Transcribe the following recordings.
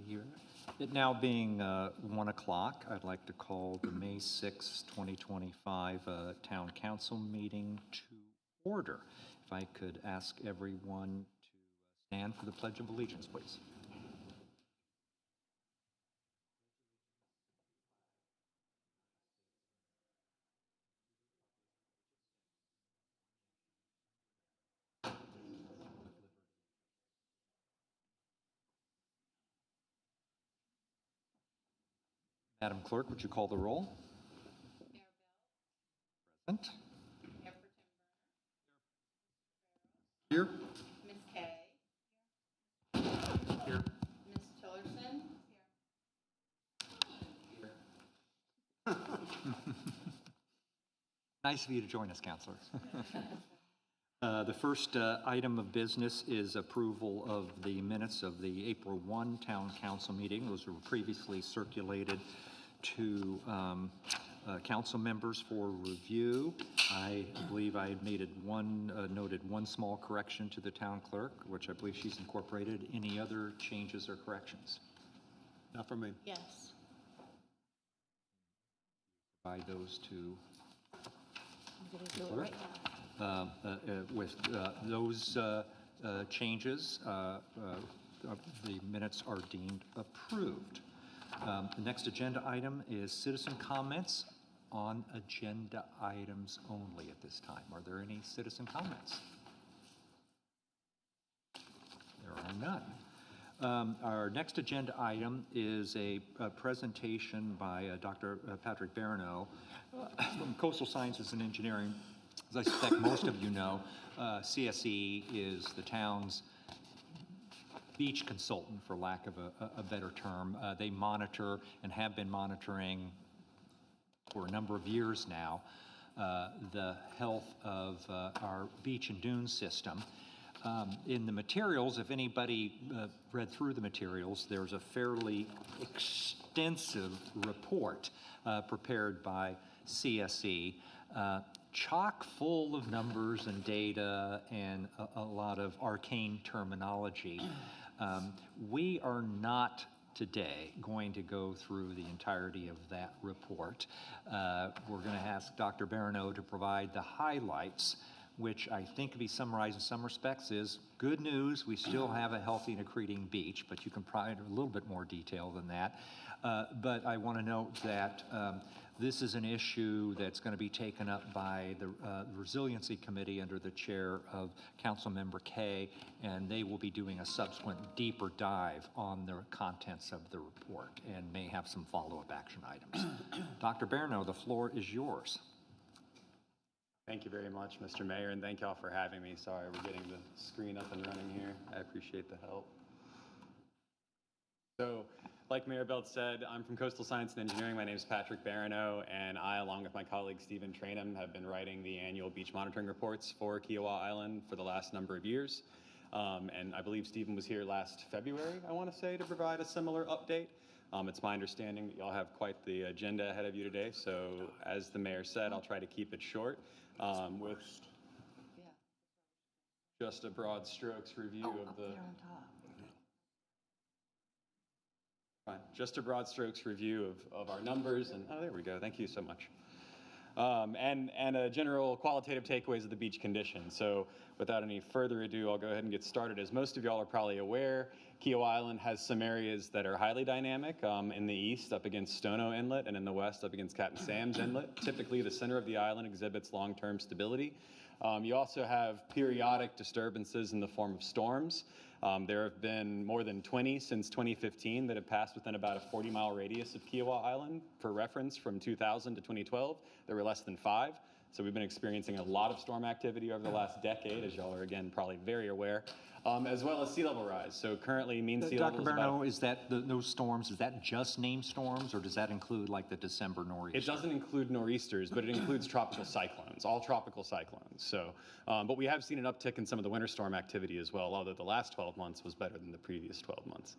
here. It now being 1 o'clock, I'd like to call the May 6, 2025 Town Council meeting to order. If I could ask everyone to stand for the Pledge of Allegiance, please. Madam Clerk, would you call the roll? Mayor Bell. Present. Mayor Pro Tem Here. Ms. Kay. Here. Ms. Tillerson. Here. Nice of you to join us, Councilors. The first item of business is approval of the minutes of the April 1 Town Council meeting. Those were previously circulated to council members for review. I believe I made it noted one small correction to the town clerk, which I believe she's incorporated. Any other changes or corrections? Not for me. Yes. Provide those to I'm going to do it right now. with those changes, the minutes are deemed approved. The next agenda item is citizen comments on agenda items only at this time. Are there any citizen comments? There are none. Our next agenda item is a presentation by Dr. Patrick Barano from Coastal Sciences and Engineering. As I suspect most of you know, CSE is the town's beach consultant, for lack of a better term. They monitor and have been monitoring for a number of years now the health of our beach and dune system. In the materials, if anybody read through the materials, there's a fairly extensive report prepared by CSE, chock full of numbers and data and a lot of arcane terminology. We are not today going to go through the entirety of that report. We're going to ask Dr. Barano to provide the highlights, which I think can be summarized in some respects is good news. We still have a healthy and accreting beach, but you can provide a little bit more detail than that. But I want to note that this is an issue that's going to be taken up by the Resiliency Committee under the chair of Councilmember Kay, and they will be doing a subsequent deeper dive on the contents of the report and may have some follow-up action items. Dr. Barano, the floor is yours. Thank you very much, Mr. Mayor, and thank y'all for having me. Sorry, we're getting the screen up and running here. I appreciate the help. So, like Mayor Belt said, I'm from Coastal Science and Engineering. My name is Patrick Barano, and I, along with my colleague Stephen Trainham, have been writing the annual beach monitoring reports for Kiawah Island for the last number of years. And I believe Stephen was here last February, I want to say, to provide a similar update. It's my understanding that y'all have quite the agenda ahead of you today, so as the mayor said, I'll try to keep it short with just a broad strokes review of the... Fine. Just a broad strokes review of our numbers, and oh, there we go. Thank you so much. And a general qualitative takeaways of the beach condition. So without any further ado, I'll go ahead and get started. As most of y'all are probably aware, Kiawah Island has some areas that are highly dynamic. In the east, up against Stono Inlet, and in the west, up against Captain Sam's Inlet. Typically, the center of the island exhibits long-term stability. You also have periodic disturbances in the form of storms. There have been more than 20 since 2015 that have passed within about a 40-mile radius of Kiawah Island. For reference, from 2000 to 2012, there were less than 5. So we've been experiencing a lot of storm activity over the last decade, as y'all are, again, probably very aware, as well as sea level rise. So currently, mean sea level Dr. Barano, is that those storms, is that just named storms, or does that include like the December nor'easter? It doesn't include nor'easters, but it includes tropical cyclones, all tropical cyclones. So, but we have seen an uptick in some of the winter storm activity as well, although the last 12 months was better than the previous 12 months.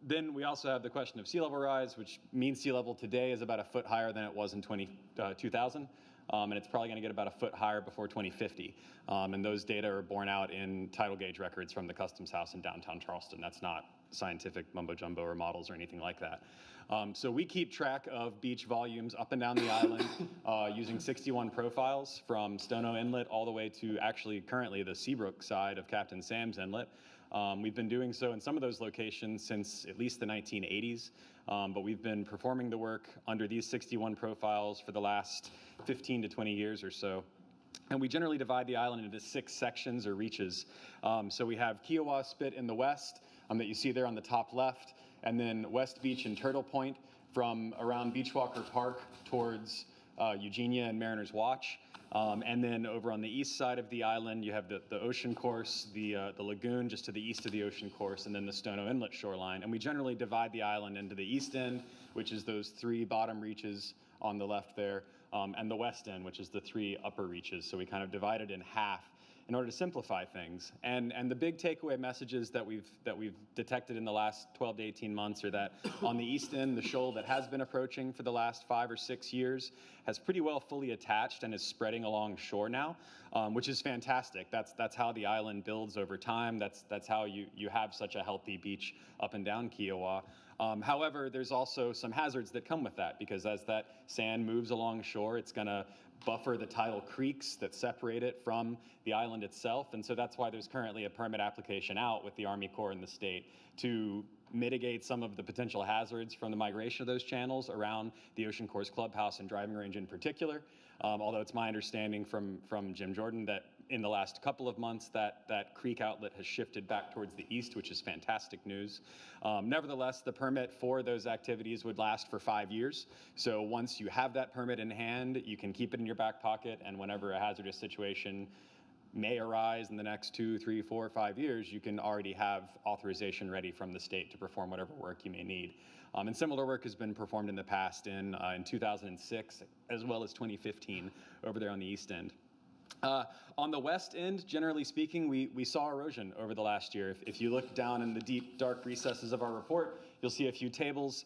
Then we also have the question of sea level rise, which means sea level today is about a foot higher than it was in 2000. And it's probably going to get about a foot higher before 2050. And those data are borne out in tidal gauge records from the Customs House in downtown Charleston. That's not scientific mumbo jumbo or models or anything like that. So we keep track of beach volumes up and down the island using 61 profiles from Stono Inlet all the way to actually currently the Seabrook side of Captain Sam's Inlet. We've been doing so in some of those locations since at least the 1980s, but we've been performing the work under these 61 profiles for the last 15 to 20 years or so. And we generally divide the island into 6 sections or reaches. So we have Kiawah Spit in the west that you see there on the top left, and then West Beach and Turtle Point from around Beachwalker Park towards Eugenia and Mariner's Watch. And then over on the east side of the island, you have the ocean course, the lagoon just to the east of the ocean course, and then the Stono Inlet shoreline. And we generally divide the island into the east end, which is those 3 bottom reaches on the left there, and the west end, which is the 3 upper reaches. So we kind of divide it in half in order to simplify things. And the big takeaway messages that we've detected in the last 12 to 18 months are that on the east end, the shoal that has been approaching for the last 5 or 6 years has pretty well fully attached and is spreading along shore now, which is fantastic. That's how the island builds over time. That's how you have such a healthy beach up and down Kiawah. However, there's also some hazards that come with that, because as that sand moves along shore, it's going to buffer the tidal creeks that separate it from the island itself. And so that's why there's currently a permit application out with the Army Corps and the state to mitigate some of the potential hazards from the migration of those channels around the Ocean Course Clubhouse and driving range in particular. Although it's my understanding from Jim Jordan that in the last couple of months that creek outlet has shifted back towards the east, which is fantastic news. Nevertheless, the permit for those activities would last for 5 years. So once you have that permit in hand, you can keep it in your back pocket, and whenever a hazardous situation may arise in the next 2, 3, 4, 5 years, you can already have authorization ready from the state to perform whatever work you may need. And similar work has been performed in the past in 2006 as well as 2015 over there on the east end. On the west end, generally speaking, we saw erosion over the last year. If you look down in the deep, dark recesses of our report, you'll see a few tables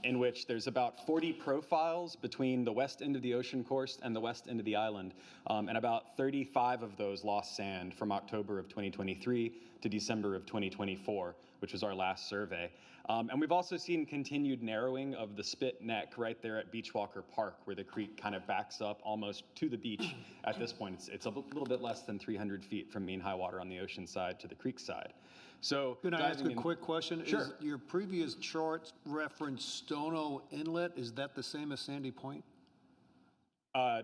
in which there's about 40 profiles between the west end of the ocean course and the west end of the island, and about 35 of those lost sand from October of 2023 to December of 2024, which was our last survey. And we've also seen continued narrowing of the spit neck right there at Beachwalker Park, where the creek kind of backs up almost to the beach at this point. It's a little bit less than 300 feet from mean high water on the ocean side to the creek side. So Can I ask a quick question? Sure. Is your previous chart referenced Stono Inlet? Is that the same as Sandy Point?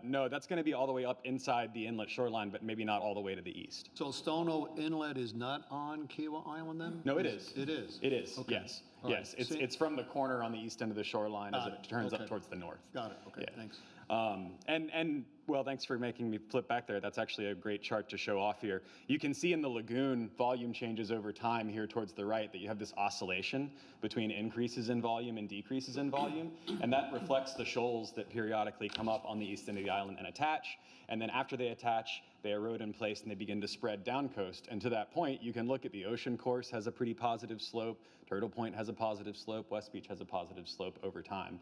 No, that's going to be all the way up inside the inlet shoreline, but maybe not all the way to the east. So Stono Inlet is not on Kiawah Island then? No, it is. It is? It is, Okay. yes. All right. Yes, it's from the corner on the east end of the shoreline as it turns up Okay. towards the north. Got it, okay, Yeah. thanks. And well, thanks for making me flip back there. That's actually a great chart to show off here. You can see in the lagoon volume changes over time here towards the right that you have this oscillation between increases in volume and decreases in volume, and that reflects the shoals that periodically come up on the east end of the island and attach, and then after they attach, they erode in place and they begin to spread down coast. And to that point, you can look at the ocean course has a pretty positive slope, Turtle Point has a positive slope, West Beach has a positive slope over time.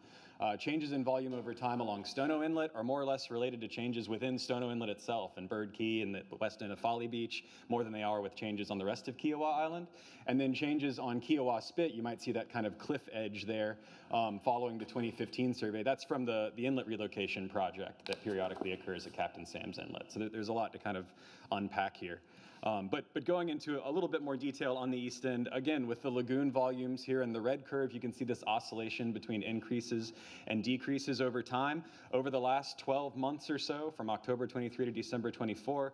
Changes in volume over time along Stono Inlet are more or less related to changes within Stono Inlet itself and Bird Key and the west end of Folly Beach more than they are with changes on the rest of Kiawah Island. And then changes on Kiawah Spit, you might see that kind of cliff edge there following the 2015 survey. That's from the inlet relocation project that periodically occurs at Captain Sam's Inlet. So there's a lot to kind of unpack here. But going into a little bit more detail on the east end, again, with the lagoon volumes here in the red curve, you can see this oscillation between increases and decreases over time. Over the last 12 months or so, from October 23 to December 24,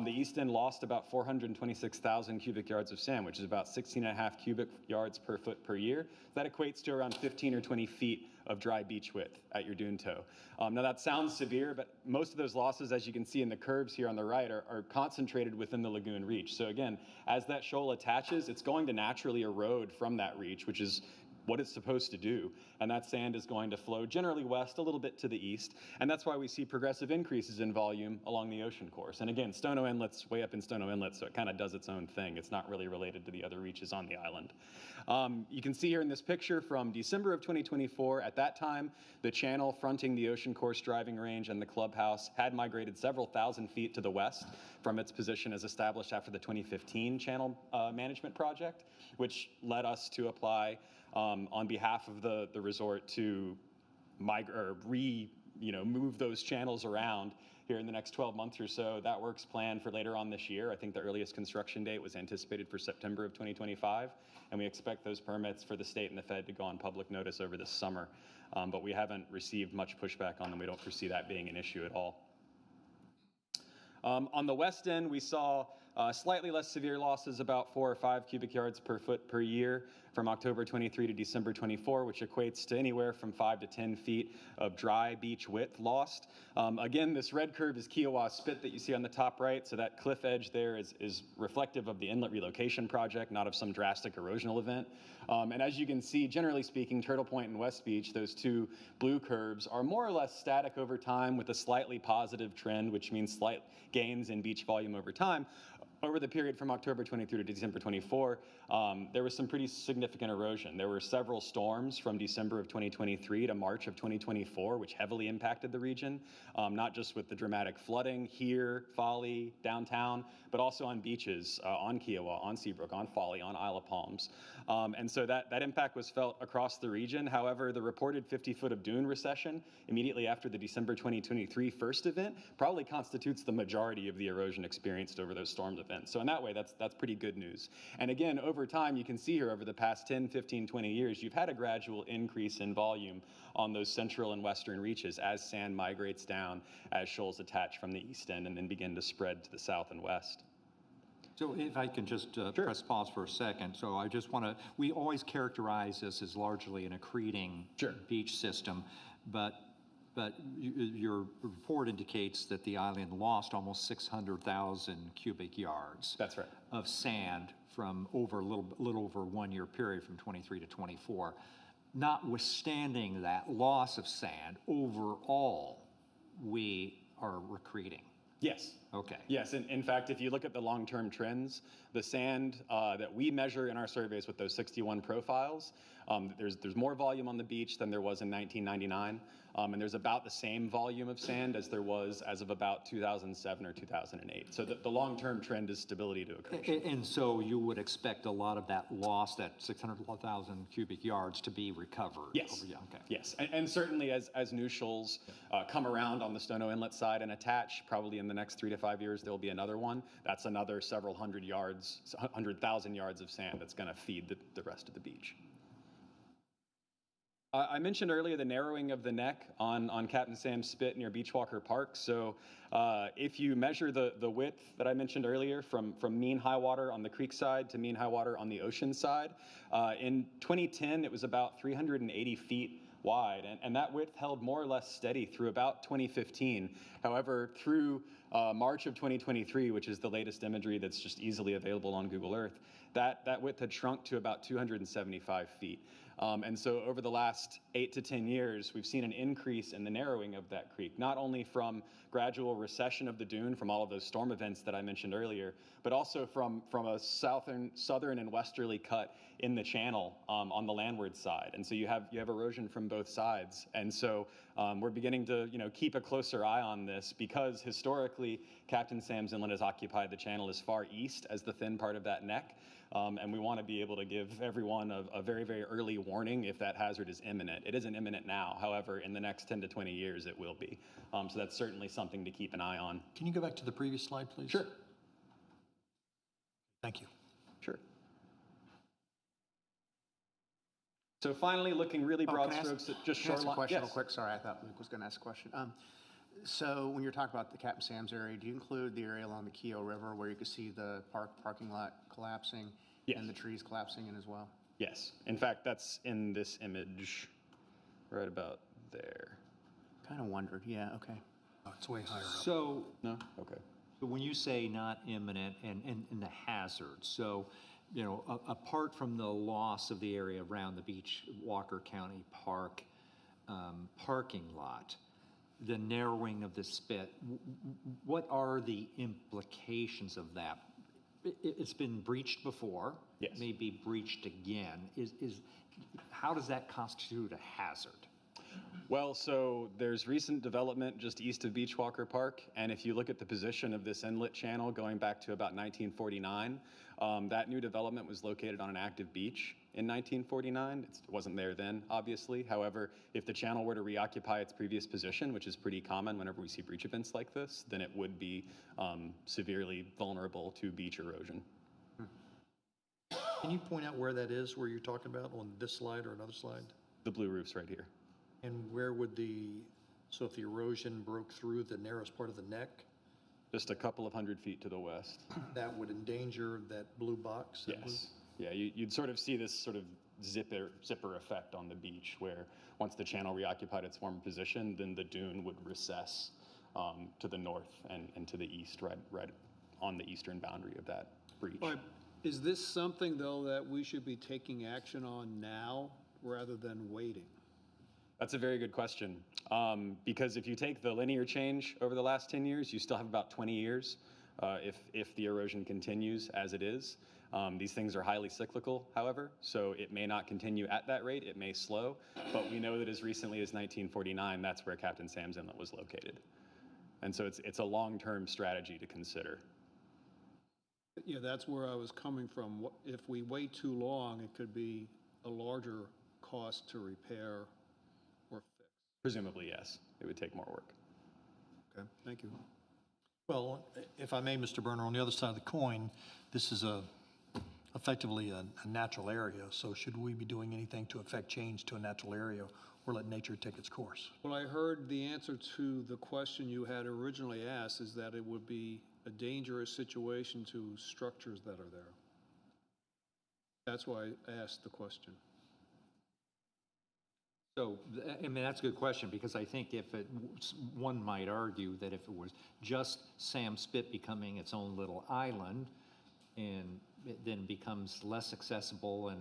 the east end lost about 426,000 cubic yards of sand, which is about 16.5 cubic yards per foot per year. That equates to around 15 or 20 feet of dry beach width at your dune toe. Now that sounds severe, but most of those losses, as you can see in the curves here on the right, are concentrated within the lagoon reach. So again, as that shoal attaches, it's going to naturally erode from that reach, which is what it's supposed to do. And that sand is going to flow generally west, a little bit to the east. And that's why we see progressive increases in volume along the ocean course. And again, Stono Inlet's way up in Stono Inlet, so it kind of does its own thing. It's not really related to the other reaches on the island. You can see here in this picture from December of 2024, at that time, the channel fronting the ocean course driving range and the clubhouse had migrated several thousand feet to the west from its position as established after the 2015 channel management project, which led us to apply on behalf of the resort to move those channels around here in the next 12 months or so. That work's planned for later on this year. I think the earliest construction date was anticipated for September of 2025, and we expect those permits for the state and the Fed to go on public notice over this summer. But we haven't received much pushback on them. We don't foresee that being an issue at all. On the west end, we saw slightly less severe losses, about 4 or 5 cubic yards per foot per year from October 23 to December 24, which equates to anywhere from 5 to 10 feet of dry beach width lost. Again, this red curve is Kiawah Spit that you see on the top right, so that cliff edge there is reflective of the inlet relocation project, not of some drastic erosional event. And as you can see, generally speaking, Turtle Point and West Beach, those two blue curves, are more or less static over time with a slightly positive trend, which means slight gains in beach volume over time. Over the period from October 23 to December 24, there was some pretty significant erosion. There were several storms from December of 2023 to March of 2024, which heavily impacted the region, not just with the dramatic flooding here, Folly, downtown, but also on beaches, on Kiawah, on Seabrook, on Folly, on Isle of Palms. And so that impact was felt across the region. However, the reported 50-foot of dune recession immediately after the December 2023 first event probably constitutes the majority of the erosion experienced over those storm events. So in that way, that's pretty good news. And again, over time, you can see here over the past 10, 15, 20 years, you've had a gradual increase in volume on those central and western reaches as sand migrates down, as shoals attach from the east end and then begin to spread to the south and west. So if I can just Sure. press pause for a second. So I just want to, we always characterize this as largely an accreting Sure. beach system, but your report indicates that the island lost almost 600,000 cubic yards. That's right. Of sand from over a little over 1 year period from 23 to 24. Notwithstanding that loss of sand, overall, we are recreating. Yes. Okay. Yes, in fact, if you look at the long-term trends, the sand that we measure in our surveys with those 61 profiles, there's more volume on the beach than there was in 1999, and there's about the same volume of sand as there was as of about 2007 or 2008. So the long-term trend is stability to accretion. And so you would expect a lot of that loss, that 600,000 cubic yards, to be recovered? Yes. Yeah, okay. Yes, and certainly as new shoals come around on the Stono Inlet side and attach, probably in the next 3 to 5 years, there'll be another one. That's another several 100,000 yards of sand that's going to feed the rest of the beach. I mentioned earlier the narrowing of the neck on Captain Sam's Spit near Beachwalker Park. So if you measure the width that I mentioned earlier from mean high water on the creek side to mean high water on the ocean side, in 2010 it was about 380 feet wide, and that width held more or less steady through about 2015. However, through March of 2023, which is the latest imagery that's just easily available on Google Earth, that width had shrunk to about 275 feet. And so over the last 8 to 10 years, we've seen an increase in the narrowing of that creek, not only from gradual recession of the dune from all of those storm events that I mentioned earlier, but also from a southern and westerly cut in the channel on the landward side. And so you have erosion from both sides. And so we're beginning to keep a closer eye on this because historically, Captain Sam's Inlet has occupied the channel as far east as the thin part of that neck. And we want to be able to give everyone a very, very early warning if that hazard is imminent. It isn't imminent now. However, in the next 10 to 20 years, it will be. So that's certainly something to keep an eye on. Can you go back to the previous slide, please? Sure. Thank you. Sure. So finally, looking really broad strokes at just shoreline. Can I ask a question Yes. real quick? Sorry, I thought Luke was going to ask a question. So when you're talking about the Captain Sam's area, do you include the area along the Keogh River where you can see the parking lot collapsing Yes. and the trees collapsing in as well? Yes. In fact, that's in this image right about there. Kind of wondered. Yeah, okay. Oh, it's way higher up. So No? Okay. when you say not imminent and the hazard, so you know, apart from the loss of the area around the Beach Walker County Park parking lot, the narrowing of the spit, what are the implications of that? It's been breached before. Yes. May be breached again. How does that constitute a hazard? Well, so there's recent development just east of Beachwalker Park, and if you look at the position of this inlet channel going back to about 1949, that new development was located on an active beach in 1949. It wasn't there then, obviously. However, if the channel were to reoccupy its previous position, which is pretty common whenever we see breach events like this, then it would be severely vulnerable to beach erosion. Can you point out where that is, where you're talking about, on this slide or another slide? The blue roof's right here. And where would so if the erosion broke through the narrowest part of the neck, Just a couple of 100 feet to the west. that would endanger that blue box? that blue- Yes. Yeah, you'd sort of see this sort of zipper effect on the beach, where once the channel reoccupied its former position, then the dune would recess to the north and to the east, right on the eastern boundary of that breach. All right, is this something, though, that we should be taking action on now rather than waiting? That's a very good question. Because if you take the linear change over the last 10 years, you still have about 20 years if the erosion continues as it is. These things are highly cyclical, however, so it may not continue at that rate, it may slow, but we know that as recently as 1949, that's where Captain Sam's Inlet was located. And so it's a long-term strategy to consider. Yeah, that's where I was coming from. If we wait too long, it could be a larger cost to repair or fix. Presumably, yes, it would take more work. Okay, thank you. Well, if I may, Mr. Berner, on the other side of the coin, this is effectively a natural area, so should we be doing anything to affect change to a natural area or let nature take its course? Well, I heard the answer to the question you had originally asked is that it would be a dangerous situation to structures that are there. That's why I asked the question. So, I mean, that's a good question, because I think one might argue that if it was just Sam Spit becoming its own little island, and it then becomes less accessible and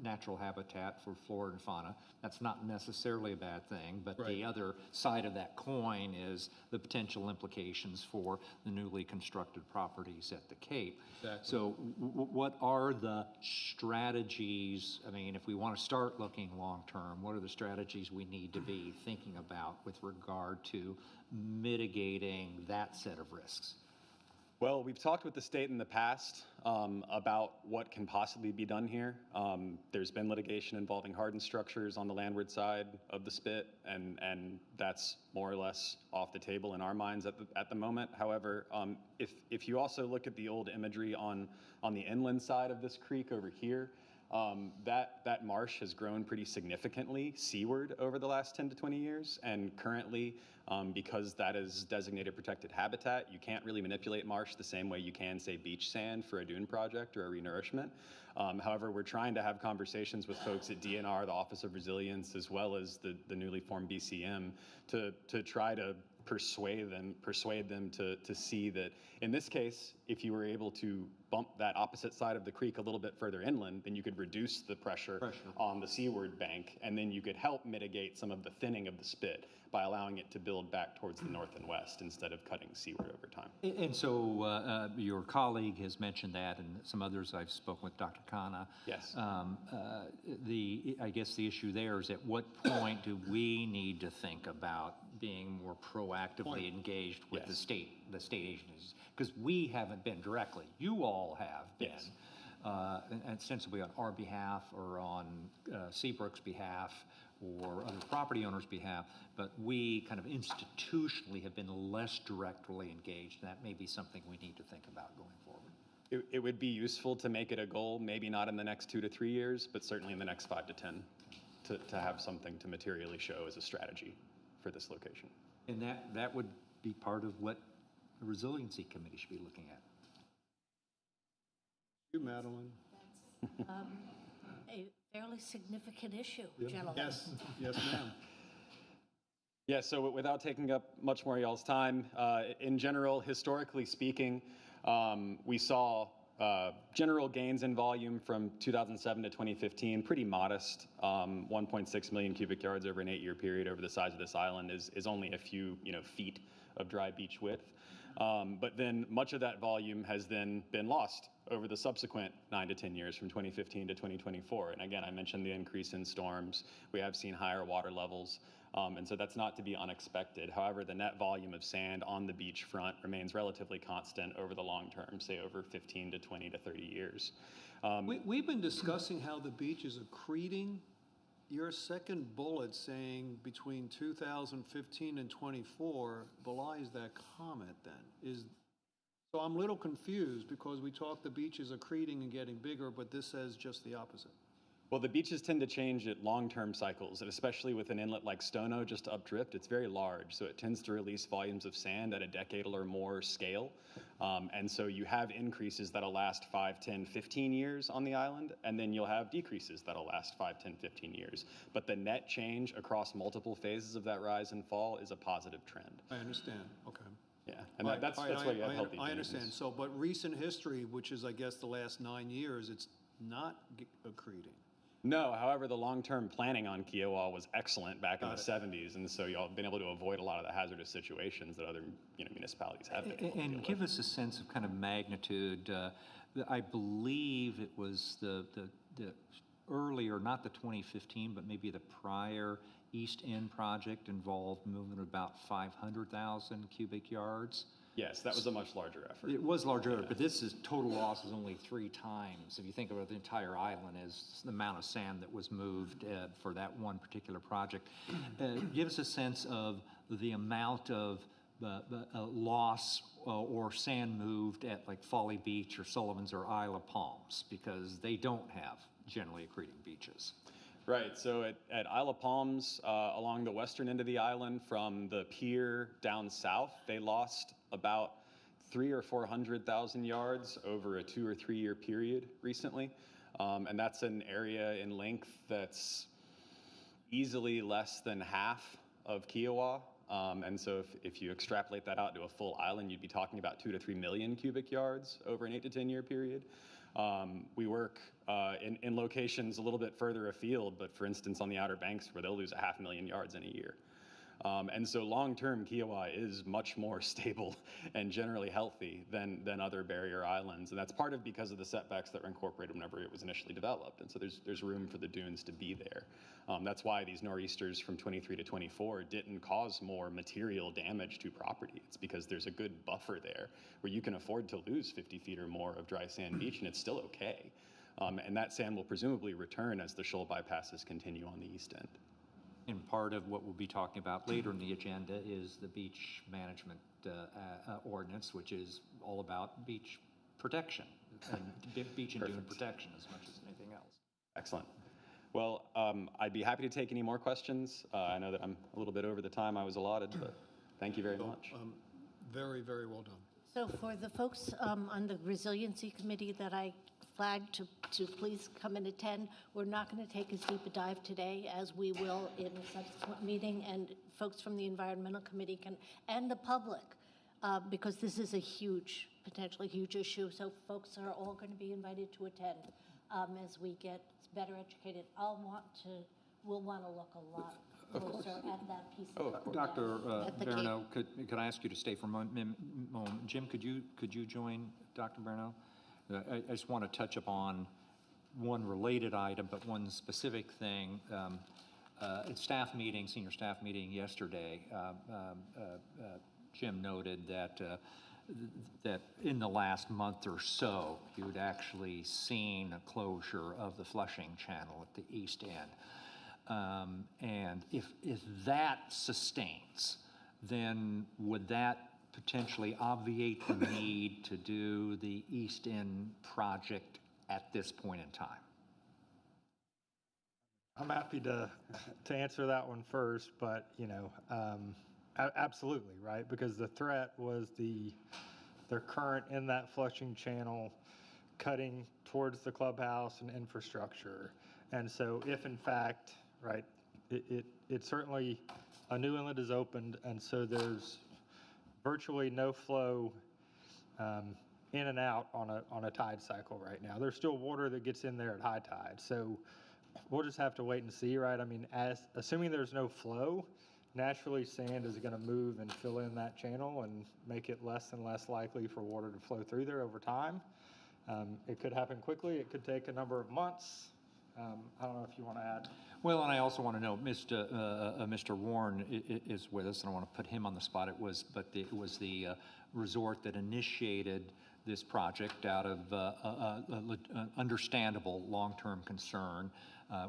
natural habitat for flora and fauna, that's not necessarily a bad thing, but the other side of that coin is the potential implications for the newly constructed properties at the Cape. Exactly. So what are the strategies, I mean, if we want to start looking long-term, what are the strategies we need to be thinking about with regard to mitigating that set of risks? Well, we've talked with the state in the past about what can possibly be done here. There's been litigation involving hardened structures on the landward side of the spit, and that's more or less off the table in our minds at the moment. However, if you also look at the old imagery on the inland side of this creek over here, that marsh has grown pretty significantly seaward over the last 10 to 20 years, and currently, because that is designated protected habitat, you can't really manipulate marsh the same way you can, say, beach sand for a dune project or a renourishment. However, we're trying to have conversations with folks at DNR, the Office of Resilience, as well as the newly formed BCM, to try to persuade them to see that in this case, if you were able to bump that opposite side of the creek a little bit further inland, then you could reduce the pressure on the seaward bank, and then you could help mitigate some of the thinning of the spit by allowing it to build back towards the north and west instead of cutting seaward over time. And so your colleague has mentioned that, and some others I've spoken with, Dr. Khanna. Yes. I guess the issue there is, at what point do we need to think about being more proactively engaged with the state agencies? Because we haven't been directly. You all have been. Yes. And ostensibly on our behalf or on Seabrook's behalf or other property owners' behalf, but we kind of institutionally have been less directly engaged, and that may be something we need to think about going forward. It would be useful to make it a goal, maybe not in the next 2 to 3 years, but certainly in the next 5 to 10, to have something to materially show as a strategy for this location. And that would be part of what the Resiliency Committee should be looking at. You, Madeline. A fairly significant issue, gentlemen. Yes, yes, ma'am. Yeah, so without taking up much more of y'all's time, in general, historically speaking, we saw General gains in volume from 2007 to 2015, pretty modest. 1.6 million cubic yards over an 8-year period over the size of this island is only a few feet of dry beach width. But then much of that volume has then been lost over the subsequent 9 to 10 years from 2015 to 2024. And again, I mentioned the increase in storms. We have seen higher water levels. And so that's not to be unexpected. However, the net volume of sand on the beachfront remains relatively constant over the long term, say over 15 to 20 to 30 years. We've been discussing how the beach is accreting. Your second bullet saying between 2015 and 24 belies that comment then. So I'm a little confused because we talk the beach is accreting and getting bigger, but this says just the opposite. Well, the beaches tend to change at long-term cycles, and especially with an inlet like Stono just updrift, it's very large, so it tends to release volumes of sand at a decadal or more scale. And so you have increases that'll last 5, 10, 15 years on the island, and then you'll have decreases that'll last 5, 10, 15 years. But the net change across multiple phases of that rise and fall is a positive trend. I understand, okay. Yeah, and that's why you have healthy I understand, gains. so, but recent history, which is, I guess, the last 9 years, it's not accreting. No, however, the long-term planning on Kiawah was excellent back in the 70s, and so y'all have been able to avoid a lot of the hazardous situations that other municipalities have been able to And deal give with. us a sense of kind of magnitude. I believe it was the earlier, not the 2015, but maybe the prior East End project involved moving about 500,000 cubic yards. Yes, that was a much larger effort. It was larger, but this is total loss is only 3 times. If you think about the entire island as the amount of sand that was moved for that one particular project. Give us a sense of the amount of loss or sand moved at like Folly Beach or Sullivan's or Isle of Palms, because they don't have generally accreting beaches. Right, so at Isle of Palms, along the western end of the island from the pier down south, they lost about 300,000 or 400,000 yards over a 2 or 3 year period recently. And that's an area in length that's easily less than half of Kiawah. And so if you extrapolate that out to a full island, you'd be talking about 2 to 3 million cubic yards over an 8 to 10 year period. We work in locations a little bit further afield, but for instance on the Outer Banks where they'll lose 500,000 yards in a year. And so long-term, Kiawah is much more stable and generally healthy than other barrier islands. And that's part of because of the setbacks that were incorporated whenever it was initially developed. And so there's room for the dunes to be there. That's why these nor'easters from 23 to 24 didn't cause more material damage to property. It's because there's a good buffer there where you can afford to lose 50 feet or more of dry sand beach and it's still okay. And that sand will presumably return as the shoal bypasses continue on the east end. And part of what we'll be talking about later in the agenda is the beach management ordinance, which is all about beach protection, and beach and dune protection as much as anything else. Excellent. Well, I'd be happy to take any more questions. I know that I'm a little bit over the time I was allotted, but thank you very much. Very, very well done. So for the folks on the Resiliency Committee that I flagged to please come and attend, we're not going to take as deep a dive today as we will in a subsequent meeting, and folks from the Environmental Committee can, and the public, because this is a huge, potentially huge issue, so folks are all going to be invited to attend as we get better educated. We'll want to look a lot closer at that piece of Dr. at the Barno, could I ask you to stay for a moment? Jim, could you join Dr. Barno? I just want to touch upon one related item, but one specific thing. At staff meeting, senior staff meeting yesterday, Jim noted that that in the last month or so, you'd actually seen a closure of the flushing channel at the east end. And if that sustains, then would that potentially obviate the need to do the East End project at this point in time? I'm happy to answer that one first, but absolutely, right? Because the threat was their current in that flushing channel cutting towards the clubhouse and infrastructure. And so if in fact, right, it certainly, a new inlet is opened, and so there's virtually no flow in and out on a tide cycle right now. There's still water that gets in there at high tide. So we'll just have to wait and see, right? I mean, assuming there's no flow, naturally sand is going to move and fill in that channel and make it less and less likely for water to flow through there over time. It could happen quickly. It could take a number of months. I don't know if you want to add. Well, and I also want to know, Mr. Warren is with us, and I want to put him on the spot. It was the resort that initiated this project out of understandable long-term concern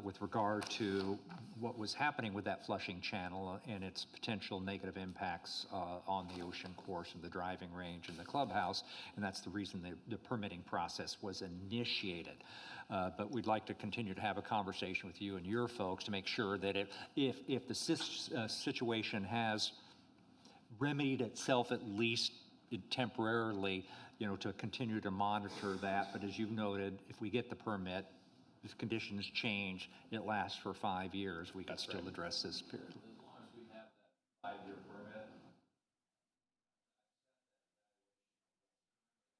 with regard to what was happening with that flushing channel and its potential negative impacts on the ocean course and the driving range and the clubhouse, and that's the reason the permitting process was initiated. But we'd like to continue to have a conversation with you and your folks to make sure that if the situation has remedied itself at least temporarily, to continue to monitor that. But as you've noted, if we get the permit, if conditions change, it lasts for 5 years, we can still address this period. As long as we have that 5-year permit,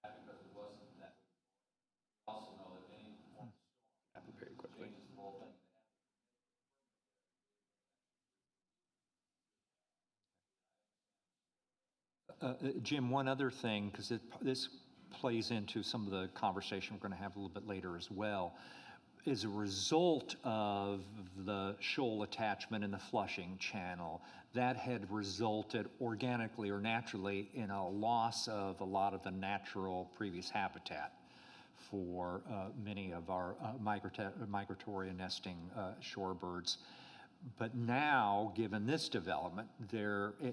because it wasn't that. We also know that any Happened very quickly. Jim, one other thing, because this plays into some of the conversation we're going to have a little bit later as well. As a result of the shoal attachment in the flushing channel, that had resulted organically or naturally in a loss of a lot of the natural previous habitat for many of our migratory and nesting shorebirds. But now, given this development,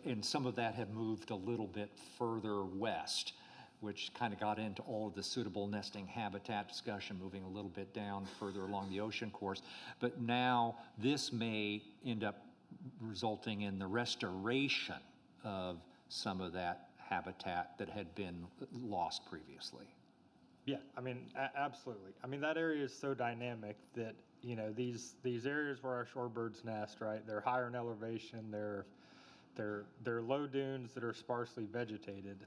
and some of that had moved a little bit further west, which kind of got into all of the suitable nesting habitat discussion, moving a little bit down further along the ocean course. But now this may end up resulting in the restoration of some of that habitat that had been lost previously. Yeah, I mean, absolutely. I mean, that area is so dynamic that, these areas where our shorebirds nest, right, they're higher in elevation, they're low dunes that are sparsely vegetated,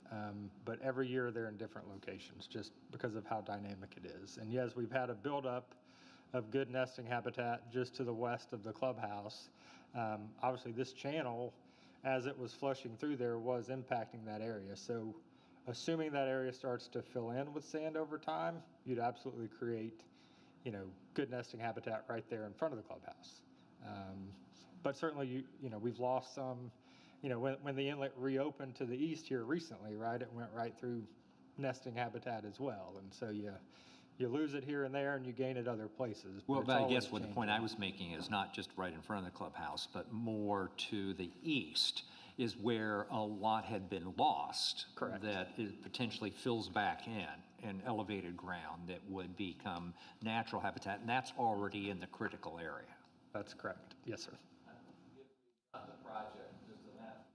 but every year they're in different locations just because of how dynamic it is. And yes, we've had a buildup of good nesting habitat just to the west of the clubhouse. Obviously, this channel, as it was flushing through there, was impacting that area. So assuming that area starts to fill in with sand over time, you'd absolutely create, good nesting habitat right there in front of the clubhouse. But certainly, we've lost some. When the inlet reopened to the east here recently, right, it went right through nesting habitat as well. And so you lose it here and there and you gain it other places. Well, but I guess what the point I was making is not just right in front of the clubhouse, but more to the east is where a lot had been lost. Correct. That it potentially fills back in elevated ground that would become natural habitat, and that's already in the critical area. That's correct. Yes, sir. The project, just that.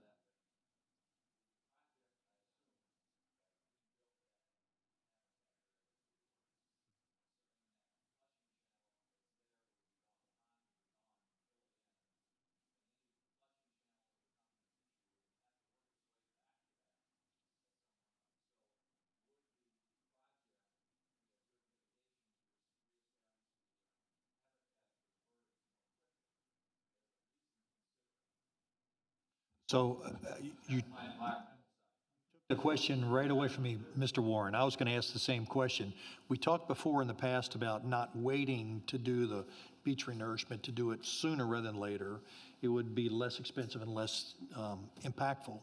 So you took the question right away from me, Mr. Warren. I was going to ask the same question. We talked before in the past about not waiting to do the beach renourishment, to do it sooner rather than later. It would be less expensive and less impactful.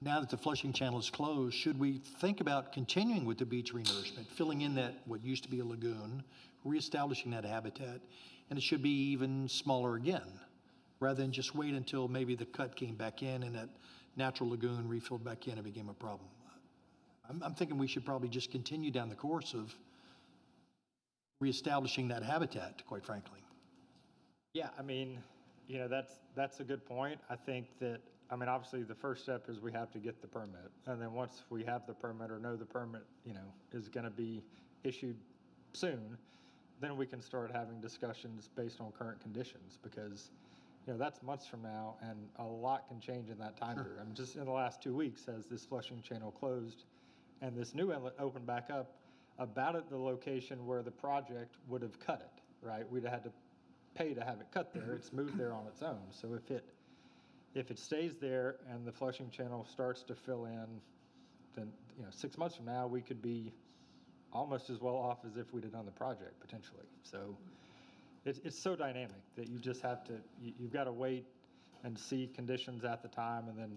Now that the flushing channel is closed, should we think about continuing with the beach renourishment, filling in that what used to be a lagoon, reestablishing that habitat, and it should be even smaller again, rather than just wait until maybe the cut came back in and that natural lagoon refilled back in and became a problem? I'm thinking we should probably just continue down the course of reestablishing that habitat, quite frankly. Yeah, I mean, that's a good point. I think that, obviously the first step is we have to get the permit. And then once we have the permit or know the permit, is going to be issued soon, then we can start having discussions based on current conditions, because that's months from now, and a lot can change in that time period. Just in the last 2 weeks, as this flushing channel closed and this new inlet opened back up about at the location where the project would have cut it, right? We'd have had to pay to have it cut there. It's moved there on its own. So if it stays there and the flushing channel starts to fill in, then 6 months from now we could be almost as well off as if we'd have done the project potentially. So it's so dynamic that you just have to you've got to wait and see conditions at the time, and then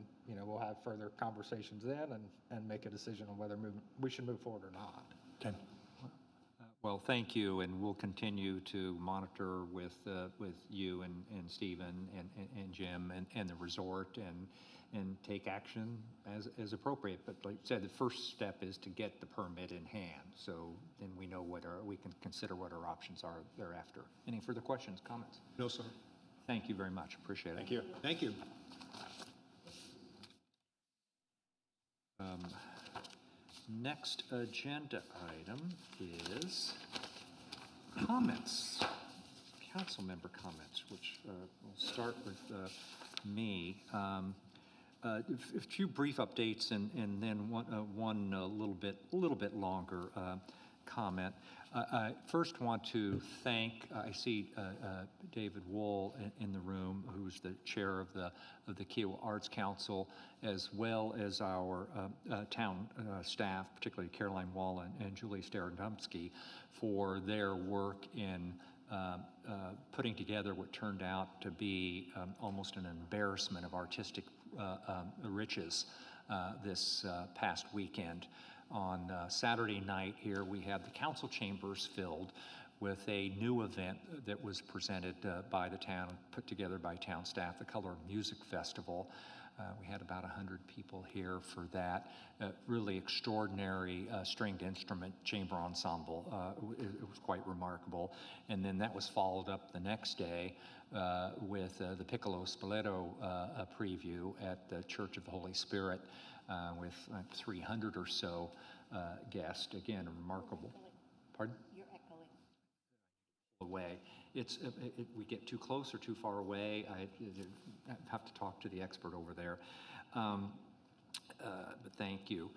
we'll have further conversations then and make a decision on whether we should move forward or not. Okay. Well, thank you, and we'll continue to monitor with you and Stephen and Jim and the resort and take action as appropriate. But like I said, the first step is to get the permit in hand, so then we know we can consider what our options are thereafter. Any further questions, comments? No, sir. Thank you very much. Appreciate it. Thank you. Thank you. Next agenda item is comments, council member comments, which we'll start with me. A few brief updates and then one a little bit longer comment. I first want to thank, I see David Wool in the room, who's the chair of the Kiawah Arts Council, as well as our town staff, particularly Caroline Wall and Julie Starodumsky, for their work in putting together what turned out to be almost an embarrassment of artistic riches this past weekend. On Saturday night here, we had the council chambers filled with a new event that was presented by the town, put together by town staff, the Color of Music Festival. We had about 100 people here for that. Really extraordinary stringed instrument chamber ensemble. It was quite remarkable. And then that was followed up the next day with the Piccolo Spoleto preview at the Church of the Holy Spirit with 300 or so guests. Again, remarkable. Pardon? You're echoing. Away. We get too close or too far away. I have to talk to the expert over there. But thank you.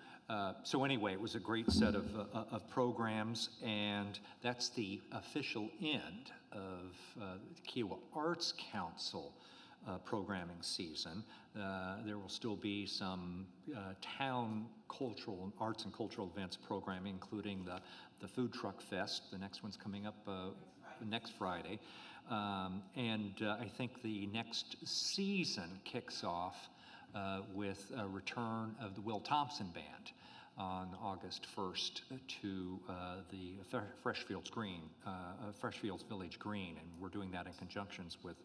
So anyway, it was a great set of programs, and that's the official end of the Kiawah Arts Council programming season. There will still be some town cultural, arts and cultural events programming, including the Food Truck Fest. The next one's coming up next Friday. And I think the next season kicks off with a return of the Will Thompson Band on August 1st to the Freshfields Village Green, and we're doing that in conjunctions with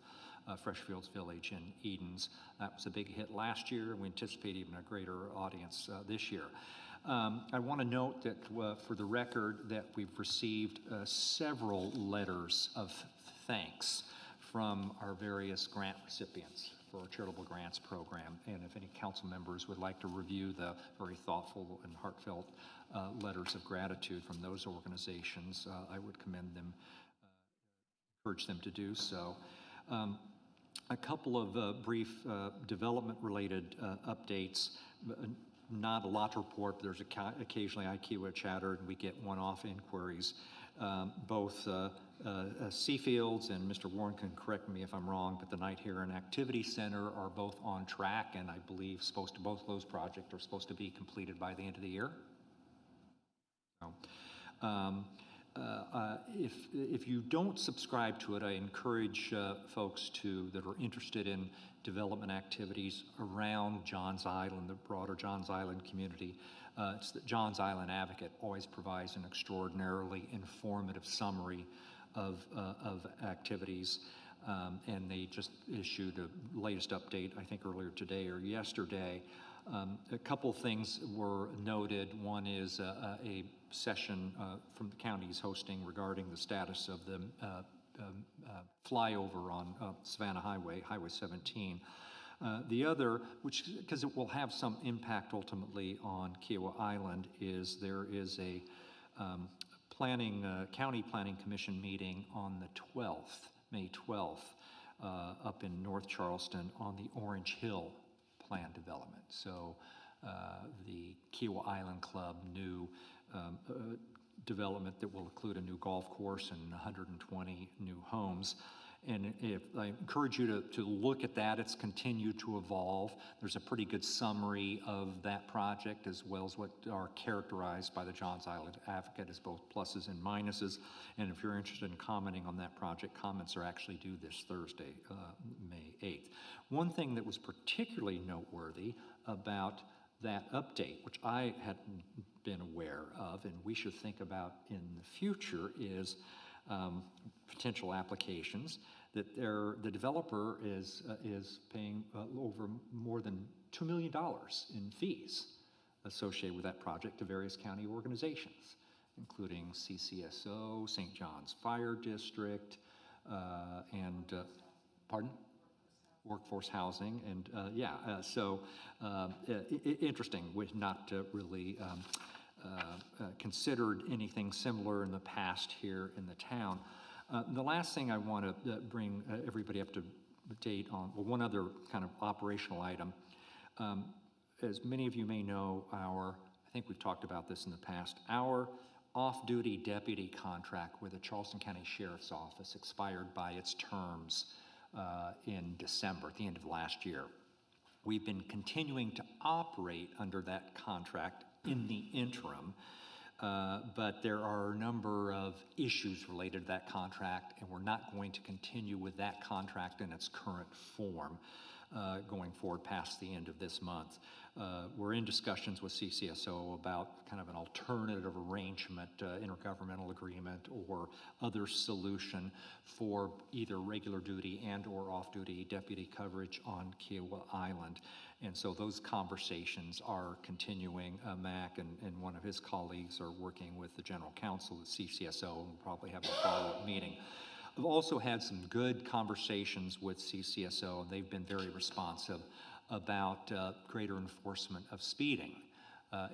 Freshfields Village and Edens. That was a big hit last year, and we anticipate even a greater audience this year. I want to note that for the record that we've received several letters of thanks from our various grant recipients for our charitable grants program. And if any council members would like to review the very thoughtful and heartfelt letters of gratitude from those organizations, I would commend them, encourage them to do so. A couple of brief development-related updates. Not a lot to report, but there's occasionally Kiawah chatter, and we get one-off inquiries. Both Seafields and Mr. Warren can correct me if I'm wrong, but the Night Heron Activity Center are both on track, and I believe both of those projects are supposed to be completed by the end of the year. If you don't subscribe to it, I encourage folks that are interested in development activities around Johns Island, the broader Johns Island community. It's the Johns Island Advocate always provides an extraordinarily informative summary of activities, and they just issued a latest update, I think earlier today or yesterday. A couple things were noted. One is a session from the county's hosting regarding the status of the flyover on Savannah Highway, Highway 17. The other, because it will have some impact ultimately on Kiawah Island, is there is a county planning commission meeting on the 12th, May 12th, up in North Charleston on the Orange Hill plan development. So the Kiawah Island Club new development that will include a new golf course and 120 new homes. And if I encourage you to look at that, it's continued to evolve. There's a pretty good summary of that project, as well as what are characterized by the Johns Island Advocate as both pluses and minuses. And if you're interested in commenting on that project, comments are actually due this Thursday, May 8th. One thing that was particularly noteworthy about that update, which I hadn't been aware of and we should think about in the future, is potential applications that the developer is paying over more than $2 million in fees associated with that project to various county organizations, including CCSO, St. John's Fire District, and pardon? Workforce housing, and interesting. We've not really considered anything similar in the past here in the town. The last thing I want to bring everybody up to date on, well, one other kind of operational item. As many of you may know, I think we've talked about this in the past, our off-duty deputy contract with the Charleston County Sheriff's Office expired by its terms in December, at the end of last year. We've been continuing to operate under that contract in the interim, but there are a number of issues related to that contract, and we're not going to continue with that contract in its current form going forward past the end of this month. We're in discussions with CCSO about kind of an alternative arrangement, intergovernmental agreement, or other solution for either regular duty and or off-duty deputy coverage on Kiawah Island. And so those conversations are continuing. Mac and one of his colleagues are working with the general counsel at CCSO, and we'll probably have a follow-up meeting. I've also had some good conversations with CCSO, and they've been very responsive about greater enforcement of speeding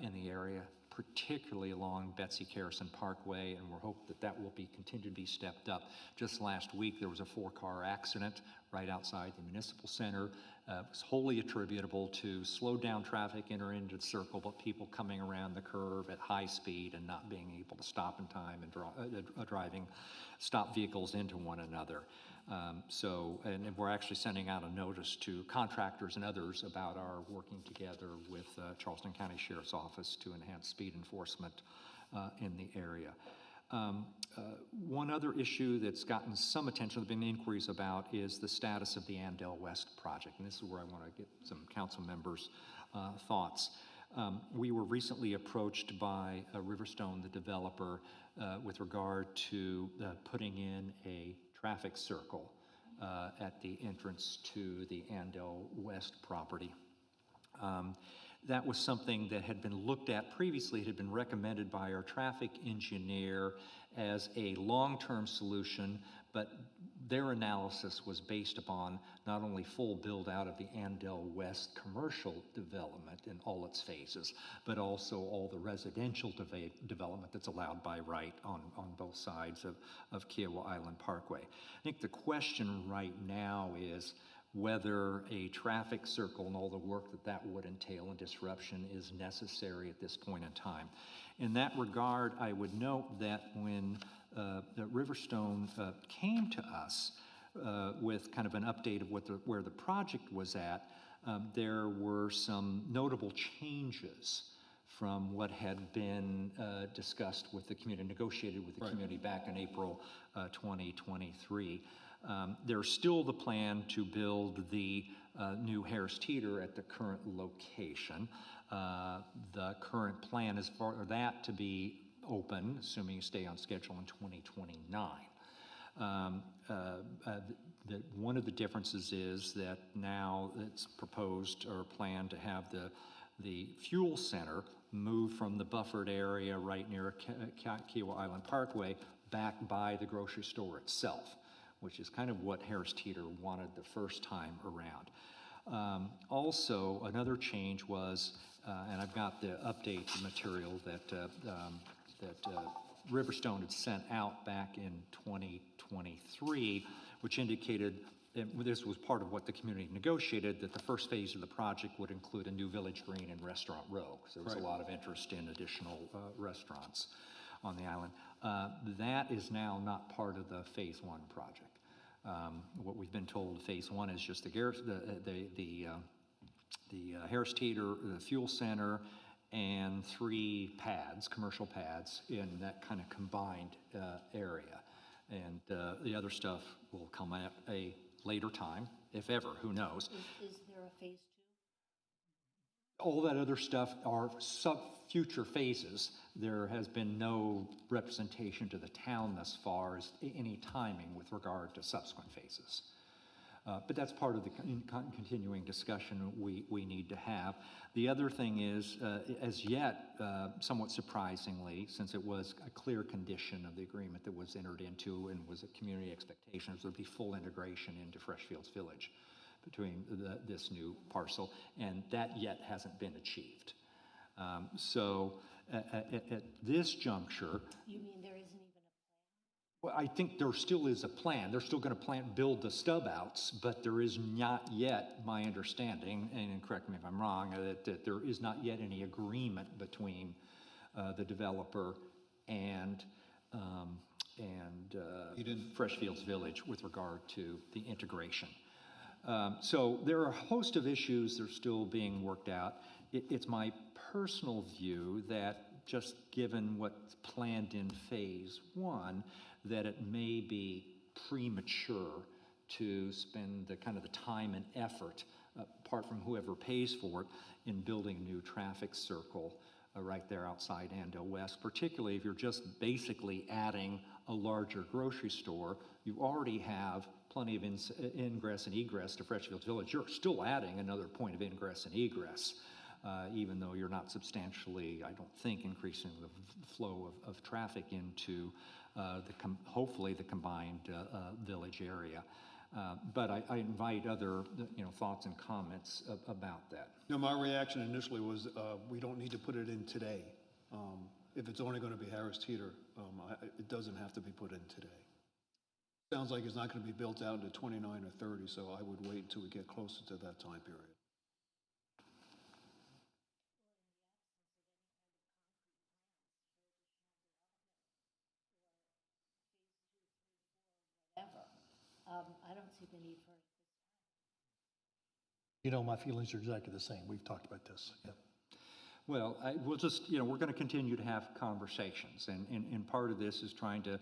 in the area, particularly along Betsy Carrison Parkway, and we're hoping that that will continue to be stepped up. Just last week, there was a 4-car accident right outside the municipal center. It was wholly attributable to slowed down traffic entering into the circle, but people coming around the curve at high speed and not being able to stop in time and driving stop vehicles into one another. And we're actually sending out a notice to contractors and others about our working together with Charleston County Sheriff's Office to enhance speed enforcement in the area. One other issue that's gotten some attention, there have been inquiries about, is the status of the Andell West project. And this is where I want to get some council members' thoughts. We were recently approached by Riverstone, the developer, with regard to putting in a traffic circle at the entrance to the Andell West property. That was something that had been looked at previously. It had been recommended by our traffic engineer as a long-term solution, but their analysis was based upon not only full build-out of the Andell West commercial development in all its phases, but also all the residential development that's allowed by right on both sides of Kiawah Island Parkway. I think the question right now is whether a traffic circle and all the work that would entail and disruption is necessary at this point in time. In that regard, I would note that when Riverstone came to us with kind of an update of where the project was at, there were some notable changes from what had been discussed with the community, negotiated with the community back in April 2023. There's still the plan to build the new Harris Teeter at the current location. The current plan is for that to be open, assuming you stay on schedule, in 2029. One of the differences is that now it's proposed or planned to have the fuel center move from the buffered area right near Kiawah Island Parkway back by the grocery store itself, which is kind of what Harris Teeter wanted the first time around. Also, another change was, and I've got the update material that Riverstone had sent out back in 2023, which indicated this was part of what the community negotiated, that the first phase of the project would include a new Village Green and Restaurant Row, because there was a lot of interest in additional restaurants on the island. That is now not part of the Phase 1 project. What we've been told, Phase 1 is just the Harris Teeter, the Fuel Center, and 3 pads, commercial pads, in that kind of combined area. And the other stuff will come at a later time, if ever, who knows. Is there a Phase 2? All that other stuff are future phases. There has been no representation to the town thus far as any timing with regard to subsequent phases. But that's part of the continuing discussion we need to have. The other thing is, as yet, somewhat surprisingly, since it was a clear condition of the agreement that was entered into and was a community expectation, there would be full integration into Freshfields Village between this new parcel, and that yet hasn't been achieved. So at this juncture, You mean there isn't even a well, I think there still is a plan. They're still going to build the stub outs, but there is not yet, my understanding, and correct me if I'm wrong, that there is not yet any agreement between the developer and Freshfields Village with regard to the integration. So there are a host of issues that are still being worked out. It's my personal view that just given what's planned in Phase 1, that it may be premature to spend the kind of the time and effort, apart from whoever pays for it, in building a new traffic circle right there outside Ando West, particularly if you're just basically adding a larger grocery store. You already have plenty of ingress and egress to Freshfields Village. You're still adding another point of ingress and egress, even though you're not substantially, I don't think, increasing the flow of traffic into hopefully the combined village area. But I invite other thoughts and comments about that. No, my reaction initially was we don't need to put it in today. If it's only going to be Harris Teeter, it doesn't have to be put in today. Sounds like it's not going to be built out into 29 or 30, so I would wait until we get closer to that time period. I don't see the need for it. My feelings are exactly the same. We've talked about this. Yep. Well, we'll just, we're going to continue to have conversations, and part of this is trying to,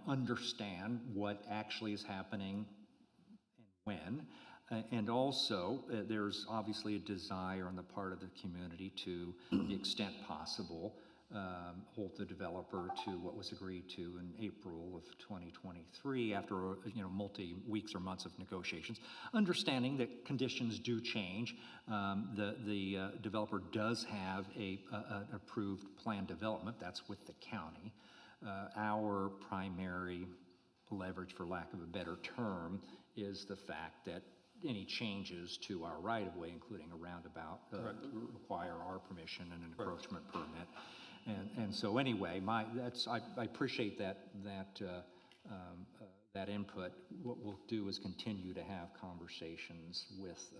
understand what actually is happening and when. And also, there's obviously a desire on the part of the community to, the extent possible, hold the developer to what was agreed to in April of 2023 after, multi-weeks or months of negotiations, understanding that conditions do change. The developer does have an approved plan development. That's with the county. Our primary leverage, for lack of a better term, is the fact that any changes to our right-of-way, including a roundabout, require our permission and an encroachment permit. And so anyway, I appreciate that input. What we'll do is continue to have conversations with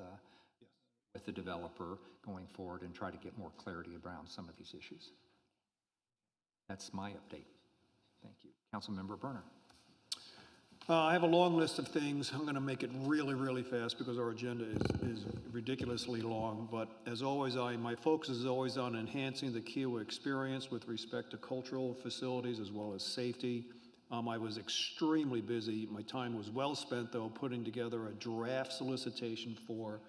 the developer going forward and try to get more clarity around some of these issues. That's my update. Thank you. Councilmember Berner. I have a long list of things. I'm going to make it really, really fast because our agenda is ridiculously long. But as always, my focus is always on enhancing the Kiawah experience with respect to cultural facilities as well as safety. I was extremely busy. My time was well spent, though, putting together a draft solicitation for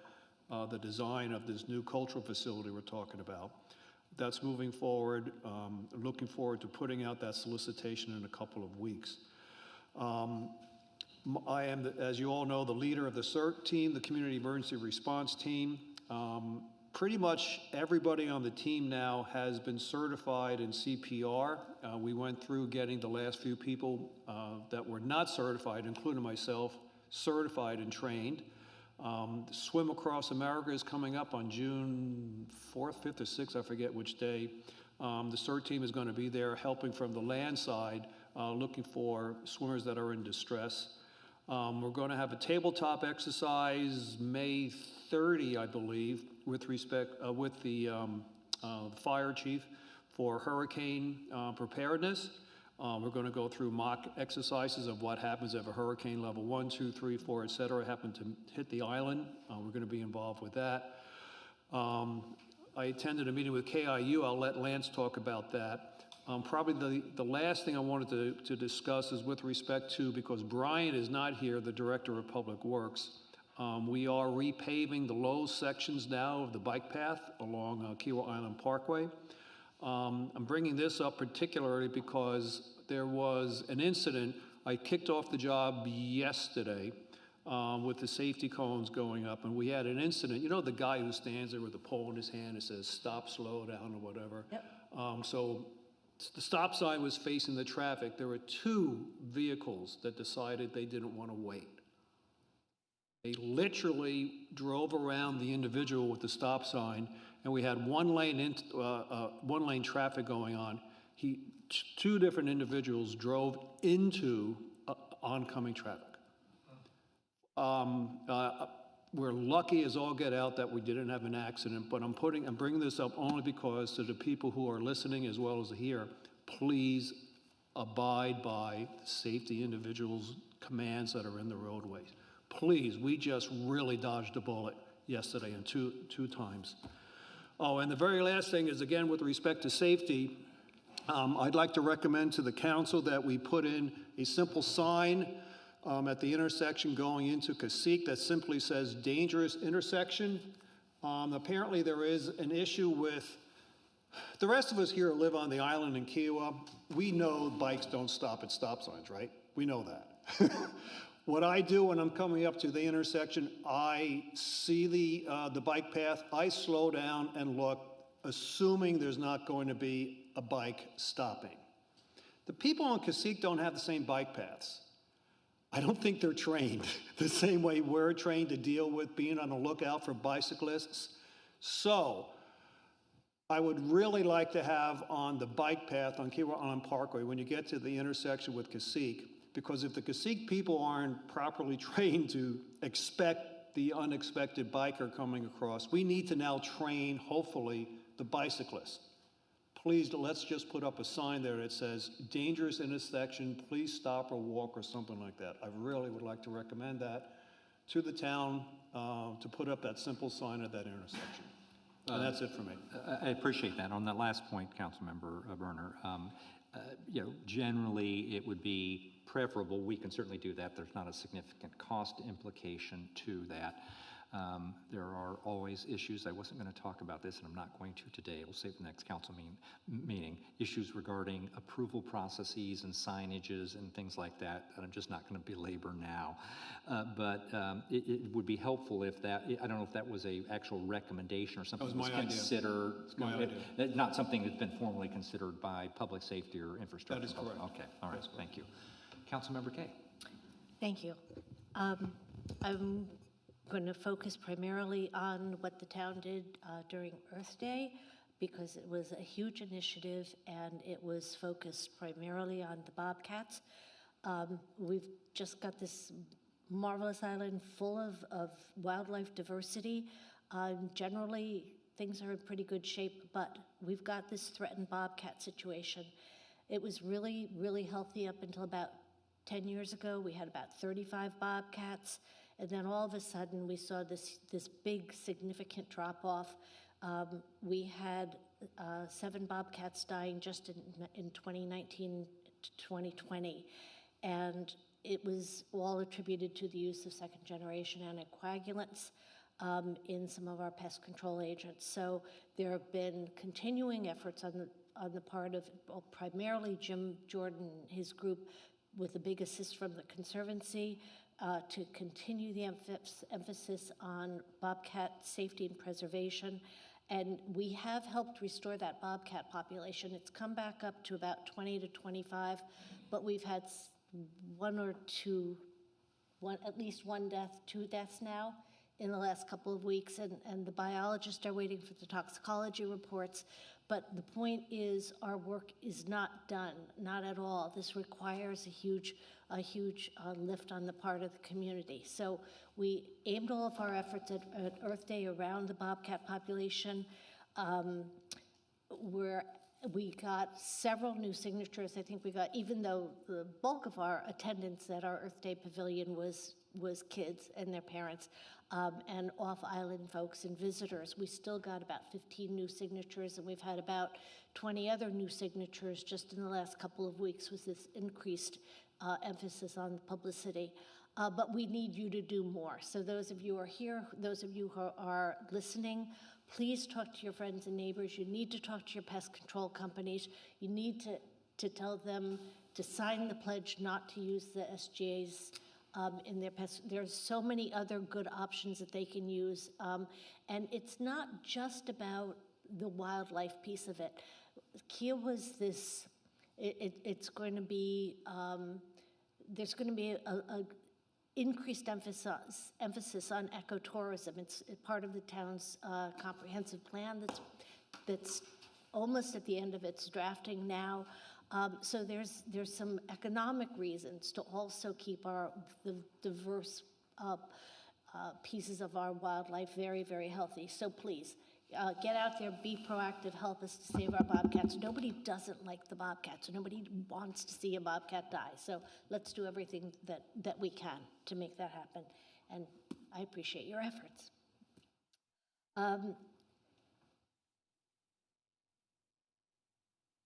the design of this new cultural facility we're talking about. That's moving forward. Looking forward to putting out that solicitation in a couple of weeks. I am, as you all know, the leader of the CERT team, the Community Emergency Response Team. Pretty much everybody on the team now has been certified in CPR. We went through getting the last few people that were not certified, including myself, certified and trained. Swim Across America is coming up on June 4th, 5th, or 6th, I forget which day. The CERT team is going to be there helping from the land side, looking for swimmers that are in distress. We're going to have a tabletop exercise May 30, I believe, with respect, with the fire chief for hurricane preparedness. We're going to go through mock exercises of what happens if a hurricane level 1, 2, 3, 4, et cetera, happen to hit the island. We're going to be involved with that. I attended a meeting with KIU. I'll let Lance talk about that. Probably the last thing I wanted to discuss is with respect to, because Brian is not here, the Director of Public Works, we are repaving the low sections now of the bike path along Kiawah Island Parkway. I'm bringing this up particularly because there was an incident. I kicked off the job yesterday with the safety cones going up, and we had an incident. You know the guy who stands there with a pole in his hand and says, stop, slow down, or whatever? Yep. So the stop sign was facing the traffic. There were 2 vehicles that decided they didn't want to wait. They literally drove around the individual with the stop sign, and we had one lane traffic going on. 2 different individuals drove into oncoming traffic. We're lucky as all get out that we didn't have an accident, but I'm bringing this up only because to the people who are listening as well as here, please abide by the safety individuals' commands that are in the roadways. Please, we just really dodged a bullet yesterday and two times. Oh, and the very last thing is, again, with respect to safety, I'd like to recommend to the council that we put in a simple sign at the intersection going into Cacique that simply says dangerous intersection. Apparently there is an issue with, the rest of us here live on the island in Kiawah. We know bikes don't stop at stop signs, right? We know that. What I do when I'm coming up to the intersection, I see the bike path, I slow down and look, assuming there's not going to be a bike stopping. The people on Cacique don't have the same bike paths. I don't think they're trained the same way we're trained to deal with being on the lookout for bicyclists. So I would really like to have on the bike path on Kiawah Island Parkway, when you get to the intersection with Cacique, because if the Cacique people aren't properly trained to expect the unexpected biker coming across, we need to now train, hopefully, the bicyclists. Please, let's just put up a sign there that says, dangerous intersection, please stop or walk or something like that. I really would like to recommend that to the town to put up that simple sign at that intersection. And that's it for me. I appreciate that. On that last point, Councilmember Berner, generally it would be preferable. We can certainly do that. There's not a significant cost implication to that. There are always issues. I wasn't going to talk about this, and I'm not going to today. We'll save the next council meeting. Issues regarding approval processes and signages and things like that I'm just not going to belabor now. But it would be helpful if that, I don't know if that was a actual recommendation or something that was my considered. My idea. Not something that's been formally considered by public safety or infrastructure. That is correct. Okay, all right, thank you. Councilmember Kay. Thank you. I'm going to focus primarily on what the town did during Earth Day, because it was a huge initiative and it was focused primarily on the bobcats. We've just got this marvelous island full of wildlife diversity. Generally, things are in pretty good shape, but we've got this threatened bobcat situation. It was really, really healthy up until about 10 years ago. We had about 35 bobcats. And then all of a sudden, we saw this big, significant drop-off. We had 7 bobcats dying just in 2019 to 2020. And it was all attributed to the use of second-generation anticoagulants in some of our pest control agents. So there have been continuing efforts on the part of primarily Jim Jordan and his group, with a big assist from the Conservancy, to continue the emphasis on bobcat safety and preservation. And we have helped restore that bobcat population. It's come back up to about 20 to 25, but we've had at least one death, 2 deaths now in the last couple of weeks, and the biologists are waiting for the toxicology reports. But the point is, our work is not done, not at all. This requires a huge a huge lift on the part of the community. So we aimed all of our efforts at Earth Day around the bobcat population. We got several new signatures. I think we got, even though the bulk of our attendance at our Earth Day Pavilion was kids and their parents, and off-island folks and visitors, we still got about 15 new signatures, and we've had about 20 other new signatures just in the last couple of weeks with this increased emphasis on publicity. But we need you to do more. So those of you who are here, those of you who are listening, please talk to your friends and neighbors. You need to talk to your pest control companies. You need to tell them to sign the pledge not to use the SGA's in their pest. There's so many other good options that they can use. And it's not just about the wildlife piece of it. Kiawah was this, it's going to be, there's going to be a increased emphasis on ecotourism. It's part of the town's comprehensive plan that's almost at the end of its drafting now. So there's some economic reasons to also keep the diverse pieces of our wildlife very, very healthy. So please, get out there, be proactive, help us to save our bobcats. Nobody doesn't like the bobcats. Nobody wants to see a bobcat die. So let's do everything that we can to make that happen. And I appreciate your efforts.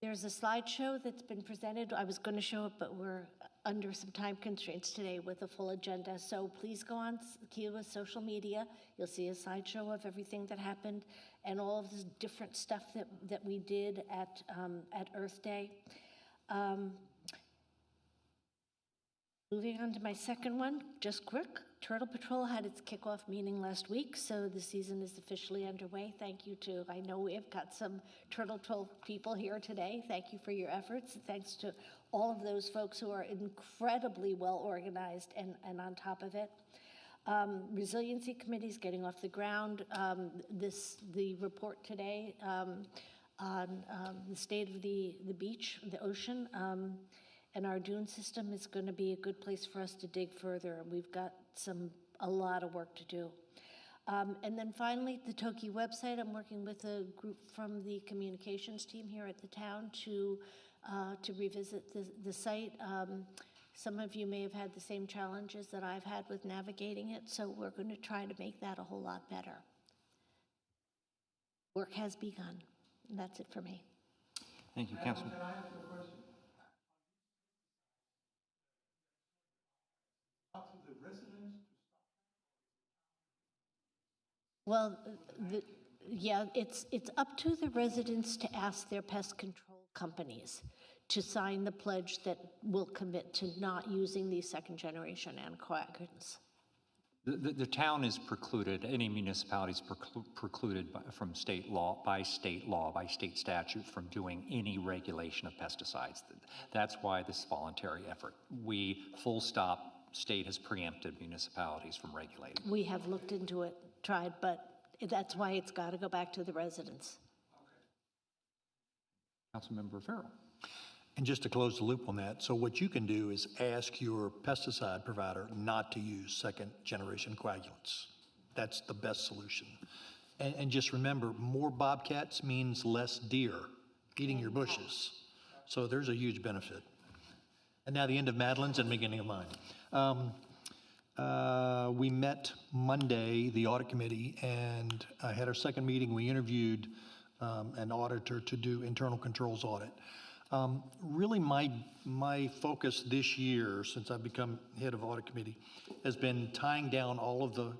There's a slideshow that's been presented. I was going to show it, but we're under some time constraints today with a full agenda. So please go on Kiawah's social media. You'll see a slideshow of everything that happened and all of the different stuff that we did at Earth Day. Moving on to my second one, just quick. Turtle Patrol had its kickoff meeting last week, so the season is officially underway. Thank you to, I know we've got some Turtle Patrol people here today. Thank you for your efforts. Thanks to all of those folks who are incredibly well organized and on top of it. Resiliency Committee is getting off the ground. The report today on the state of the beach, the ocean, and our dune system is going to be a good place for us to dig further. We've got a lot of work to do. And then finally, the TOKI website. I'm working with a group from the communications team here at the town to revisit the site. Some of you may have had the same challenges that I've had with navigating it, so we're going to try to make that a whole lot better. Work has begun. And that's it for me. Thank you, Councilman. Can I ask you a question? Up to the residents? Well, it's up to the residents to ask their pest control companies to sign the pledge that will commit to not using these second-generation anticoagulants. The town is precluded, any municipality is precluded from state law, by state statute, from doing any regulation of pesticides. That's why this voluntary effort. Full stop, state has preempted municipalities from regulating. We have looked into it, tried, but that's why it's got to go back to the residents. Councilmember Farrell. And just to close the loop on that, so what you can do is ask your pesticide provider not to use second-generation coagulants. That's the best solution. And just remember, more bobcats means less deer eating your bushes. So there's a huge benefit. And now the end of Madeline's and beginning of mine. We met Monday, the audit committee, and I had our second meeting. We interviewed an auditor to do internal controls audit. Really, my focus this year, since I've become head of audit committee, has been tying down all of the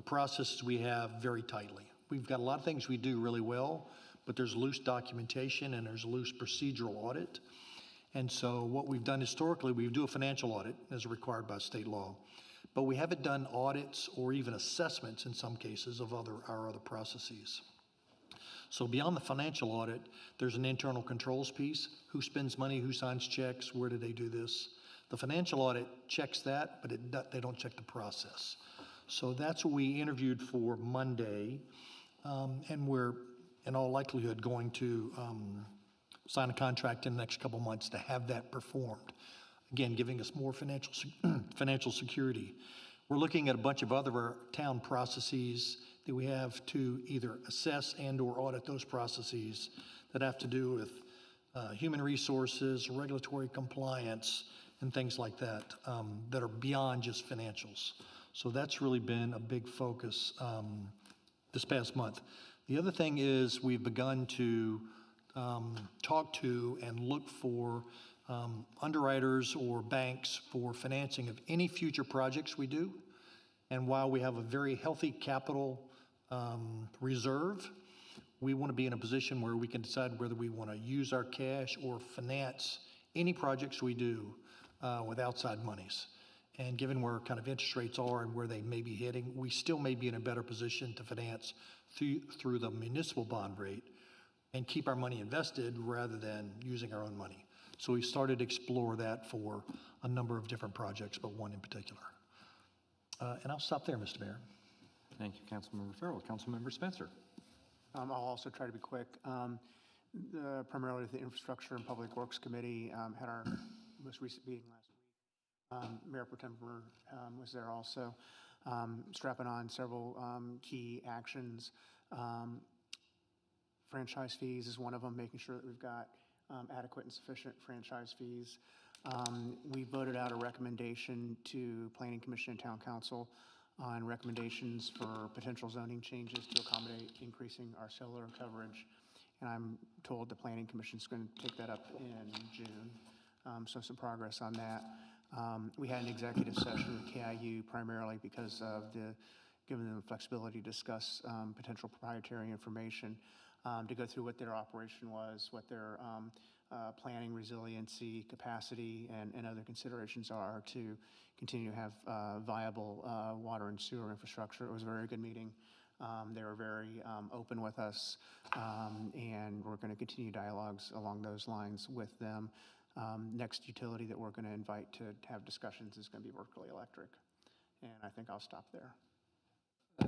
processes we have very tightly. We've got a lot of things we do really well, but there's loose documentation and there's loose procedural audit. And so what we've done historically, we do a financial audit as required by state law, but we haven't done audits or even assessments in some cases of our other processes. So beyond the financial audit, there's an internal controls piece. Who spends money, who signs checks, where do they do this? The financial audit checks that, but they don't check the process. So that's what we interviewed for Monday, and we're in all likelihood going to sign a contract in the next couple months to have that performed. again, giving us more financial security. We're looking at a bunch of other town processes that we have to either assess and/or audit those processes that have to do with human resources, regulatory compliance, and things like that, that are beyond just financials. So that's really been a big focus this past month. The other thing is we've begun to talk to and look for underwriters or banks for financing of any future projects we do. And while we have a very healthy capital reserve, we want to be in a position where we can decide whether we want to use our cash or finance any projects we do with outside monies. And given where kind of interest rates are and where they may be heading, we still may be in a better position to finance through the municipal bond rate and keep our money invested rather than using our own money. So we started to explore that for a number of different projects, but one in particular. And I'll stop there, Mr. Mayor. Thank you, Councilmember Farrell. Councilmember Spencer. I'll also try to be quick. Primarily the Infrastructure and Public Works Committee had our most recent meeting last week. Mayor Pro Tem was there also, strapping on several key actions. Franchise fees is one of them, making sure that we've got adequate and sufficient franchise fees. We voted out a recommendation to Planning Commission and Town Council on recommendations for potential zoning changes to accommodate increasing our cellular coverage. And I'm told the Planning Commission is going to take that up in June. So some progress on that. We had an executive session with KIU primarily because of giving them the flexibility to discuss potential proprietary information, to go through what their operation was, what their planning, resiliency, capacity, and other considerations are to continue to have viable water and sewer infrastructure. It was a very good meeting. They were very open with us, and we're going to continue dialogues along those lines with them. Next utility that we're going to invite to have discussions is going to be Berkeley Electric, and I think I'll stop there.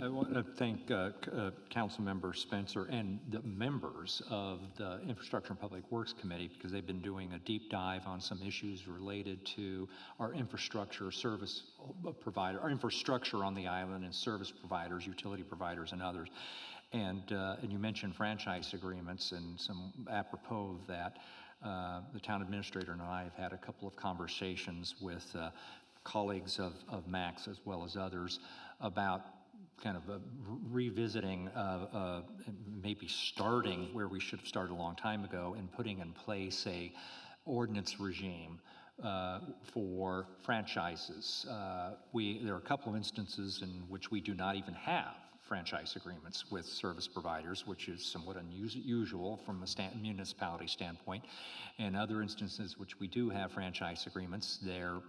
I want to thank Councilmember Spencer and the members of the Infrastructure and Public Works Committee, because they've been doing a deep dive on some issues related to our infrastructure service provider, our infrastructure on the island and service providers, utility providers, and others. And you mentioned franchise agreements, and some apropos of that, the town administrator and I have had a couple of conversations with colleagues of Max as well as others about kind of revisiting, maybe starting where we should have started a long time ago and putting in place a ordinance regime for franchises. There are a couple of instances in which we do not even have franchise agreements with service providers, which is somewhat unusual from a municipality standpoint. And other instances which we do have franchise agreements, they're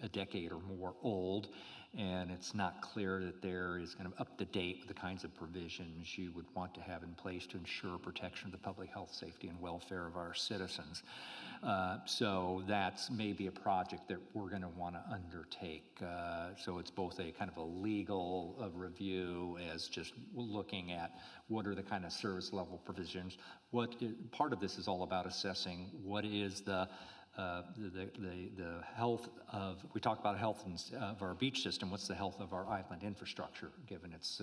a decade or more old, and it's not clear that there is kind of up to date with the kinds of provisions you would want to have in place to ensure protection of the public health, safety, and welfare of our citizens. So that's maybe a project that we're going to want to undertake. So it's both a kind of a legal review as just looking at what are the kind of service level provisions. Part of this is all about assessing what is the health of, we talk about health of our beach system, what's the health of our island infrastructure, given its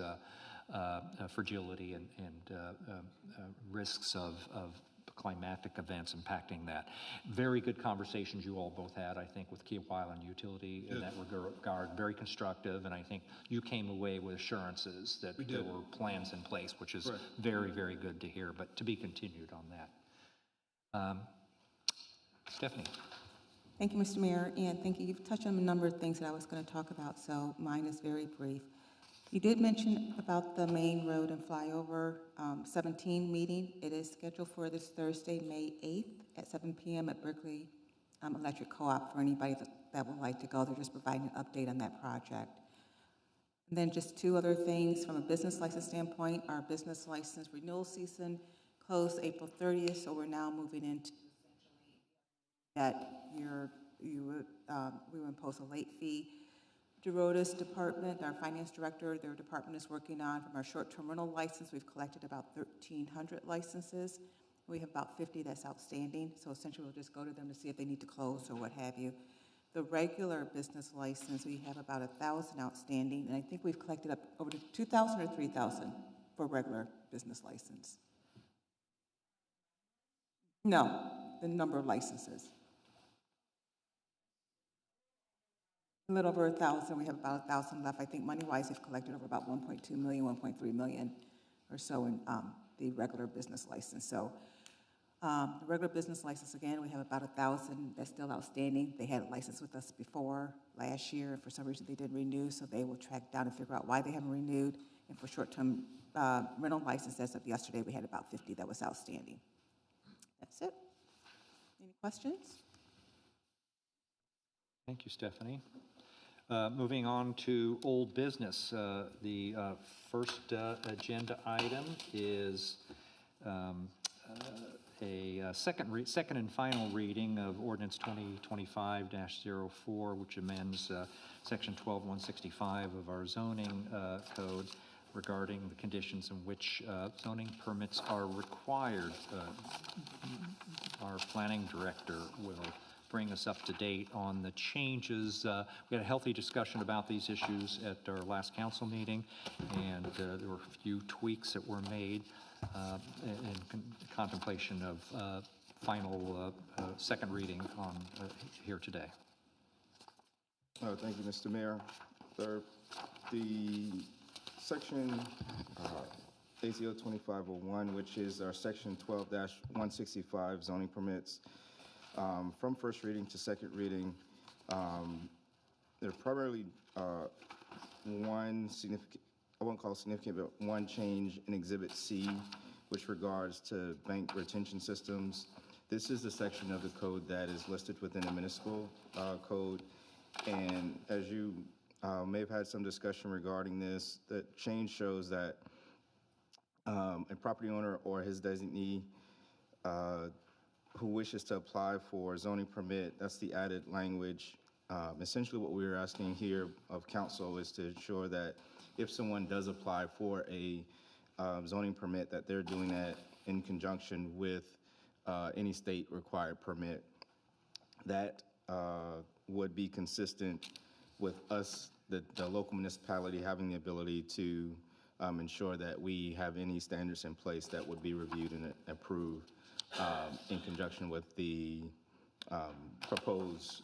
fragility and risks of climatic events impacting that. Very good conversations you all both had, I think, with Kiawah Island Utility in that regard, very constructive, and I think you came away with assurances that there were plans in place, which is very, very good to hear, but to be continued on that. Stephanie. Thank you, Mr. Mayor, and thank you. You've touched on a number of things that I was going to talk about, so mine is very brief. You did mention about the main road and flyover 17 meeting. It is scheduled for this Thursday, May 8th at 7 p.m. at Berkeley Electric Co-op for anybody that would like to go. They're just providing an update on that project. And then just two other things from a business license standpoint. Our business license renewal season closed April 30th, so we're now moving into that we will impose a late fee. DeRota's department, our finance director, their department is working on, from our short-term rental license, we've collected about 1,300 licenses. We have about 50 that's outstanding, so essentially we'll just go to them to see if they need to close or what have you. The regular business license, we have about 1,000 outstanding, and I think we've collected up over to 2,000 or 3,000 for regular business license. No, the number of licenses. A little over 1,000, we have about 1,000 left. I think money-wise, we've collected over about 1.2 million, 1.3 million or so in the regular business license. So the regular business license, again, we have about 1,000 that's still outstanding. They had a license with us before last year, and for some reason they didn't renew, so they will track down and figure out why they haven't renewed. And for short-term rental license, as of yesterday, we had about 50 that was outstanding. That's it. Any questions? Thank you, Stephanie. Moving on to old business. The first agenda item is a second and final reading of ordinance 2025-04, which amends section 12165 of our zoning code regarding the conditions in which zoning permits are required. Our planning director will bring us up to date on the changes. We had a healthy discussion about these issues at our last council meeting, and there were a few tweaks that were made in contemplation of final second reading on here today. Thank you, Mr. Mayor. The section ACO 2501, which is our section 12-165 zoning permits, from first reading to second reading, there's primarily one significant, I won't call it significant, but one change in Exhibit C, which regards to bank retention systems. This is the section of the code that is listed within the municipal code. And as you may have had some discussion regarding this, the change shows that a property owner or his designee who wishes to apply for a zoning permit, that's the added language. Essentially what we're asking here of council is to ensure that if someone does apply for a zoning permit, that they're doing that in conjunction with any state required permit. That would be consistent with us, the local municipality, having the ability to ensure that we have any standards in place that would be reviewed and approved in conjunction with the proposed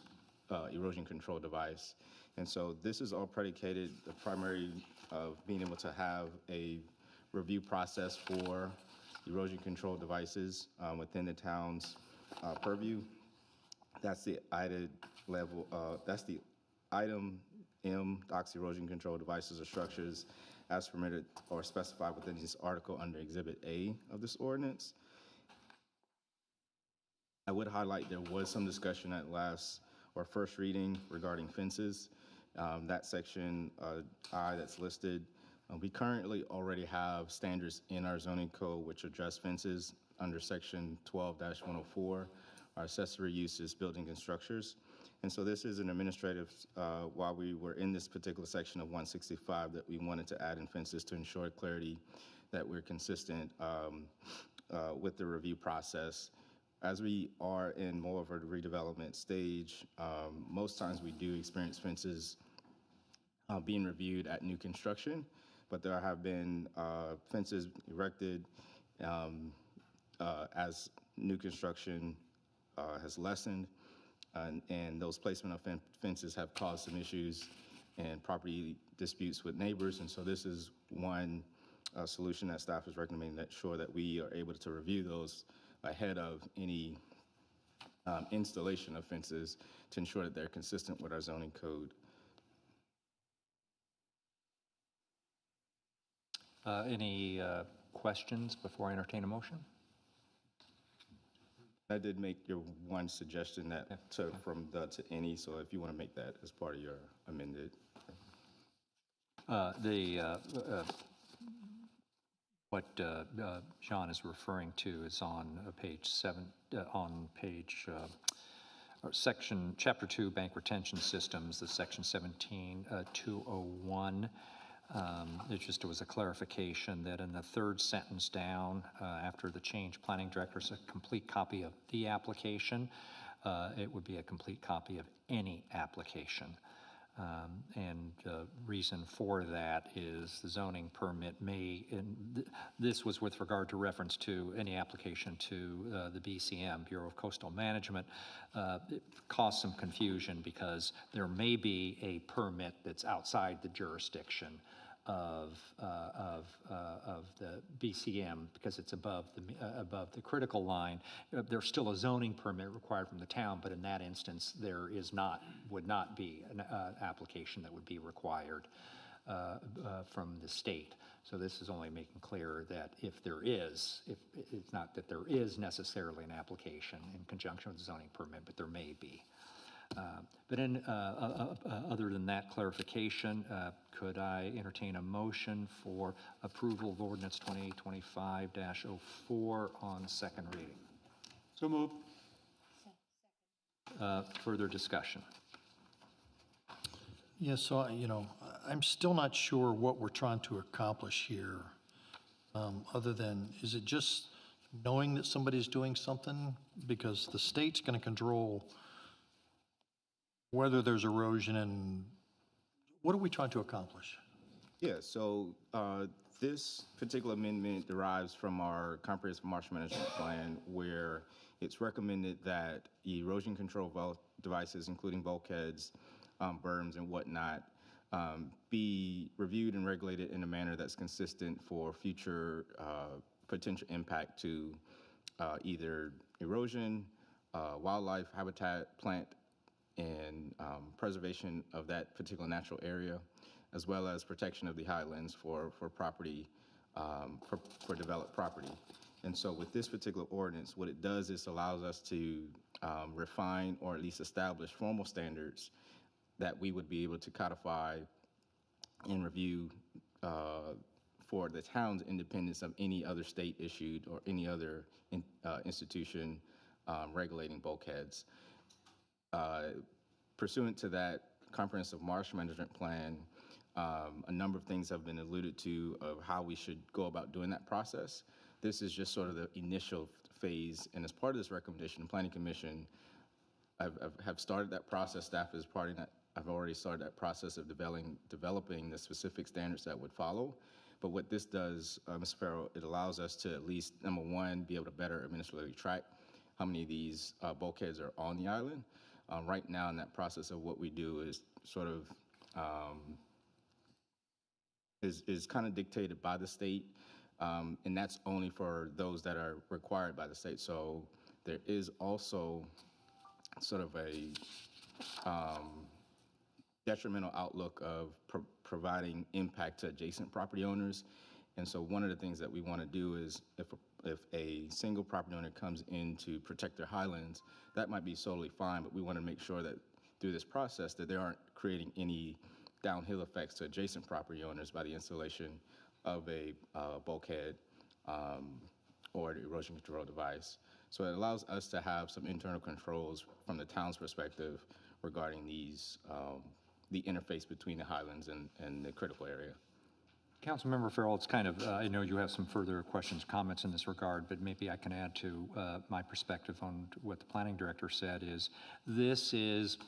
erosion control device. And so this is all predicated, the primary of being able to have a review process for erosion control devices within the town's purview. That's the added level, that's the item M, docks, erosion control devices or structures as permitted or specified within this article under Exhibit A of this ordinance. I would highlight there was some discussion at last or first reading regarding fences. That section I that's listed, we currently already have standards in our zoning code which address fences under section 12-104, our accessory uses, buildings and structures. And so this is an administrative, while we were in this particular section of 165, that we wanted to add in fences to ensure clarity that we're consistent with the review process. As we are in more of a redevelopment stage, most times we do experience fences being reviewed at new construction, but there have been fences erected as new construction has lessened, and those placement of fences have caused some issues and property disputes with neighbors. And so this is one solution that staff is recommending, that sure that we are able to review those ahead of any installation of fences to ensure that they're consistent with our zoning code. Any questions before I entertain a motion? I did make your one suggestion that from the to any, so if you want to make that as part of your amended. What John is referring to is on page 7, section, chapter 2, bank retention systems, the section 17-201. It just was a clarification that in the third sentence down, after the change, planning director's a complete copy of the application. it would be a complete copy of any application. And the reason for that is the zoning permit may, and this was with regard to reference to any application to the BCM, Bureau of Coastal Management. It caused some confusion because there may be a permit that's outside the jurisdiction of the BCM because it's above the critical line. There's still a zoning permit required from the town, but in that instance, would not be an application that would be required from the state. So this is only making clear that if it's not that there is necessarily an application in conjunction with the zoning permit, but there may be. But other than that clarification, could I entertain a motion for approval of ordinance 2025-04 on second reading? So moved. Further discussion? Yeah, so, I'm still not sure what we're trying to accomplish here, other than, is it just knowing that somebody's doing something? Because the state's going to control whether there's erosion, and what are we trying to accomplish? Yeah, so this particular amendment derives from our comprehensive marsh management plan, where it's recommended that erosion control devices, including bulkheads, berms, and whatnot, be reviewed and regulated in a manner that's consistent for future potential impact to either erosion, wildlife habitat, plant, and preservation of that particular natural area, as well as protection of the highlands for property, for developed property. And so with this particular ordinance, what it does is allows us to refine or at least establish formal standards that we would be able to codify and review for the town's independence of any other state issued or any other institution regulating bulkheads. Pursuant to that comprehensive marsh management plan, a number of things have been alluded to of how we should go about doing that process. This is just sort of the initial phase, and as part of this recommendation, the Planning Commission have started that process. Staff is part of that. I've already started that process of developing the specific standards that would follow. But what this does, Mr. Farrell, it allows us to at least, number one, be able to better administratively track how many of these bulkheads are on the island. Right now, in that process of what we do is sort of is kind of dictated by the state, and that's only for those that are required by the state. So there is also sort of a detrimental outlook of providing impact to adjacent property owners. And so one of the things that we want to do is if a single property owner comes in to protect their highlands, that might be solely fine, but we want to make sure that through this process that they aren't creating any downhill effects to adjacent property owners by the installation of a bulkhead or an erosion control device. So it allows us to have some internal controls from the town's perspective regarding these, the interface between the highlands and the critical area. Councilmember Farrell, it's kind of, I know you have some further questions, comments in this regard, but maybe I can add to my perspective on what the planning director said is, this is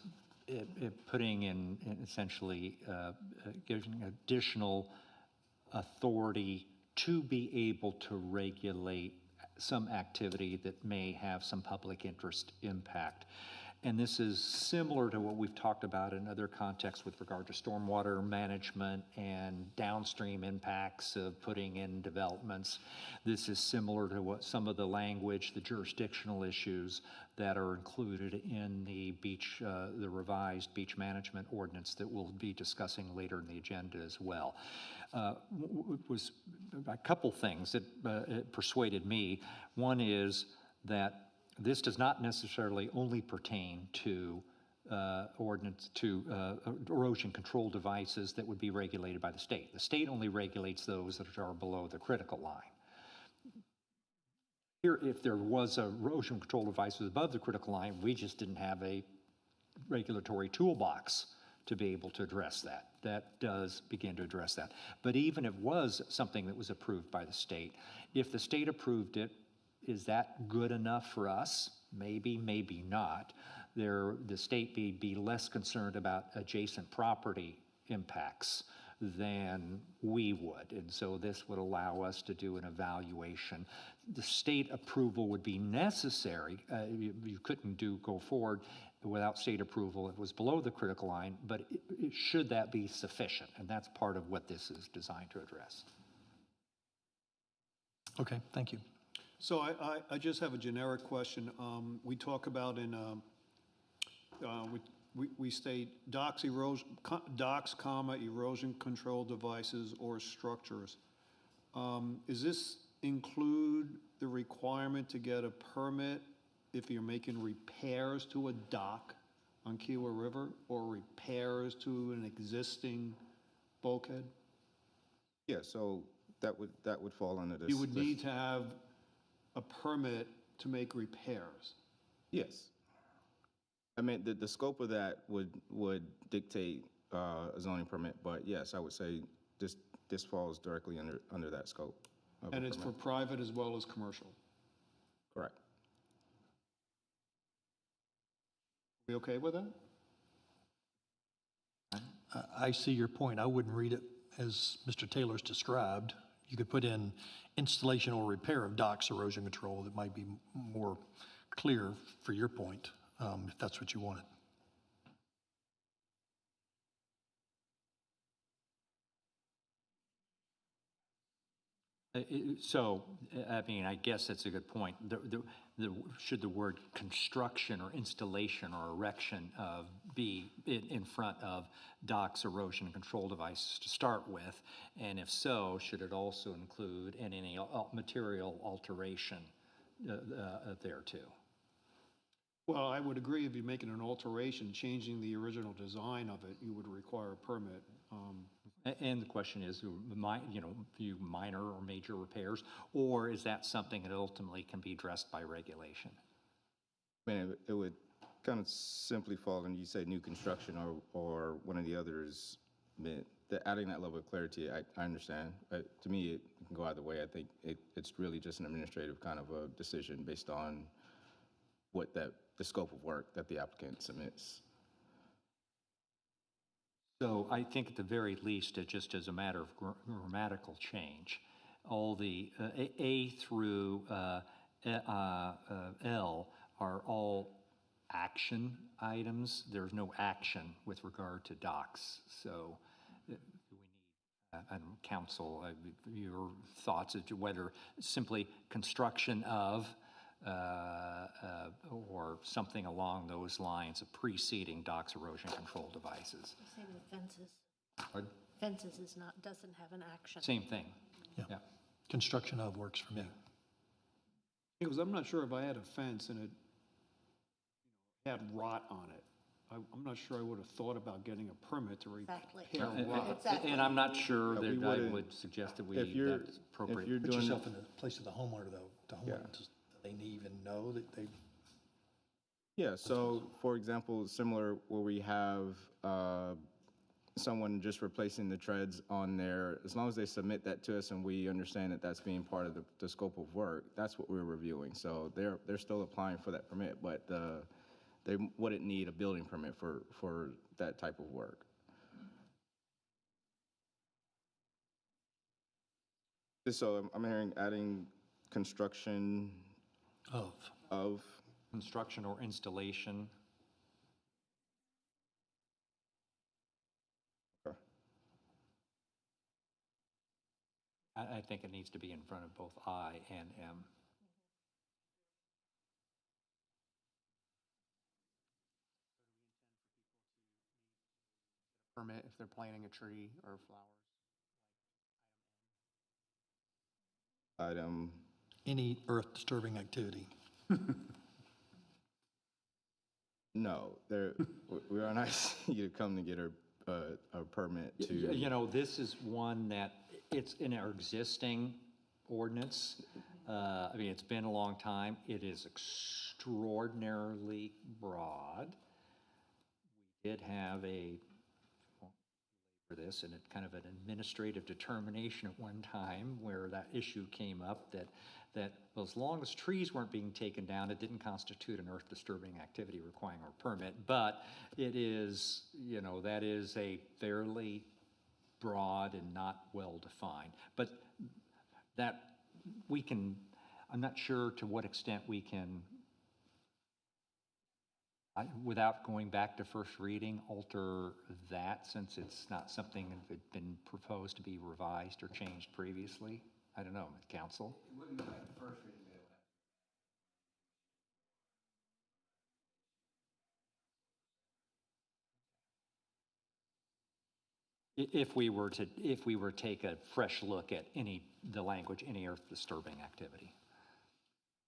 putting in essentially giving additional authority to be able to regulate some activity that may have some public interest impact. And this is similar to what we've talked about in other contexts with regard to stormwater management and downstream impacts of putting in developments. This is similar to what some of the language, the jurisdictional issues that are included in the the revised beach management ordinance that we'll be discussing later in the agenda as well. Was a couple things that persuaded me. One is that this does not necessarily only pertain to erosion control devices that would be regulated by the state. The state only regulates those that are below the critical line. Here, if there was a erosion control device above the critical line, we just didn't have a regulatory toolbox to be able to address that. That does begin to address that. But even if it was something that was approved by the state, if the state approved it, is that good enough for us? maybe, maybe not, the state may be less concerned about adjacent property impacts than we would. And so this would allow us to do an evaluation. The state approval would be necessary. You couldn't go forward without state approval. It was below the critical line, but should that be sufficient? And that's part of what this is designed to address. Okay, thank you. So I just have a generic question. We talk about we state docks, erosion control devices or structures. Does this include the requirement to get a permit if you're making repairs to a dock on Kiawah River or repairs to an existing bulkhead? Yeah, so that would fall under this. You would need to have a permit to make repairs. Yes. I mean, the scope of that would dictate a zoning permit, but yes, I would say this falls directly under that scope. And it's for private as well as commercial. Correct. We okay with that? I see your point. I wouldn't read it as Mr. Taylor's described. You could put in installation or repair of docks erosion control. That might be more clear for your point, if that's what you wanted. So, I mean, I guess that's a good point. Should the word construction or installation or erection be in front of docks, erosion control devices to start with? And if so, should it also include any material alteration there too? Well, I would agree if you're making an alteration, changing the original design of it, you would require a permit. And the question is, few minor or major repairs, or is that something that ultimately can be addressed by regulation? I mean, it would kind of simply fall into, you say, new construction or one of the others. Adding that level of clarity, I understand. To me, it can go either way. I think it's really just an administrative kind of a decision based on the scope of work that the applicant submits. So I think at the very least, just as a matter of grammatical change, all the A through L are all action items. There's no action with regard to docks. So we need, council, your thoughts as to whether simply construction of or something along those lines of preceding docks erosion control devices. Same with fences. Pardon? Fences doesn't have an action. Same thing. Yeah. Construction of works for me. Because I'm not sure if I had a fence and it had rot on it. I'm not sure I would have thought about getting a permit to repair rot. Exactly. And I'm not sure that I wouldn't- would suggest that that's appropriate. If you're Put doing yourself in the place of the homeowner, though. The homeowner, does they even know that they? Yeah, so for example, similar where we have someone just replacing the treads on there, as long as they submit that to us and we understand that that's being part of the scope of work, that's what we're reviewing. So they're still applying for that permit, but they wouldn't need a building permit for that type of work. So I'm hearing adding construction of Construction or installation. Okay. I think it needs to be in front of both I and M. Permit if they're planting a tree or flowers. Item. Any earth disturbing activity. No, we're not asking you to come to get a permit to. You know, this is one that it's in our existing ordinance. I mean, it's been a long time. It is extraordinarily broad. We did have for this, and it kind of an administrative determination at one time where that issue came up that well, as long as trees weren't being taken down, it didn't constitute an earth disturbing activity requiring a permit. But it is, you know, that is a fairly broad and not well defined. But that we can, I'm not sure to what extent we can, without going back to first reading, alter that, since it's not something that had been proposed to be revised or changed previously. I don't know, council? It wouldn't go back to first reading, but If we were to take a fresh look at the language, any earth disturbing activity.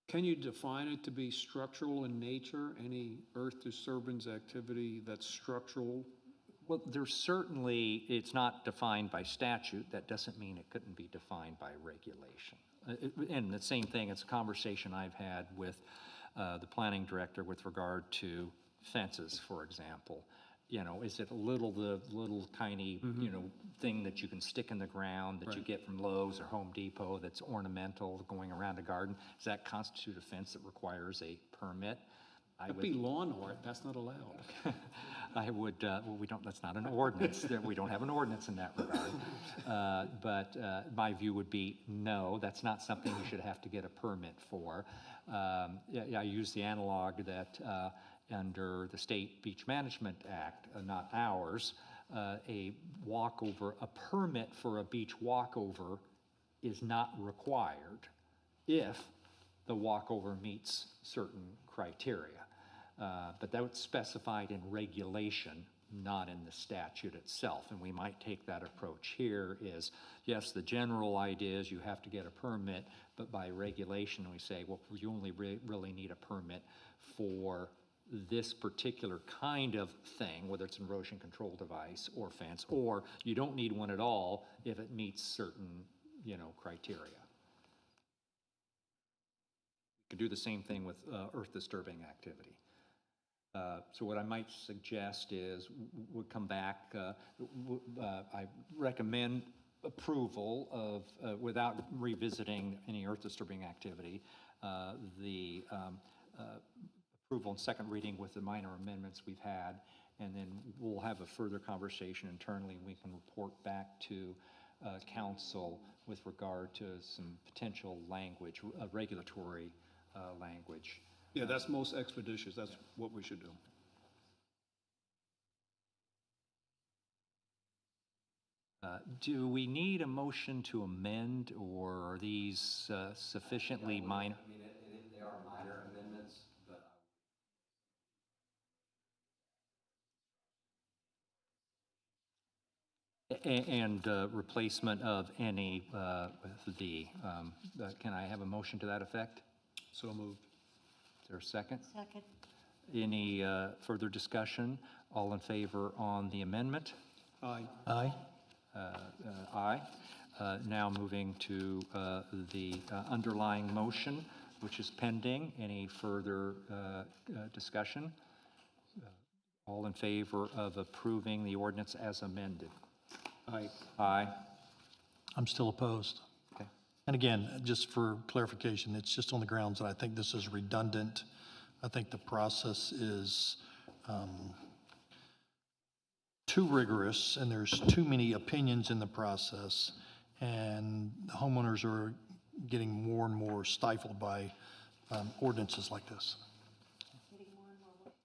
Can you define it to be structural in nature, any earth disturbance activity that's structural? Well, there's certainly, it's not defined by statute. That doesn't mean it couldn't be defined by regulation. And the same thing, it's a conversation I've had with the planning director with regard to fences, for example. You know, is it the little tiny, you know, thing that you can stick in the ground that you get from Lowe's or Home Depot that's ornamental going around a garden? Does that constitute a fence that requires a permit? That'd be lawn art, that's not allowed. I would, well, that's not an ordinance. We don't have an ordinance in that regard. But my view would be, no, that's not something you should have to get a permit for. I use the analog that under the State Beach Management Act, not ours, a permit for a beach walkover is not required if the walkover meets certain criteria. But that's specified in regulation, not in the statute itself. And we might take that approach here is, yes, the general idea is you have to get a permit, but by regulation we say, well, you only really need a permit for this particular kind of thing, whether it's an erosion control device or fence, or you don't need one at all if it meets certain, you know, criteria. You could do the same thing with earth disturbing activity. So what I might suggest is we'll come back, I recommend approval of, without revisiting any earth disturbing activity, the approval and second reading with the minor amendments we've had, and then we'll have a further conversation internally, and we can report back to council with regard to some potential language, regulatory language. Yeah, that's most expeditious, that's what we should do. Do we need a motion to amend, or are these sufficiently minor? I mean, they are minor amendments, but And replacement of any, can I have a motion to that effect? So moved. Is there a second? Second. Any further discussion? All in favor on the amendment? Aye. Aye. Aye. Now moving to the underlying motion, which is pending. Any further discussion? All in favor of approving the ordinance as amended? Aye. Aye. I'm still opposed. Okay. And again, just for clarification, it's just on the grounds that I think this is redundant. I think the process is too rigorous, and there's too many opinions in the process, and homeowners are getting more and more stifled by ordinances like this.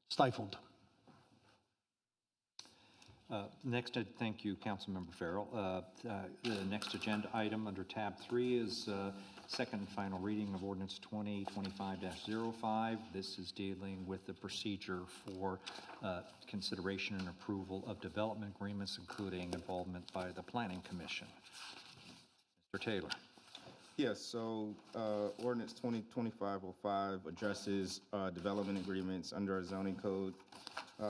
Stifled. Next, thank you, Councilmember Farrell. The next agenda item under tab 3 is second and final reading of ordinance 2025-05. This is dealing with the procedure for consideration and approval of development agreements, including involvement by the Planning Commission. Mr. Taylor. Yes, so ordinance 2025-05 addresses development agreements under our zoning code.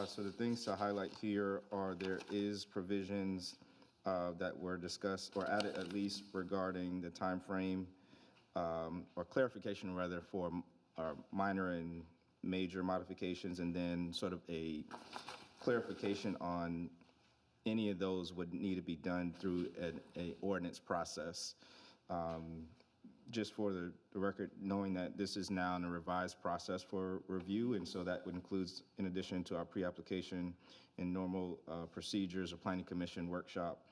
So the things to highlight here are there is provisions that were discussed or added at least regarding the time frame or clarification rather for minor and major modifications, and then sort of a clarification on any of those would need to be done through a ordinance process. Just for the record, knowing that this is now in a revised process for review, and so that would includes, in addition to our pre-application and normal procedures or planning commission workshop,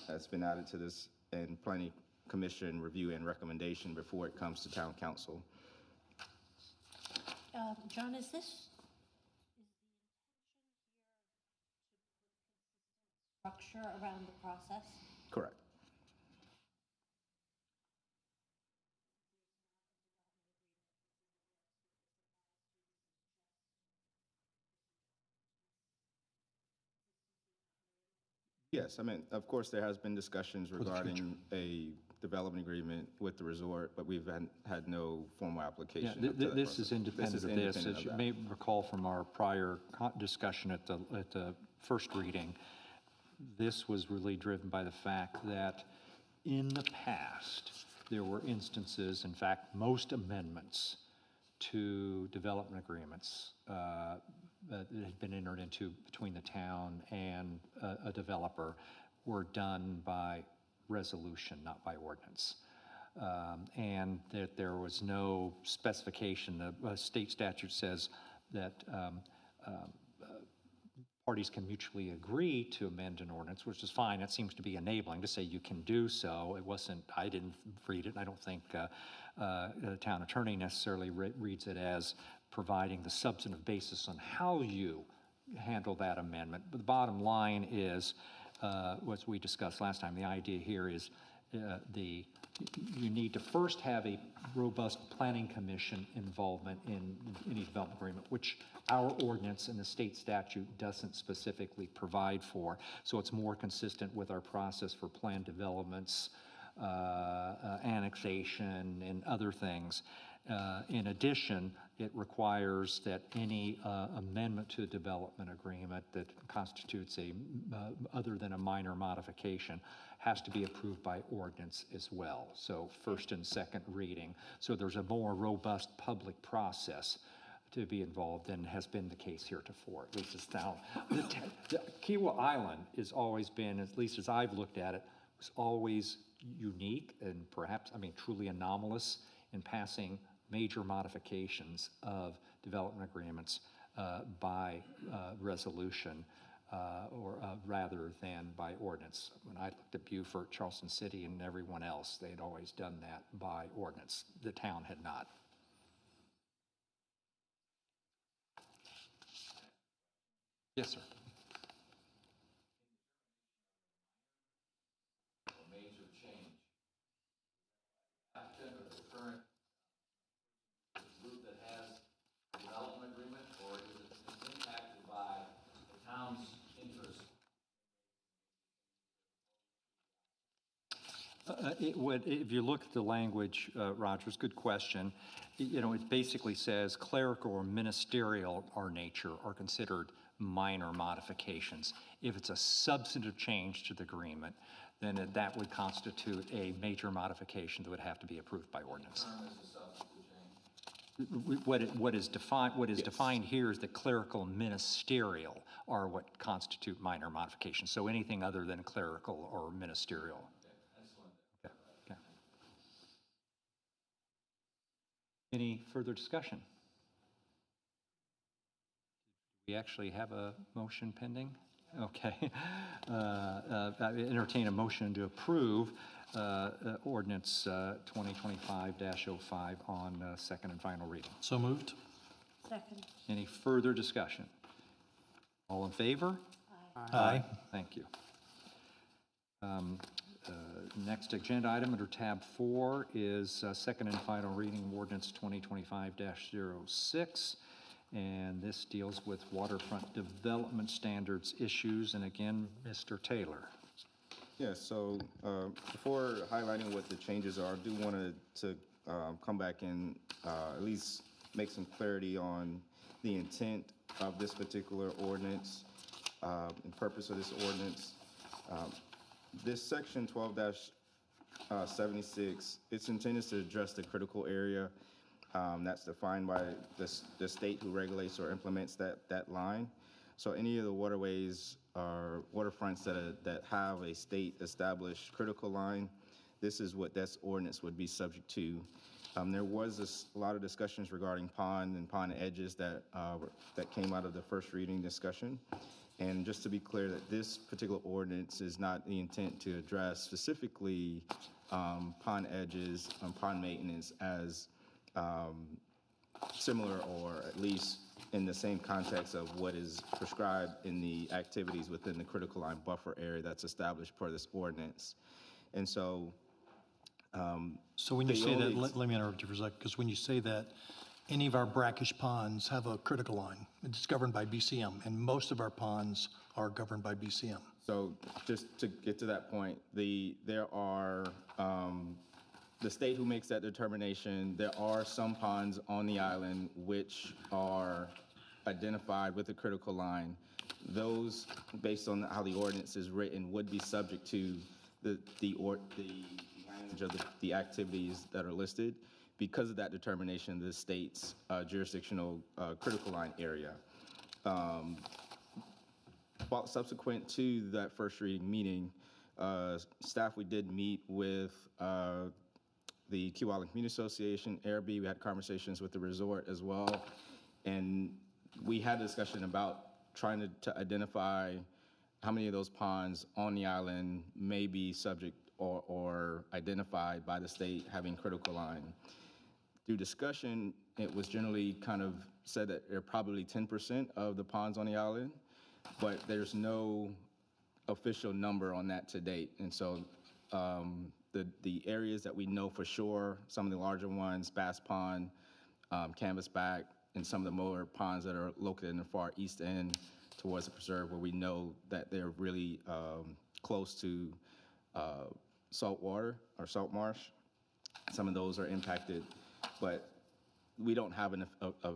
that's been added to this, and planning commission review and recommendation before it comes to town council. John, is the intention here to put structure around the process? Correct. Yes, I mean, of course, there has been discussions regarding a development agreement with the resort, but we've had no formal application. Yeah, up to that this process. is independent of this. independent As of you that. may recall from our prior discussion at the first reading, this was really driven by the fact that in the past, there were instances, in fact, most amendments to development agreements that had been entered into between the town and a developer were done by resolution, not by ordinance. And that there was no specification. The state statute says that parties can mutually agree to amend an ordinance, which is fine. That seems to be enabling to say you can do so. It wasn't, I didn't read it. I don't think the town attorney necessarily reads it as providing the substantive basis on how you handle that amendment. But the bottom line is, what we discussed last time, the idea here is you need to first have a robust planning commission involvement in any development agreement, which our ordinance and the state statute doesn't specifically provide for. So it's more consistent with our process for planned developments, annexation, and other things. In addition, it requires that any amendment to a development agreement that constitutes other than a minor modification has to be approved by ordinance as well. So first and second reading. So there's a more robust public process to be involved than has been the case heretofore, at least it's now. The Kiawah Island has always been, at least as I've looked at it, was always unique and perhaps, I mean, truly anomalous in passing major modifications of development agreements by resolution or rather than by ordinance. When I looked at Beaufort, Charleston City, and everyone else, they had always done that by ordinance. The town had not. Yes, sir. Major change. Applicant or the current group that has a development agreement, or is it impacted by the town's interest? It would, if you look at the language, Rogers, good question. You know, it basically says clerical or ministerial are nature are considered minor modifications. If it's a substantive change to the agreement, then that would constitute a major modification that would have to be approved by ordinance. What is defined here is that clerical and ministerial are what constitute minor modifications. So anything other than clerical or ministerial. Okay. Okay. Any further discussion? We actually have a motion pending? Okay. I entertain a motion to approve ordinance 2025-05 on second and final reading. So moved? Second. Any further discussion? All in favor? Aye. Thank you. Next agenda item under tab 4 is second and final reading of ordinance 2025-06. And this deals with waterfront development standards issues. And again, Mr. Taylor. Yeah, so before highlighting what the changes are, I do want to come back and at least make some clarity on the intent of this particular ordinance and purpose of this ordinance. This section 12-76, its intent is to address the critical area that's defined by the state who regulates or implements that line. So any of the waterways are waterfronts that have a state-established critical line. This is what this ordinance would be subject to. There was a lot of discussions regarding pond and pond edges that came out of the first reading discussion. And just to be clear, that this particular ordinance is not the intent to address specifically pond edges and pond maintenance as similar, or at least in the same context of what is prescribed in the activities within the critical line buffer area that's established per this ordinance. And so So when you say that, let me interrupt you for a second, because when you say that, any of our brackish ponds have a critical line. It's governed by BCM, and most of our ponds are governed by BCM. So just to get to that point, there are, the state who makes that determination, there are some ponds on the island which are identified with a critical line. Those, based on how the ordinance is written, would be subject to the language of the activities that are listed because of that determination, the state's jurisdictional critical line area. Subsequent to that first reading meeting, staff, we did meet with the Kiawah Community Association, AirB. We had conversations with the resort as well. And we had a discussion about trying to identify how many of those ponds on the island may be subject or identified by the state having critical line. Through discussion, it was generally kind of said that there are probably 10% of the ponds on the island, but there's no official number on that to date. And so the areas that we know for sure, some of the larger ones, Bass Pond, Canvasback, and some of the more ponds that are located in the far east end towards the preserve, where we know that they're really close to salt water or salt marsh. Some of those are impacted, but we don't have an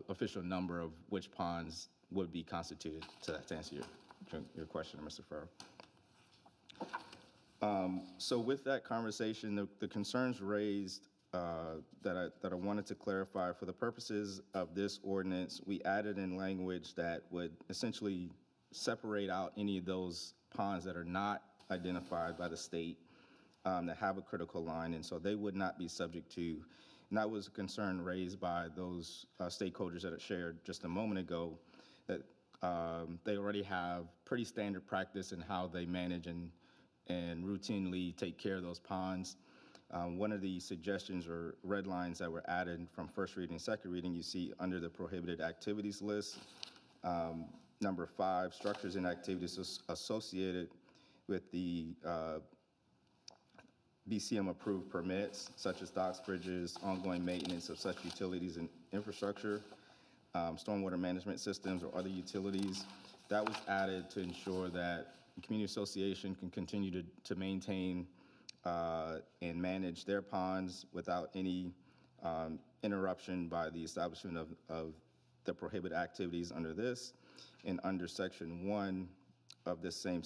official number of which ponds would be constituted to answer your question, Mr. Farrell. So with that conversation, the concerns raised that I wanted to clarify, for the purposes of this ordinance, we added in language that would essentially separate out any of those ponds that are not identified by the state that have a critical line, and so they would not be subject to. And that was a concern raised by those stakeholders that I shared just a moment ago, that they already have pretty standard practice in how they manage and routinely take care of those ponds. One of the suggestions or red lines that were added from first reading, second reading, you see under the prohibited activities list, number 5, structures and activities associated with the BCM approved permits, such as docks, bridges, ongoing maintenance of such utilities and infrastructure, stormwater management systems or other utilities. That was added to ensure that the community association can continue to maintain and manage their ponds without any interruption by the establishment of the prohibited activities under this. And under section 1 of this same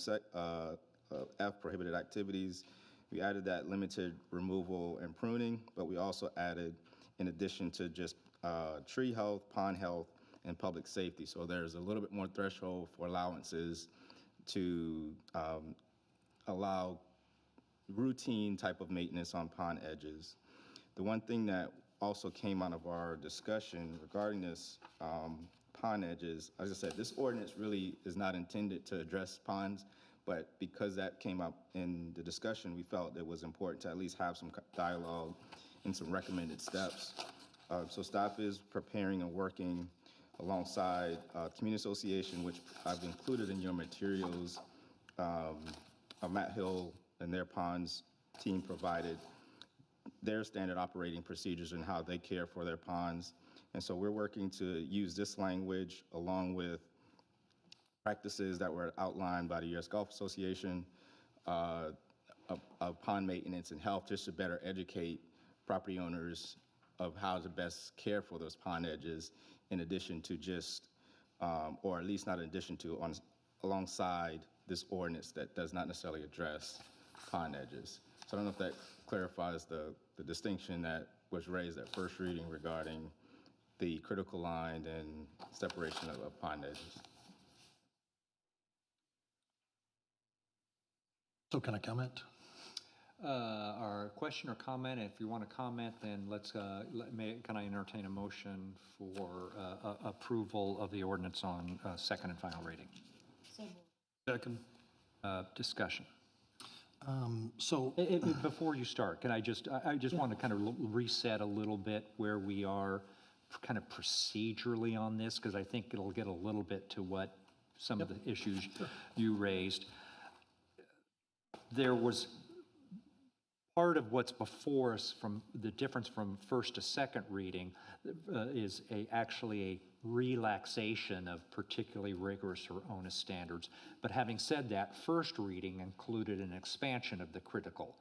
F, prohibited activities, we added that limited removal and pruning, but we also added, in addition to just tree health, pond health, and public safety. So there's a little bit more threshold for allowances to allow routine type of maintenance on pond edges. The one thing that also came out of our discussion regarding this pond edges, as I said, this ordinance really is not intended to address ponds, but because that came up in the discussion, we felt it was important to at least have some dialogue and some recommended steps. So staff is preparing and working alongside Community Association, which I've included in your materials. Matt Hill and their ponds team provided their standard operating procedures and how they care for their ponds. And so we're working to use this language along with practices that were outlined by the U.S. Gulf Association of pond maintenance and health, just to better educate property owners of how to best care for those pond edges, in addition to just, or at least not in addition to, alongside this ordinance that does not necessarily address pond edges. So I don't know if that clarifies the distinction that was raised at first reading regarding the critical line and separation of pond edges. So can I comment? Our question or comment, if you want to comment, then can I entertain a motion for approval of the ordinance on second and final reading? Second. Discussion. So Before you start, I just want to kind of reset a little bit where we are kind of procedurally on this, because I think it'll get a little bit to what some of the issues you raised. There was part of what's before us from the difference from first to second reading is actually a relaxation of particularly rigorous or onus standards. But having said that, first reading included an expansion of the critical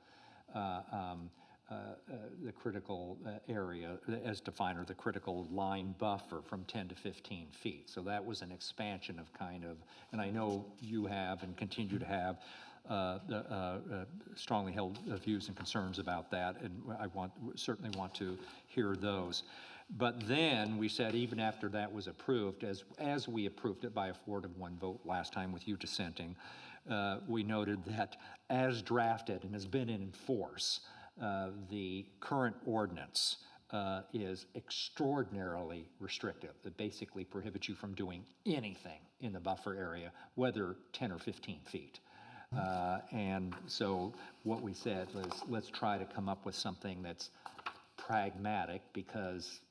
area as defined, or the critical line buffer from 10 to 15 feet. So that was an expansion of kind of, and I know you have and continue to have strongly held views and concerns about that, and I certainly want to hear those. But then we said, even after that was approved, as we approved it by a 4-to-1 vote last time with you dissenting, we noted that as drafted and has been in force, the current ordinance is extraordinarily restrictive. It basically prohibits you from doing anything in the buffer area, whether 10 or 15 feet. And so what we said was, let's try to come up with something that's pragmatic, because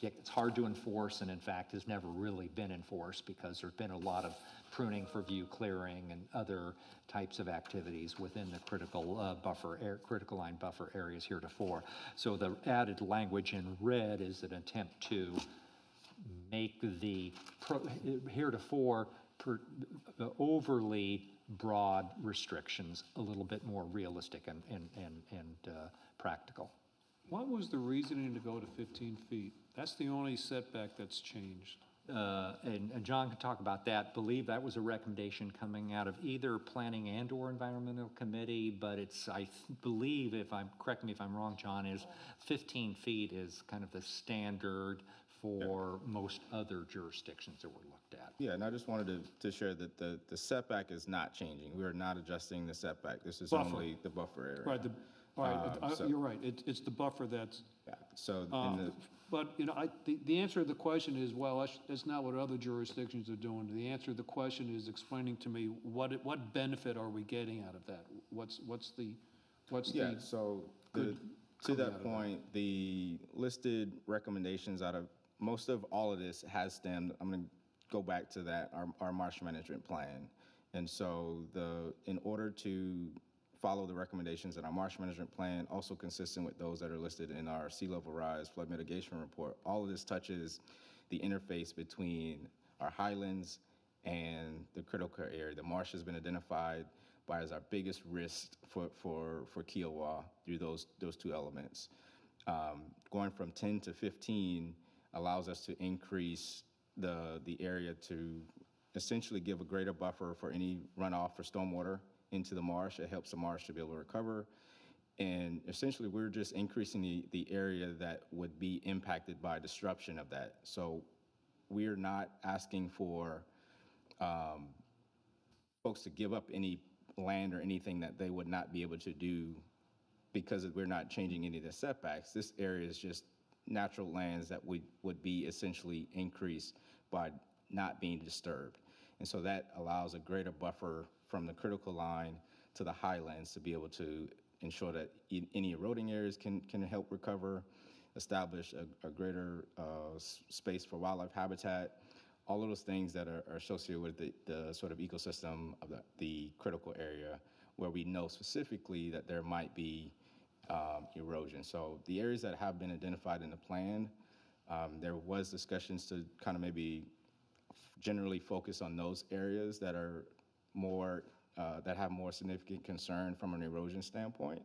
it's hard to enforce, and in fact has never really been enforced, because there's been a lot of pruning for view clearing and other types of activities within the critical line buffer areas heretofore. So the added language in red is an attempt to make the heretofore overly broad restrictions a little bit more realistic and practical. What was the reasoning to go to 15 feet? That's the only setback that's changed. And John can talk about that. Believe that was a recommendation coming out of either Planning and or Environmental Committee, but I believe, correct me if I'm wrong, John, is 15 feet is kind of the standard for most other jurisdictions that were looked at. Yeah, and I just wanted to share that the setback is not changing. We are not adjusting the setback. This is only the buffer area. Right, you're right. It's the buffer that's. Yeah, so but the answer to the question is, well, that's not what other jurisdictions are doing. The answer to the question is explaining to me what benefit are we getting out of that? So to that point, the listed recommendations out of most of all of this has stemmed. I'm going to go back to that our marsh management plan, and so in order to follow the recommendations in our marsh management plan, also consistent with those that are listed in our sea level rise flood mitigation report. All of this touches the interface between our highlands and the critical area. The marsh has been identified as our biggest risk for Kiawah through those two elements. Going from 10 to 15 allows us to increase the area to essentially give a greater buffer for any runoff for stormwater into the marsh. It helps the marsh to be able to recover. And essentially, we're just increasing the area that would be impacted by disruption of that. So we're not asking for folks to give up any land or anything that they would not be able to do, because we're not changing any of the setbacks. This area is just natural lands that would be essentially increased by not being disturbed. And so that allows a greater buffer from the critical line to the highlands to be able to ensure that any eroding areas can help recover, establish a greater space for wildlife habitat, all of those things that are associated with the sort of ecosystem of the critical area, where we know specifically that there might be erosion. So the areas that have been identified in the plan, there was discussions to kind of maybe generally focus on those areas that are more, that have more significant concern from an erosion standpoint.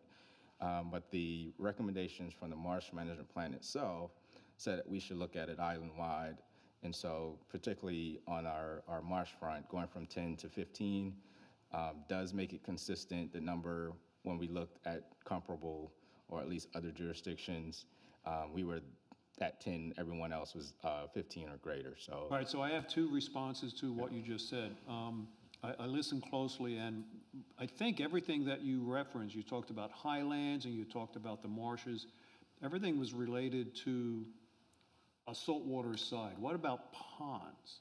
But the recommendations from the marsh management plan itself said that we should look at it island-wide. And so particularly on our marsh front, going from 10 to 15 does make it consistent. The number, when we looked at comparable or at least other jurisdictions, we were at 10, everyone else was 15 or greater. So. All right, so I have two responses to what you just said. I listened closely, and I think everything that you referenced, you talked about highlands and you talked about the marshes, everything was related to a saltwater side. What about ponds?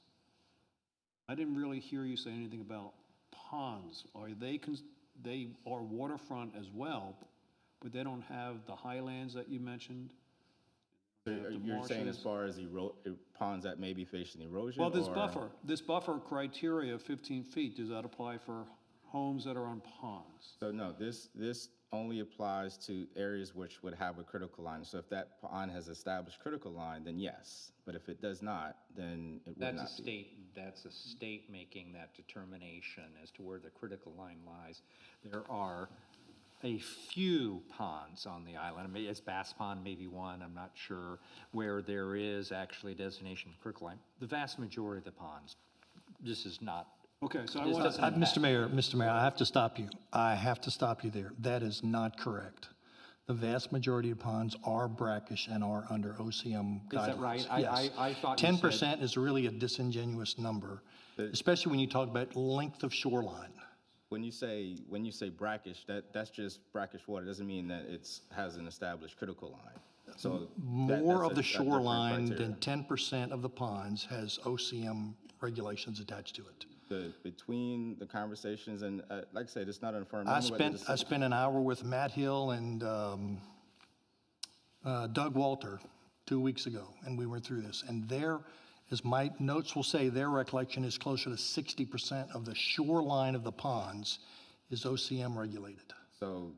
I didn't really hear you say anything about ponds. Are they are waterfront as well, but they don't have the highlands that you mentioned? You're saying as far as ponds that may be facing erosion? Well, or- this buffer criteria of 15 feet, does that apply for homes that are on ponds? So no, this only applies to areas which would have a critical line. So if that pond has established critical line, then yes. But if it does not, then it would not be. That's a state making that determination as to where the critical line lies. There are a few ponds on the island. I mean, it's Bass Pond, maybe one, I'm not sure, where there is actually a designation of critical line. The vast majority of the ponds, this is not. Okay, so I This want doesn't to, impact. Mr. Mayor, I have to stop you. I have to stop you there. That is not correct. The vast majority of ponds are brackish and are under OCM guidelines. Is that right? Yes. I thought you said. 10% is really a disingenuous number, especially when you talk about length of shoreline. When you say brackish, that's just brackish water. It doesn't mean that it has an established critical line. So More of the that's a different shoreline criteria. than 10% of the ponds has OCM regulations attached to it. Between the conversations and like I said, it's not unfirm. I spent an hour with Matt Hill and Doug Walter 2 weeks ago, and we went through this. And there, as my notes will say, their recollection is closer to 60% of the shoreline of the ponds is OCM regulated. So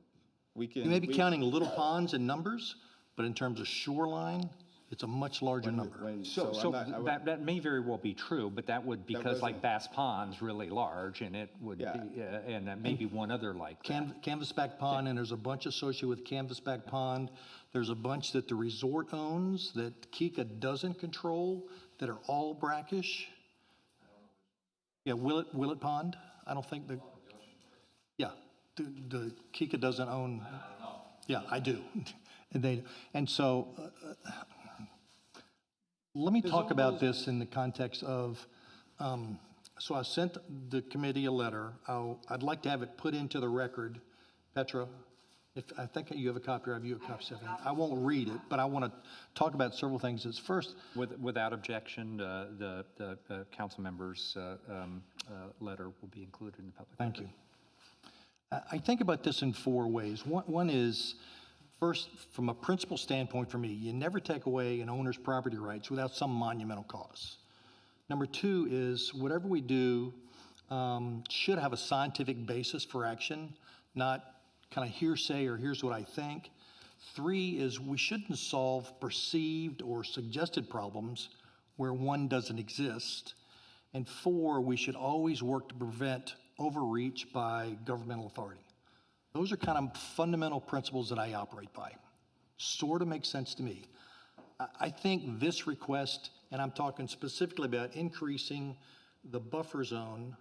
we can. You may be counting little ponds in numbers, but in terms of shoreline, it's a much larger number. So that may very well be true, but that would, because like Bass Pond's really large, and it would Yeah. be, and maybe one other like that. Canvasback Pond, and there's a bunch associated with Canvasback Pond. There's a bunch that the resort owns that Kika doesn't control that are all brackish. Yeah, Willett Pond, I don't think yeah, the Kika doesn't own. Yeah, I do. And so, let me talk about this in the context of, so I sent the committee a letter. I'd like to have it put into the record. Petra, I think you have a copy, or have you a copy, Stephanie? I won't read it, but I want to talk about several things. It's first. Without objection, the council member's letter will be included in the public record. Thank you. I think about this in 4 ways. One is, first, from a principle standpoint for me, you never take away an owner's property rights without some monumental cause. Number 2 is whatever we do should have a scientific basis for action, not kind of hearsay or here's what I think. 3 is we shouldn't solve perceived or suggested problems where one doesn't exist. And 4, we should always work to prevent overreach by governmental authority. Those are kind of fundamental principles that I operate by. Sort of makes sense to me. I think this request, and I'm talking specifically about increasing the buffer zone,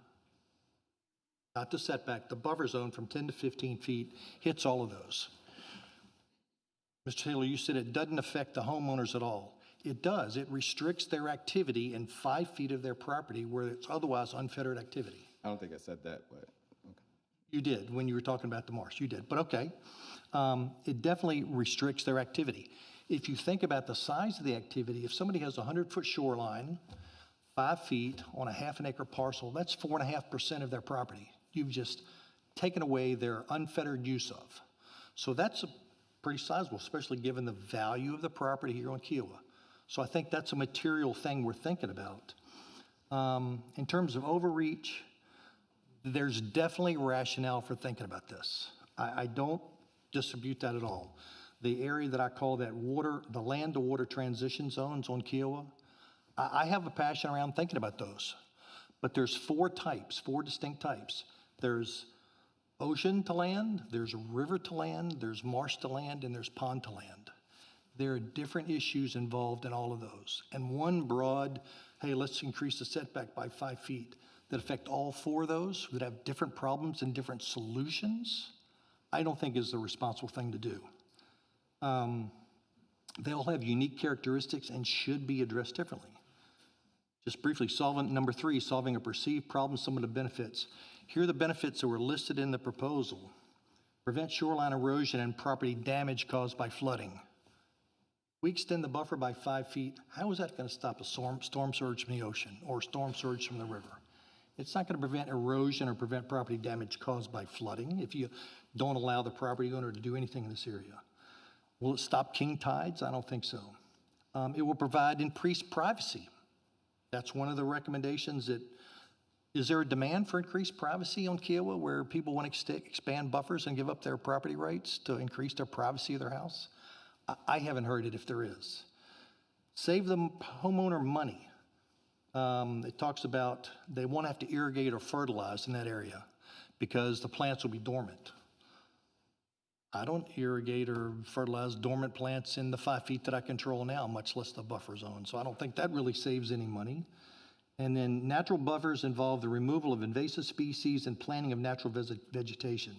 not the setback, the buffer zone from 10 to 15 feet, hits all of those. Mr. Taylor, you said it doesn't affect the homeowners at all. It does. It restricts their activity in 5 feet of their property where it's otherwise unfettered activity. I don't think I said that, but. You did, when you were talking about the marsh, you did, but okay. It definitely restricts their activity. If you think about the size of the activity, if somebody has a 100-foot shoreline, 5 feet on a half an acre parcel, that's 4.5% of their property. You've just taken away their unfettered use of. So that's pretty sizable, especially given the value of the property here on Kiawah. So I think that's a material thing we're thinking about. In terms of overreach, there's definitely rationale for thinking about this. I don't dispute that at all. The area that I call that the land-to-water transition zones on Kiawah, I have a passion around thinking about those. But there's 4 distinct types. There's ocean to land, there's river to land, there's marsh to land, and there's pond to land. There are different issues involved in all of those. And one broad, hey, let's increase the setback by 5 feet, that affect all 4 of those, that have different problems and different solutions, I don't think is the responsible thing to do. They all have unique characteristics and should be addressed differently. Just briefly, number 3, solving a perceived problem, some of the benefits. Here are the benefits that were listed in the proposal. Prevent shoreline erosion and property damage caused by flooding. We extend the buffer by 5 feet. How is that going to stop a storm surge from the ocean or storm surge from the river? It's not going to prevent erosion or prevent property damage caused by flooding if you don't allow the property owner to do anything in this area. Will it stop king tides? I don't think so. It will provide increased privacy. That's one of the recommendations. Is there a demand for increased privacy on Kiawah where people want to expand buffers and give up their property rights to increase their privacy of their house? I haven't heard it if there is. Save the homeowner money. It talks about they won't have to irrigate or fertilize in that area because the plants will be dormant. I don't irrigate or fertilize dormant plants in the 5 feet that I control now, much less the buffer zone. So I don't think that really saves any money. And then natural buffers involve the removal of invasive species and planting of natural vegetation.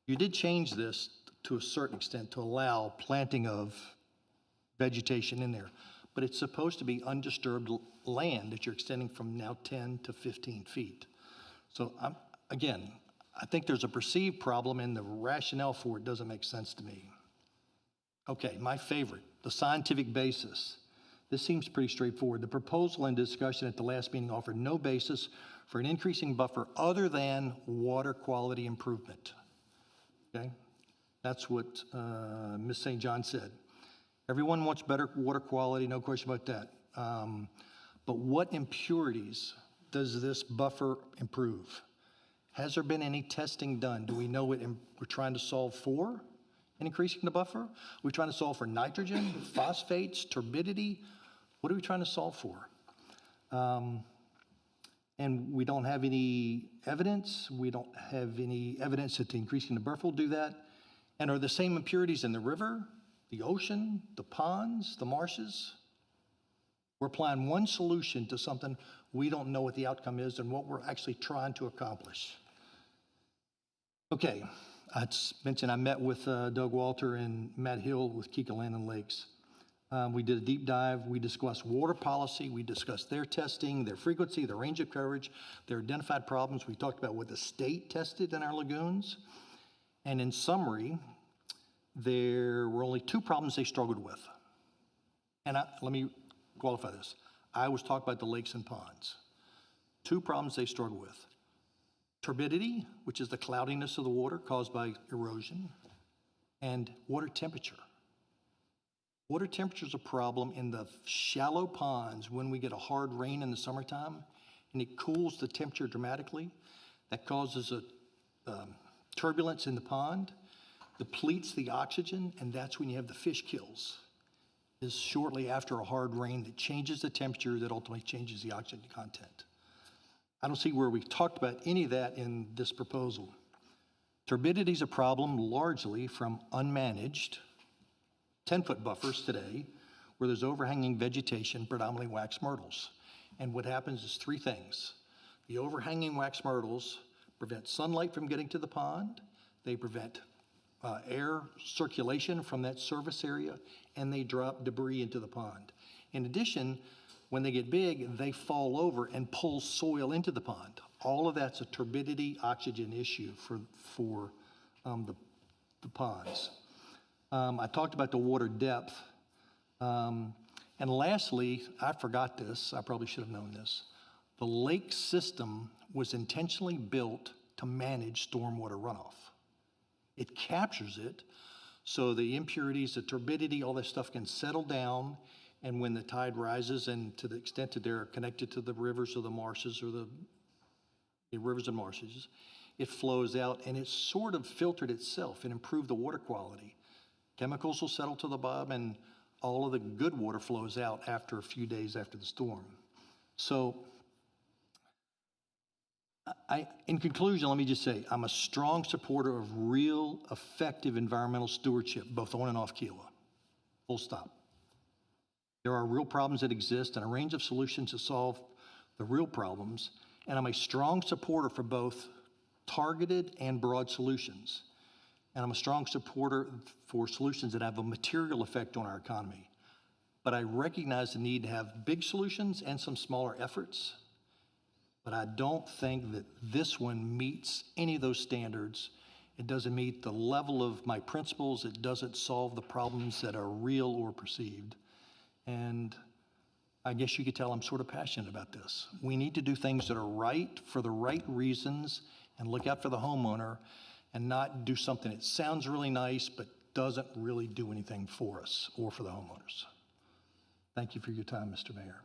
You did change this to a certain extent to allow planting of vegetation in there, but it's supposed to be undisturbed land that you're extending from now 10 to 15 feet. So again, I think there's a perceived problem and the rationale for it doesn't make sense to me. Okay, my favorite, the scientific basis. This seems pretty straightforward. The proposal and discussion at the last meeting offered no basis for an increasing buffer other than water quality improvement. Okay, that's what Ms. St. John said. Everyone wants better water quality, no question about that. But what impurities does this buffer improve? Has there been any testing done? Do we know what we're trying to solve for in increasing the buffer? Are we trying to solve for nitrogen, phosphates, turbidity? What are we trying to solve for? And we don't have any evidence. We don't have any evidence that increasing the buffer will do that. And are the same impurities in the river, the ocean, the ponds, the marshes? We're applying one solution to something we don't know what the outcome is and what we're actually trying to accomplish. Okay, I mentioned I met with Doug Walter and Matt Hill with Kekaland and Lakes. We did a deep dive. We discussed water policy. We discussed their testing, their frequency, their range of coverage, their identified problems. We talked about what the state tested in our lagoons. And in summary, there were only 2 problems they struggled with. And let me qualify this. I was talking about the lakes and ponds. 2 problems they struggled with. Turbidity, which is the cloudiness of the water caused by erosion, and water temperature. Water temperature is a problem in the shallow ponds when we get a hard rain in the summertime, and it cools the temperature dramatically. That causes a turbulence in the pond, depletes the oxygen, and that's when you have the fish kills. Is shortly after a hard rain that changes the temperature that ultimately changes the oxygen content. I don't see where we've talked about any of that in this proposal. Turbidity is a problem largely from unmanaged 10-foot buffers today where there's overhanging vegetation, predominantly wax myrtles. And what happens is 3 things. The overhanging wax myrtles prevent sunlight from getting to the pond, they prevent air circulation from that surface area, and they drop debris into the pond. In addition, when they get big, they fall over and pull soil into the pond. All of that's a turbidity oxygen issue for the ponds. I talked about the water depth. And lastly, I forgot this, I probably should have known this. The lake system was intentionally built to manage stormwater runoff. It captures it, so the impurities, the turbidity, all that stuff can settle down, and when the tide rises, and to the extent that they're connected to the rivers or the marshes or the rivers and marshes, it flows out, and it's sort of filtered itself and improved the water quality. Chemicals will settle to the bottom, and all of the good water flows out after a few days after the storm. So, in conclusion, let me just say, I'm a strong supporter of real, effective environmental stewardship, both on and off Kiawah. Full stop. There are real problems that exist and a range of solutions to solve the real problems, and I'm a strong supporter for both targeted and broad solutions. And I'm a strong supporter for solutions that have a material effect on our economy. but I recognize the need to have big solutions and some smaller efforts. But I don't think that this one meets any of those standards. It doesn't meet the level of my principles. It doesn't solve the problems that are real or perceived. And I guess you could tell I'm sort of passionate about this. We need to do things that are right for the right reasons and look out for the homeowner and not do something that sounds really nice but doesn't really do anything for us or for the homeowners. Thank you for your time, Mr. Mayor.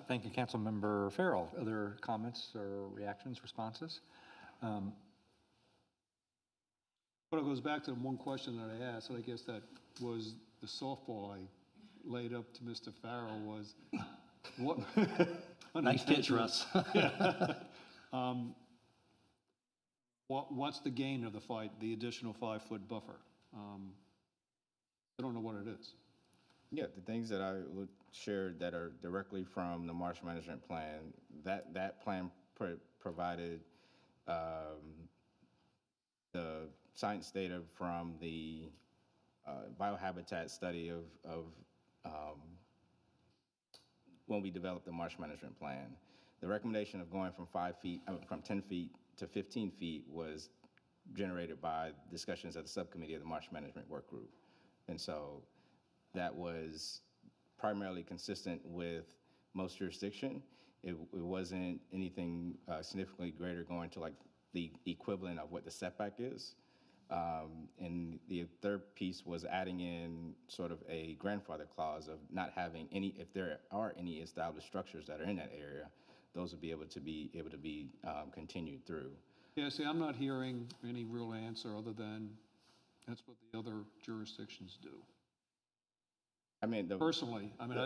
Thank you, Councilmember Farrell. Other comments or reactions, responses? But it goes back to the one question that I asked, and I guess that was the softball I laid up to Mr. Farrell was, what? Nice pitch, Russ. What's the gain of the additional 5-foot buffer? I don't know what it is. Yeah, the things that I would share that are directly from the marsh management plan, that plan provided the science data from the biohabitat study of when we developed the marsh management plan. The recommendation of going from 10 feet to 15 feet was generated by discussions at the subcommittee of the marsh management work group. And so that was primarily consistent with most jurisdiction. It wasn't anything significantly greater going to like the equivalent of what the setback is. And the third piece was adding in sort of a grandfather clause of not having any, if there are any established structures that are in that area, those would be able to be continued through. Yeah, see, I'm not hearing any real answer other than that's what the other jurisdictions do. I mean, Personally, I mean,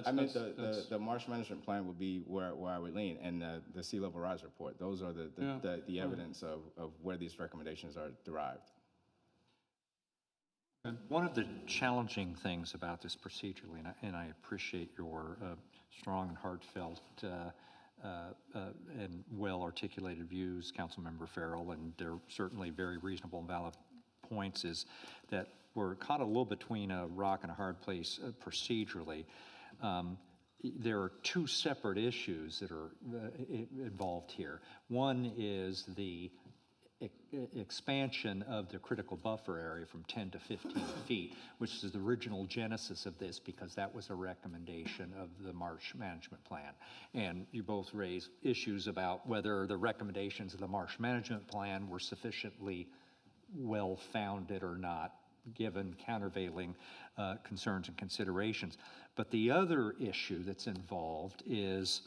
the marsh management plan would be where I would lean, and the sea level rise report. Those are the evidence of where these recommendations are derived. One of the challenging things about this procedurally, and I appreciate your strong and heartfelt and well-articulated views, Councilmember Farrell, and they're certainly very reasonable and valid points, is that we're caught a little between a rock and a hard place procedurally. There are two separate issues that are involved here. One is the expansion of the critical buffer area from 10 to 15 feet, which is the original genesis of this because that was a recommendation of the marsh management plan. And you both raised issues about whether the recommendations of the marsh management plan were sufficiently well-founded or not, given countervailing concerns and considerations. But the other issue that's involved is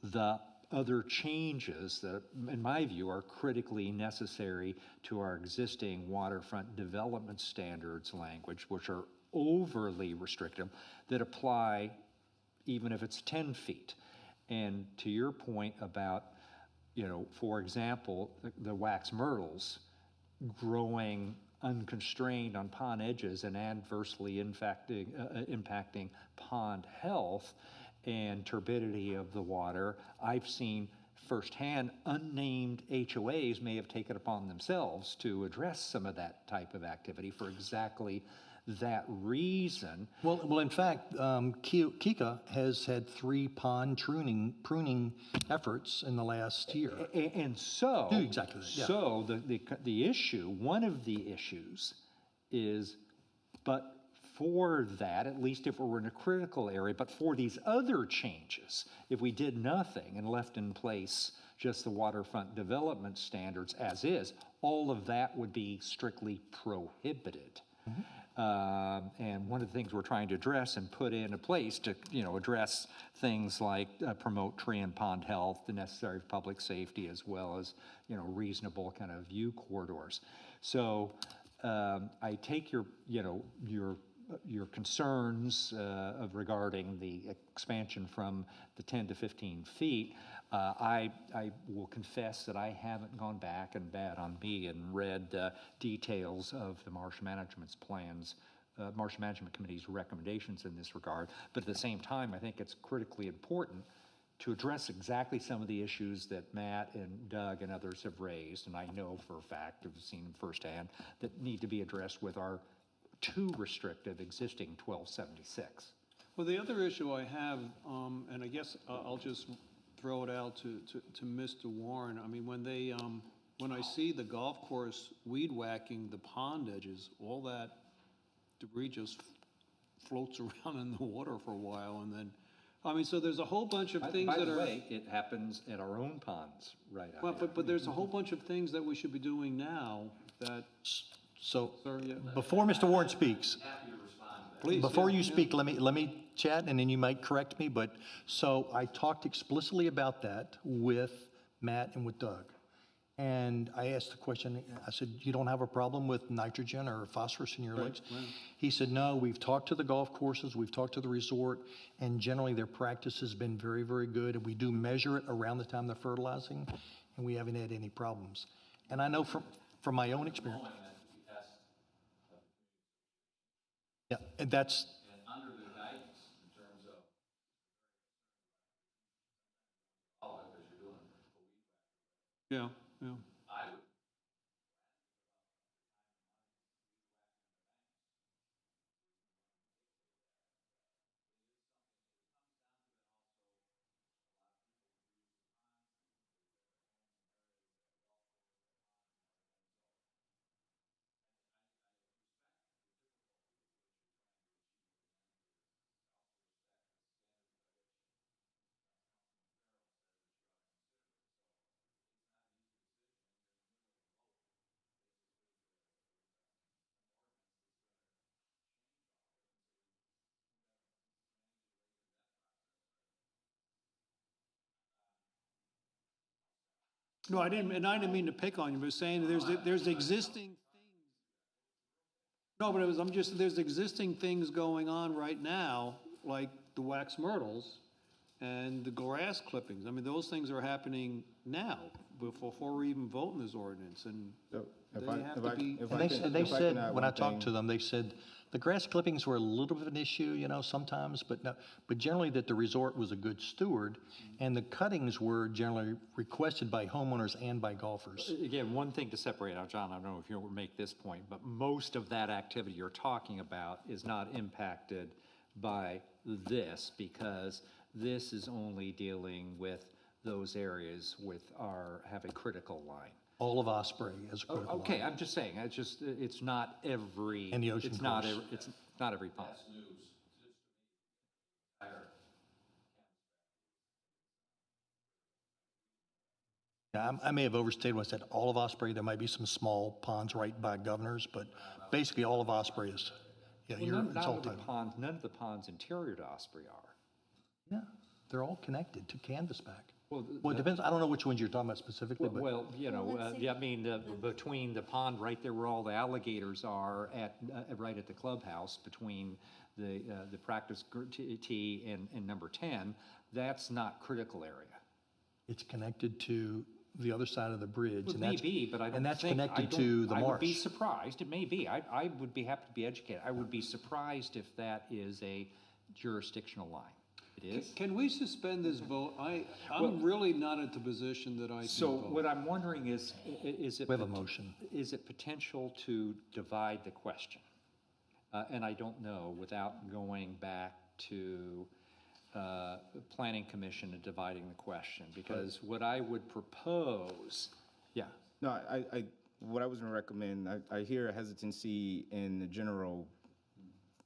the other changes that, in my view, are critically necessary to our existing waterfront development standards language, which are overly restrictive, that apply even if it's 10 feet. And to your point about, for example, the wax myrtles growing unconstrained on pond edges and adversely impacting pond health and turbidity of the water, I've seen firsthand unnamed HOAs may have taken upon themselves to address some of that type of activity for exactly that reason. Well, in fact, Kika has had 3 pond pruning efforts in the last year. And so, Exactly. Yeah. So the issue, one of the issues is, but for that, at least if we're in a critical area, but for these other changes, if we did nothing and left in place just the waterfront development standards as is, all of that would be strictly prohibited. Mm-hmm. And one of the things we're trying to address and put into place to, address things like promote tree and pond health, the necessary public safety, as well as, reasonable kind of view corridors. So I take your concerns regarding the expansion from the 10 to 15 feet. I will confess that I haven't gone back, and bad on me, and read details of the Marsh Management's plans, Marsh Management Committee's recommendations in this regard. But at the same time, I think it's critically important to address exactly some of the issues that Matt and Doug and others have raised, and I know for a fact, I've seen them firsthand, that need to be addressed with our too restrictive existing 1276. Well, the other issue I have, and I guess I'll just throw it out to Mr. Warren. I mean, when I see the golf course weed whacking the pond edges, all that debris just floats around in the water for a while, and then, I mean, so there's a whole bunch of things By that the are. way, it happens at our own ponds right out Well, here. but there's a whole bunch of things that we should be doing now that, So, sir, yeah. before Mr. Warren speaks, Please, before yeah, you yeah. speak, let me chat, and then you might correct me, but, so I talked explicitly about that with Matt and with Doug. And I asked the question, I said, you don't have a problem with nitrogen or phosphorus in your lakes? He said, no, we've talked to the golf courses, we've talked to the resort, and generally their practice has been very, very good. And we do measure it around the time they're fertilizing, and we haven't had any problems. And I know from my own experience. Yeah, and that's, And under the guidance in terms of, because you're doing Yeah, yeah. I would. No, I didn't mean to pick on you, but saying there's existing things. No, but there's existing things going on right now, like the wax myrtles and the grass clippings. I mean, those things are happening now before we even vote in this ordinance, and So if they I- have if to I- be. if and I they, can- and they if I can said, add when I one talked thing. to them, they said the grass clippings were a little bit of an issue, sometimes, but no, but generally that the resort was a good steward, and the cuttings were generally requested by homeowners and by golfers. Again, one thing to separate out, John, I don't know if you'll make this point, but most of that activity you're talking about is not impacted by this, because this is only dealing with those areas have a critical line. All of Osprey is a critical line. Okay, I'm just saying, it's not every. And the ocean It's not, course. it's not every pond. Yeah, I may have overstated when I said all of Osprey. There might be some small ponds right by Governor's, but basically all of Osprey is, yeah, Well, it's all none of the ponds interior to Osprey are. Yeah, they're all connected to Canvasback. Well, Well, it depends, I don't know which ones you're talking about specifically, but Well, let's see. I mean, between the pond right there where all the alligators are right at the clubhouse, between the practice tee and number 10, that's not critical area. it's connected to the other side of the bridge. Well, it and may that's- be, but I don't think. And that's I connected don't- to the I would be marsh. surprised, it may be, I would be happy to be educated, I would be surprised if that is a jurisdictional line. It is? Can we suspend this vote? I'm really not at the position that I can So vote. what I'm wondering is it? We have a motion. Is it potential to divide the question? And I don't know, without going back to Planning Commission and dividing the question, because what I would propose, yeah. No, what I was gonna recommend, I hear a hesitancy in the general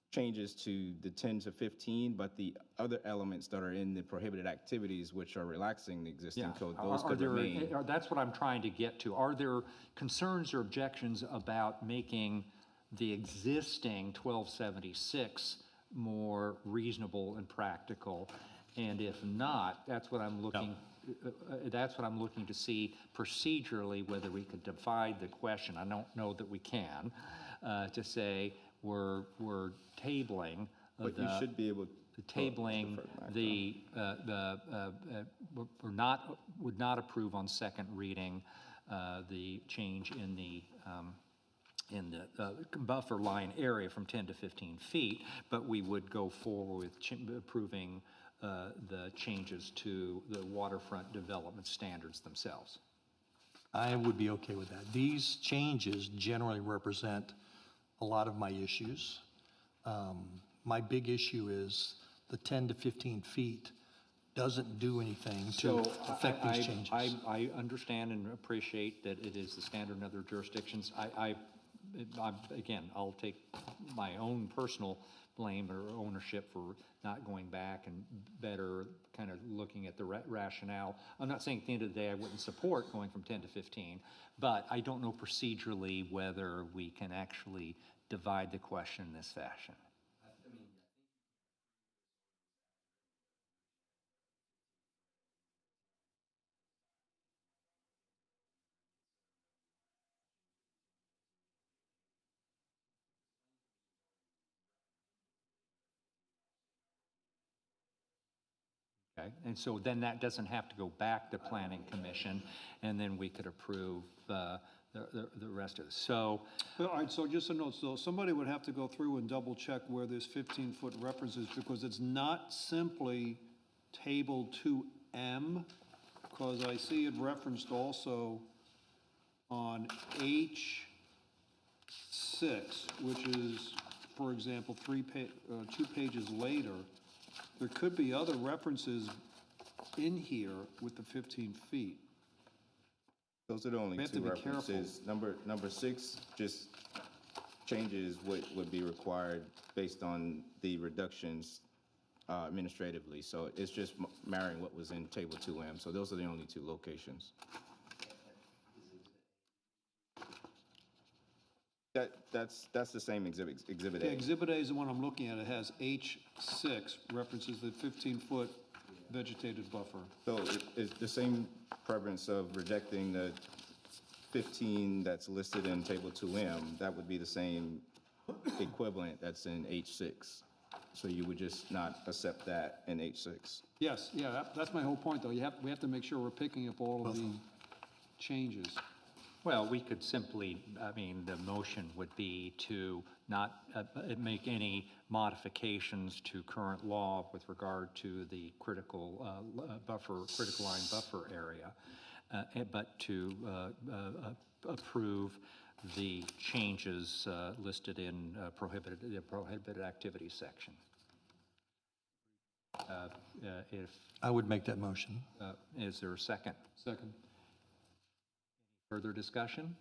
changes to the 10 to 15, but the other elements that are in the prohibited activities, which are relaxing the existing code, those could remain. That's what I'm trying to get to. Are there concerns or objections about making the existing 1276 more reasonable and practical? And if not, that's what I'm looking, to see procedurally whether we could divide the question. I don't know that we can, to say we're tabling But you should be able. tabling would not approve on second reading the change in the buffer line area from 10 to 15 feet, but we would go forward with approving the changes to the waterfront development standards themselves. I would be okay with that. These changes generally represent a lot of my issues. My big issue is the 10 to 15 feet doesn't do anything to affect these changes. I understand and appreciate that it is the standard in other jurisdictions. Again, I'll take my own personal blame or ownership for not going back and better kind of looking at the rationale. I'm not saying at the end of the day I wouldn't support going from 10 to 15, but I don't know procedurally whether we can actually divide the question in this fashion. Okay, and so then that doesn't have to go back to Planning Commission, and then we could approve the rest of it. So, All right, so just a note, so somebody would have to go through and double check where this 15-foot reference is, because it's not simply table 2M, because I see it referenced also on H6, which is, for example, 2 pages later. There could be other references in here with the 15 feet. Those are the only We have two to be careful. references. Number 6 just changes what would be required based on the reductions administratively. So it's just marrying what was in table 2M. So those are the only 2 locations. That's the same exhibit Yeah, A. Exhibit A is the one I'm looking at. It has H6, references the 15-foot vegetated buffer. So it's the same preference of rejecting the 15 that's listed in table 2M. That would be the same equivalent that's in H6. So you would just not accept that in H6. Yes, yeah, that's my whole point, though. We have to make sure we're picking up all of the changes. well, we could simply, I mean, the motion would be to not make any modifications to current law with regard to the critical line buffer area, but to approve the changes listed in the prohibited activities section. If I would make that motion. is there a second? Second. Further discussion?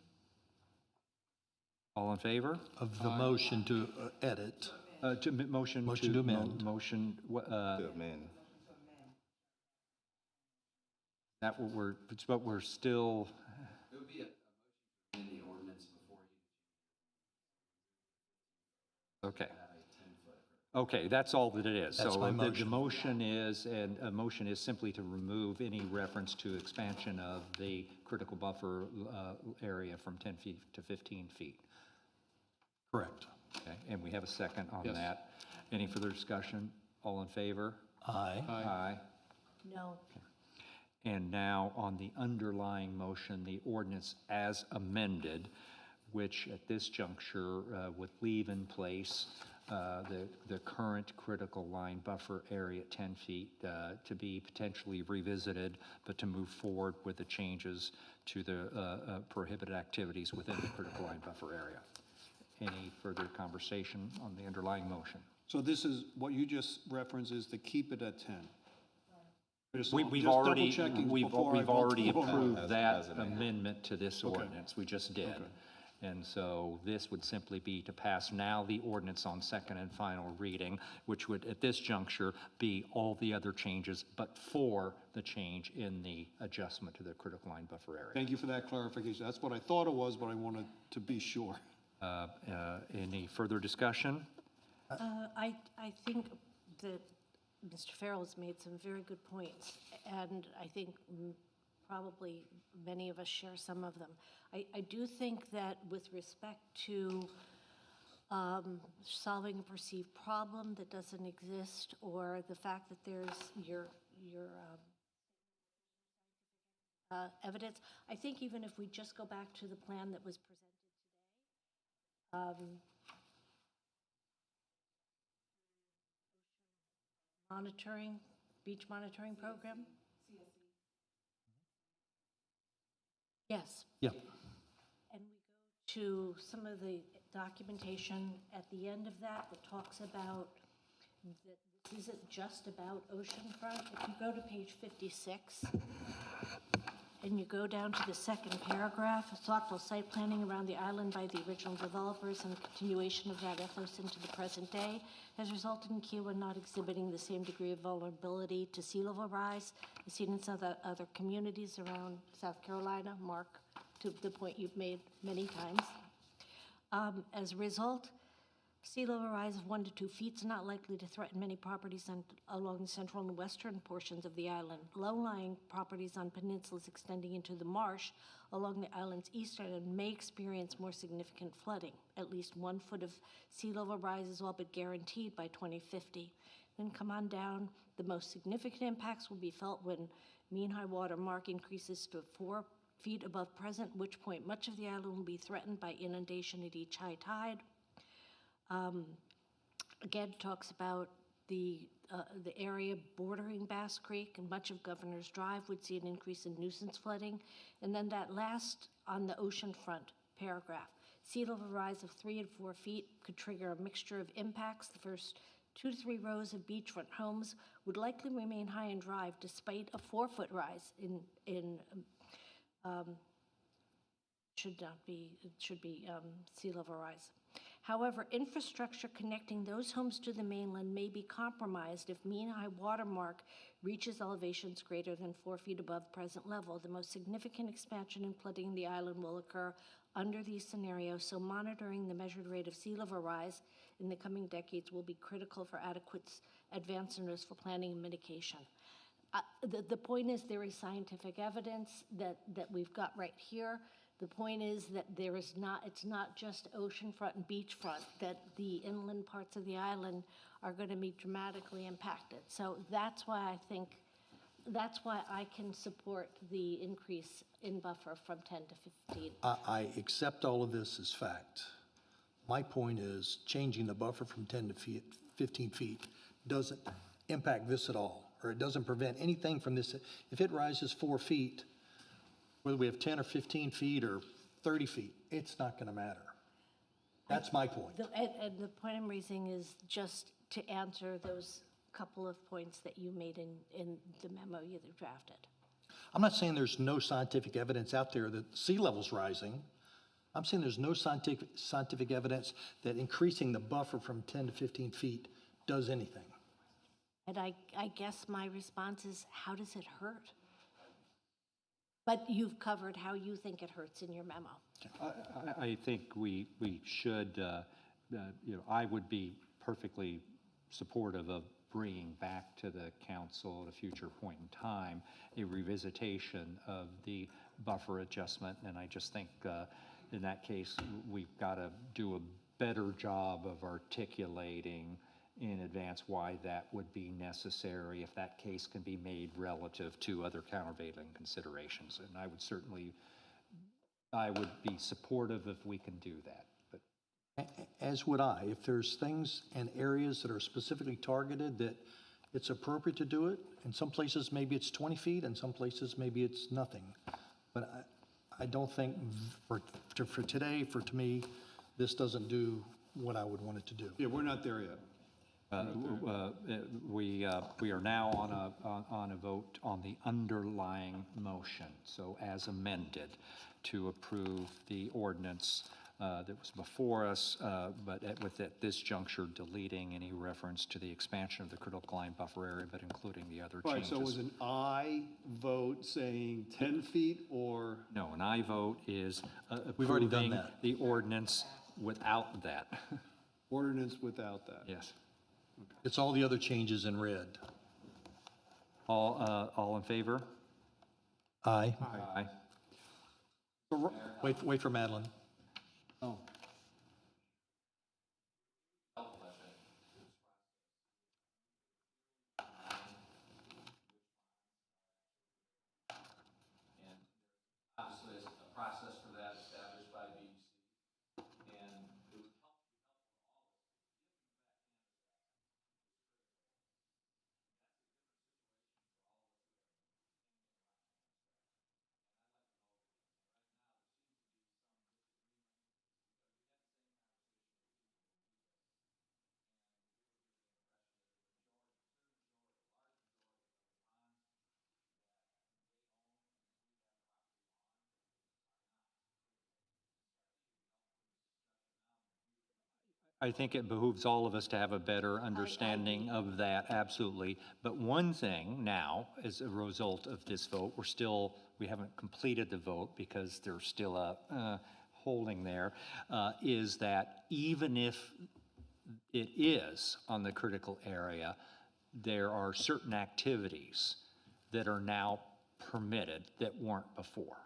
All in favor? Of the motion to edit. Motion Motion to amend. Motion, To amend. that but we're still, It would be a motion to amend the ordinance before you okay. have a 10-foot. Okay, that's all that it is. That's So my the motion. motion is, and a motion is simply to remove any reference to expansion of the critical buffer area from 10 feet to 15 feet. Correct. Okay, and we have a second on Yes. that. Any further discussion? All in favor? Aye. Aye. No. And now on the underlying motion, the ordinance as amended, which at this juncture would leave in place the current critical line buffer area at 10 feet to be potentially revisited, but to move forward with the changes to the prohibited activities within the critical line buffer area. Any further conversation on the underlying motion? So this is, what you just referenced is to keep it at 10. We've already approved that amendment to this ordinance. We just did. Okay. And so this would simply be to pass now the ordinance on second and final reading, which would at this juncture be all the other changes, but for the change in the adjustment to the critical line buffer area. Thank you for that clarification. That's what I thought it was, but I wanted to be sure. Any further discussion? I think that Mr. Farrell has made some very good points, and I think probably many of us share some of them. I do think that with respect to solving a perceived problem that doesn't exist, or the fact that there's your evidence, I think even if we just go back to the plan that was presented today, beach monitoring program? Yes. Yeah. And we go to some of the documentation at the end of that that talks about that this isn't just about oceanfront. If you go to page 56, and you go down to the second paragraph, thoughtful site planning around the island by the original developers and continuation of that ethos into the present day has resulted in Kiawah not exhibiting the same degree of vulnerability to sea level rise as seen in some other communities around South Carolina, Mark, to the point you've made many times. As a result, sea level rise of 1 to 2 feet is not likely to threaten many properties along the central and western portions of the island. Low-lying properties on peninsulas extending into the marsh along the island's eastern end may experience more significant flooding. At least 1 foot of sea level rise is all but guaranteed by 2050. Then come on down. The most significant impacts will be felt when mean high water mark increases to 4 feet above present, at which point much of the island will be threatened by inundation at each high tide. Again, talks about the area bordering Bass Creek, and much of Governor's Drive would see an increase in nuisance flooding. And then that last on the oceanfront paragraph, sea level rise of 3 and 4 feet could trigger a mixture of impacts. The first 2 to 3 rows of beachfront homes would likely remain high and drive despite a 4-foot rise should be sea level rise. However, infrastructure connecting those homes to the mainland may be compromised if mean high water mark reaches elevations greater than 4 feet above present level. The most significant expansion in flooding in the island will occur under these scenarios, so monitoring the measured rate of sea level rise in the coming decades will be critical for adequate advance notice for planning and mitigation. The point is there is scientific evidence that we've got right here. The point is that it's not just oceanfront and beachfront, that the inland parts of the island are going to be dramatically impacted. So that's why I can support the increase in buffer from 10 to 15. I accept all of this as fact. My point is changing the buffer from 10 to 15 feet doesn't impact this at all, or it doesn't prevent anything from this. If it rises 4 feet, whether we have 10 or 15 feet or 30 feet, it's not going to matter. That's my point. And the point I'm raising is just to answer those couple of points that you made in the memo you drafted. I'm not saying there's no scientific evidence out there that sea level's rising. I'm saying there's no scientific evidence that increasing the buffer from 10 to 15 feet does anything. And I guess my response is, how does it hurt? But you've covered how you think it hurts in your memo. I think we should, I would be perfectly supportive of bringing back to the council at a future point in time a revisitation of the buffer adjustment. And I just think in that case, we've got to do a better job of articulating in advance why that would be necessary, if that case can be made relative to other countervailing considerations. And I would be supportive if we can do that. But as would I. If there's things and areas that are specifically targeted that it's appropriate to do it, in some places maybe it's 20 feet, in some places maybe it's nothing. But I don't think to me, this doesn't do what I would want it to do. Yeah, we're not there yet. We are now on a vote on the underlying motion, so as amended, to approve the ordinance that was before us, but at this juncture deleting any reference to the expansion of the critical line buffer area, but including the other All right, changes. so it was an aye vote saying 10 feet or? No, an aye vote is We've already done approving that. the ordinance without that. Ordinance without that? Yes. It's all the other changes in red. All in favor? Aye. Aye. Wait for Madeline. Oh. And obviously, there's a process for that established by BBC, and it would help for all of us. I think it behooves all of us to have a better understanding of that, absolutely. But one thing now, as a result of this vote, we haven't completed the vote because there's still a holding there, is that even if it is on the critical area, there are certain activities that are now permitted that weren't before.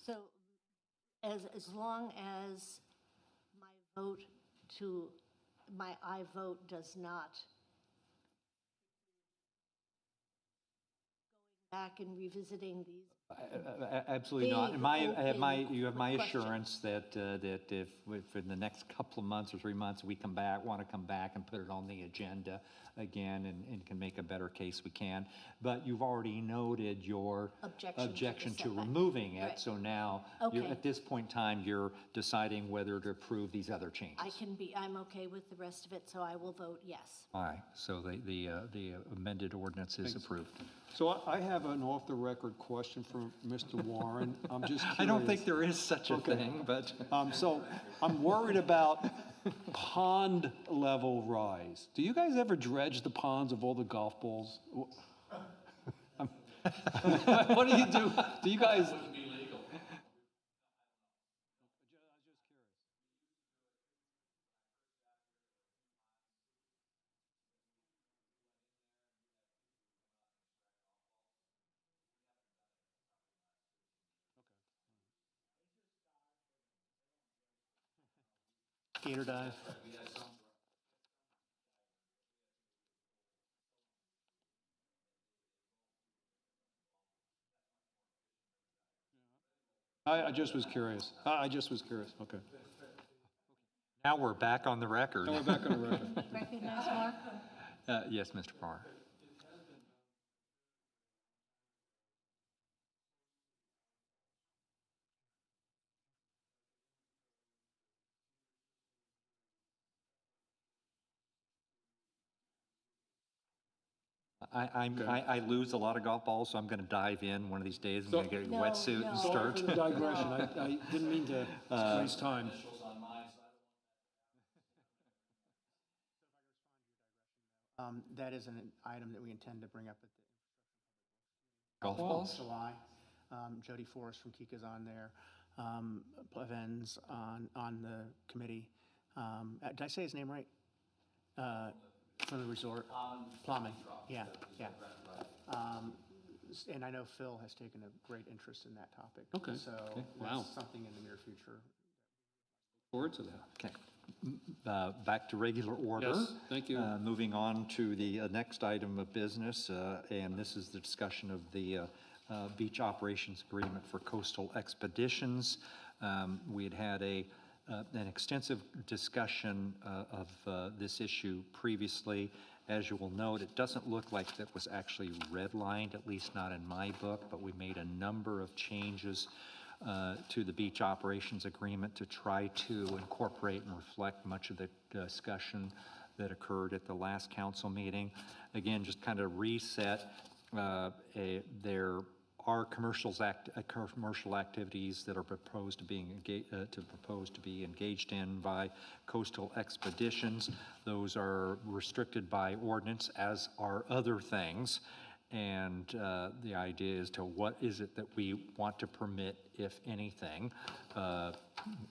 So as long as my I vote does not going back and revisiting these. Absolutely not. And you have my question. assurance that if in the next couple of months or 3 months we want to come back and put it on the agenda again and can make a better case, we can. But you've already noted your objection to removing it. Right. So now, Okay. at this point in time, you're deciding whether to approve these other changes. I'm okay with the rest of it, so I will vote yes. All right. So the amended ordinance is approved. So I have an off-the-record question for Mr. Warren. I'm just curious. I don't think there is such a thing, but. So I'm worried about pond level rise. Do you guys ever dredge the ponds of all the golf balls? What do you do? Do you guys? Gator dive. I just was curious. Okay. Now we're back on the record. Now we're back on the record. Recognize Mark? Yes, Mr. Parr. I lose a lot of golf balls, so I'm going to dive in one of these days. I'm going to get a wetsuit and start. Sorry for the digression. I didn't mean to waste time. That is an item that we intend to bring up at the Golf balls? July. Jody Forrest from Kika's on there. Pleven's on the committee. Did I say his name right? From the resort. Plumbing. Yeah. And I know Phil has taken a great interest in that topic. Okay. So Wow. that's something in the near future. Forward to that. Okay. Back to regular order. Yes, thank you. Moving on to the next item of business, and this is the discussion of the beach operations agreement for coastal expeditions. We had an extensive discussion of this issue previously. As you will note, it doesn't look like that was actually redlined, at least not in my book, but we made a number of changes to the beach operations agreement to try to incorporate and reflect much of the discussion that occurred at the last council meeting. Again, just kind of reset, there are commercial activities that are proposed to be engaged in by coastal expeditions. Those are restricted by ordinance, as are other things. And the idea is to what is it that we want to permit, if anything,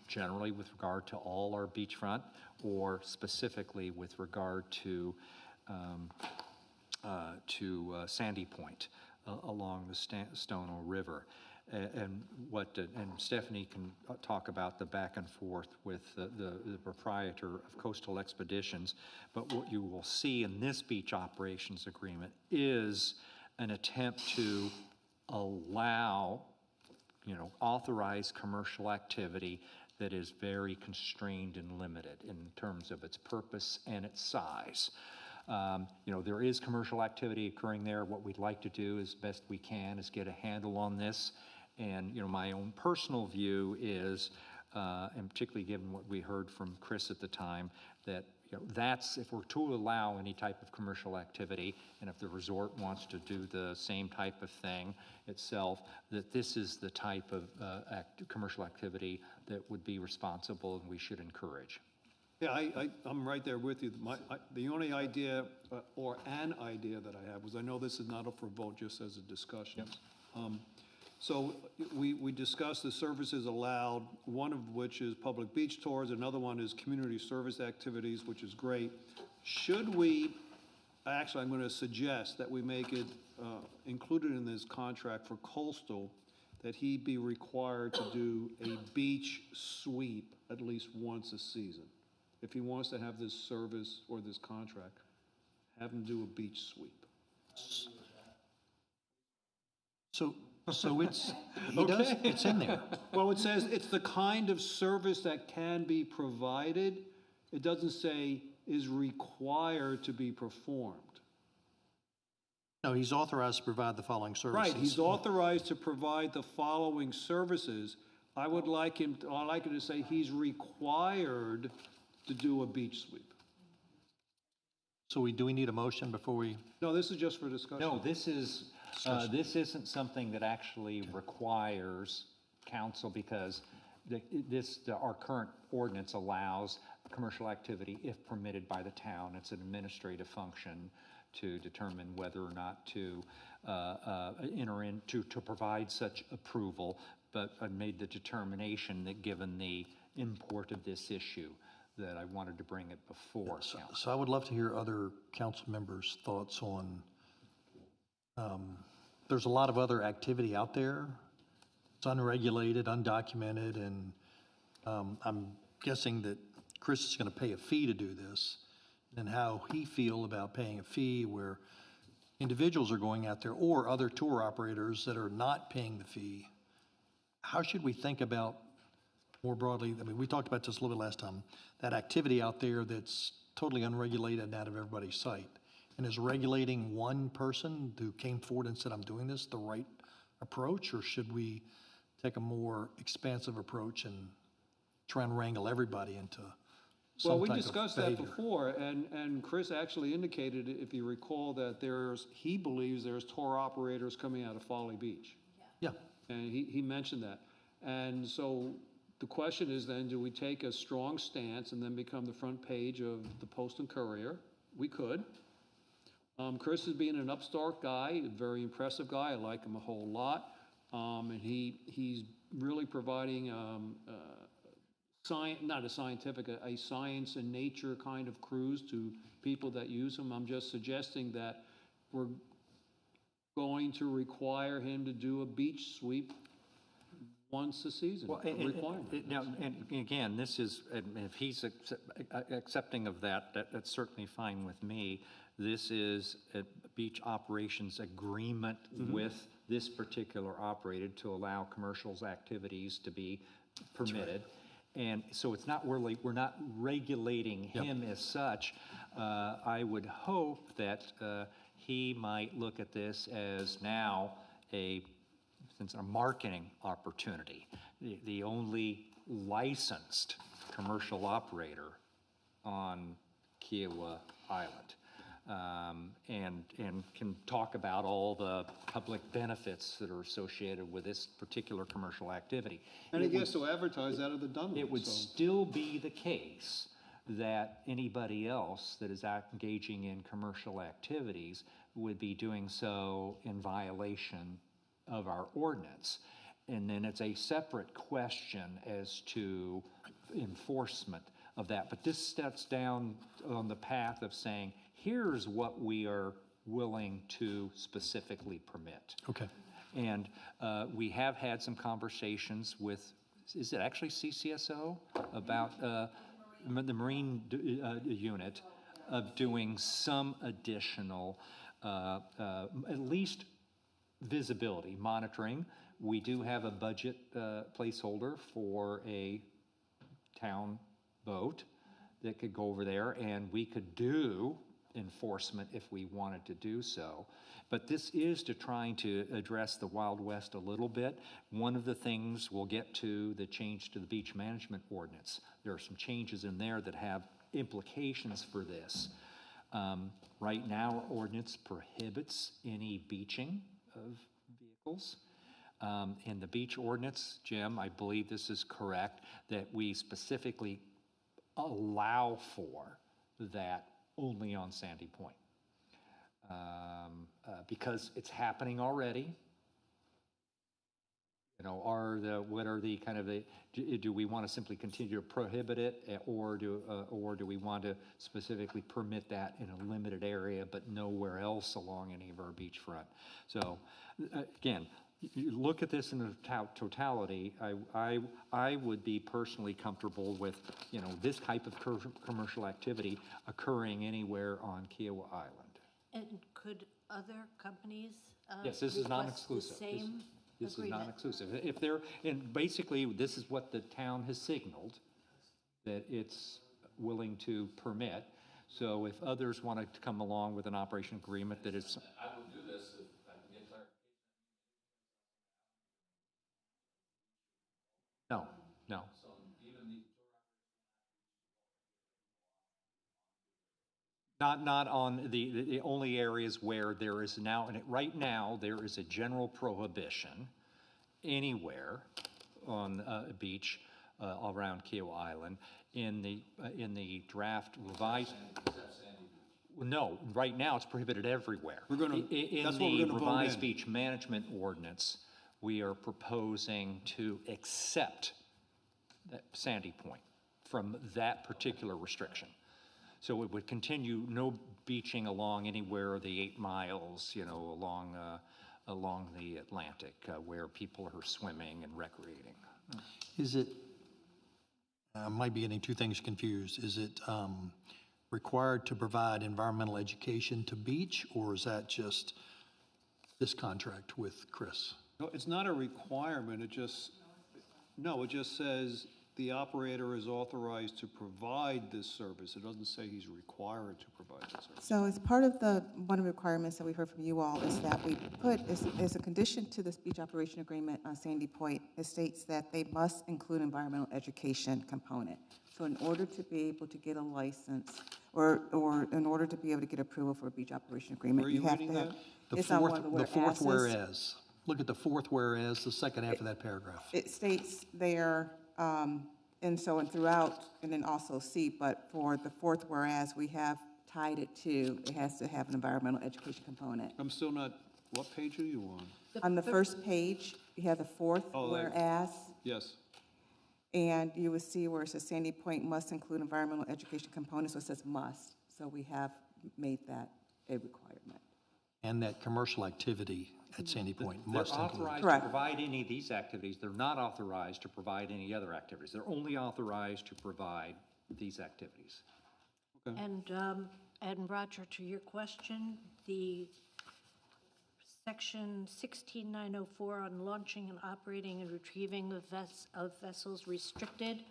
generally with regard to all our beachfront, or specifically with regard to Sandy Point along the Stono River. And Stephanie can talk about the back and forth with the proprietor of Coastal Expeditions. But what you will see in this beach operations agreement is an attempt to allow, authorize commercial activity that is very constrained and limited in terms of its purpose and its size. There is commercial activity occurring there. What we'd like to do as best we can is get a handle on this. And, my own personal view is, and particularly given what we heard from Chris at the time, that, That's if we're to allow any type of commercial activity, and if the resort wants to do the same type of thing itself, that this is the type of commercial activity that would be responsible and we should encourage. Yeah, I'm right there with you. The only idea, or an idea that I have, was I know this is not up for vote, just as a discussion. So we discussed the services allowed, one of which is public beach tours, another one is community service activities, which is great. Should we, actually, I'm going to suggest that we make it included in this contract for coastal, that he be required to do a beach sweep at least once a season. If he wants to have this service or this contract, have him do a beach sweep. So it's, he does, it's in there. Well, it says it's the kind of service that can be provided. It doesn't say is required to be performed. No, he's authorized to provide the following services. Right, he's authorized to provide the following services. I'd like him to say he's required to do a beach sweep. So do we need a motion before we? No, this is just for discussion. No, this isn't something that actually requires council, because our current ordinance allows commercial activity if permitted by the town. It's an administrative function to determine whether or not to enter into, to provide such approval, but I made the determination that given the import of this issue, that I wanted to bring it before council. So I would love to hear other council members' thoughts on, there's a lot of other activity out there. It's unregulated, undocumented, and I'm guessing that Chris is going to pay a fee to do this, and how he feel about paying a fee where individuals are going out there, or other tour operators that are not paying the fee. How should we think about, more broadly, I mean, we talked about this a little bit last time, that activity out there that's totally unregulated and out of everybody's sight? And is regulating one person who came forward and said, I'm doing this, the right approach? Or should we take a more expansive approach and try and wrangle everybody into some Well, we type of discussed that behavior? before, and Chris actually indicated, if you recall, that he believes there's tour operators coming out of Folly Beach. Yeah. And he mentioned that. And so the question is then, do we take a strong stance and then become the front page of the Post and Courier? We could. Chris is being an upstart guy, a very impressive guy. I like him a whole lot. And he's really providing not a scientific, a science and nature kind of cruise to people that use him. I'm just suggesting that we're going to require him to do a beach sweep once a season. Well, now, and again, this is, if he's accepting of that, that's certainly fine with me. This is a beach operations agreement with this particular operator to allow commercials activities to be permitted. And so it's not really, we're not regulating him as such. I would hope that he might look at this as now a marketing opportunity. The only licensed commercial operator on Kiawah Island. And can talk about all the public benefits that are associated with this particular commercial activity. And he gets to advertise out of the Dunlop. It would still be the case that anybody else that is engaging in commercial activities would be doing so in violation of our ordinance. And then it's a separate question as to enforcement of that. But this steps down on the path of saying, here's what we are willing to specifically permit. Okay. And we have had some conversations with, is it actually CCSO, about the Marine unit of doing some additional, at least visibility, monitoring. We do have a budget placeholder for a town boat that could go over there, and we could do enforcement if we wanted to do so. But this is to trying to address the Wild West a little bit. One of the things we'll get to the change to the beach management ordinance. There are some changes in there that have implications for this. Right now, our ordinance prohibits any beaching of vehicles. In the beach ordinance, Jim, I believe this is correct, that we specifically allow for that only on Sandy Point. Because it's happening already. You know, what are the kind of do we want to simply continue to prohibit it, or do we want to specifically permit that in a limited area but nowhere else along any of our beachfront? So again, you look at this in the totality. I would be personally comfortable with, you know, this type of commercial activity occurring anywhere on Kiawah Island. And could other companies Yes, this is request non-exclusive. the same This is agreement? non-exclusive. If they're, and basically, this is what the town has signaled, that it's willing to permit. So if others want to come along with an operation agreement that is, I will do this if I can get clarification. no. So even the Not on the only areas where there is now, and right now, there is a general prohibition anywhere on a beach around Kiawah Island. In the draft revised, no, right now it's prohibited everywhere. We're gonna- In that's what we're the gonna vote revised in. beach management ordinance, we are proposing to accept that Sandy Point from that particular restriction. So it would continue, no beaching along anywhere the 8 miles, you know, along the Atlantic where people are swimming and recreating. Is it, I might be getting two things confused. Is it required to provide environmental education to beach, or is that just this contract with Chris? No, it's not a requirement, it just says the operator is authorized to provide this service. It doesn't say he's required to provide this service. So as part of one of the requirements that we heard from you all is that we put, as a condition to this beach operation agreement on Sandy Point, it states that they must include environmental education component. So in order to be able to get a license, or in order to be able to get approval for a beach operation agreement, Where are you you have to reading have. that? It's on one of The fourth whereases. whereas. Look at the fourth whereas, the second half of that paragraph. It states there, and throughout, and then also C, but for the fourth whereas, we have tied it to, it has to have an environmental education component. I'm still not, what page are you on? On the first page, you have the fourth Oh, that- whereas, Yes. and you will see where it says Sandy Point must include environmental education components, so it says must. So we have made that a requirement. And that commercial activity at Sandy Point They're must include. authorized to Correct. provide any of these activities. They're not authorized to provide any other activities. They're only authorized to provide these activities. And Roger, to your question, the section 16904 on launching and operating and retrieving of vessels restricted.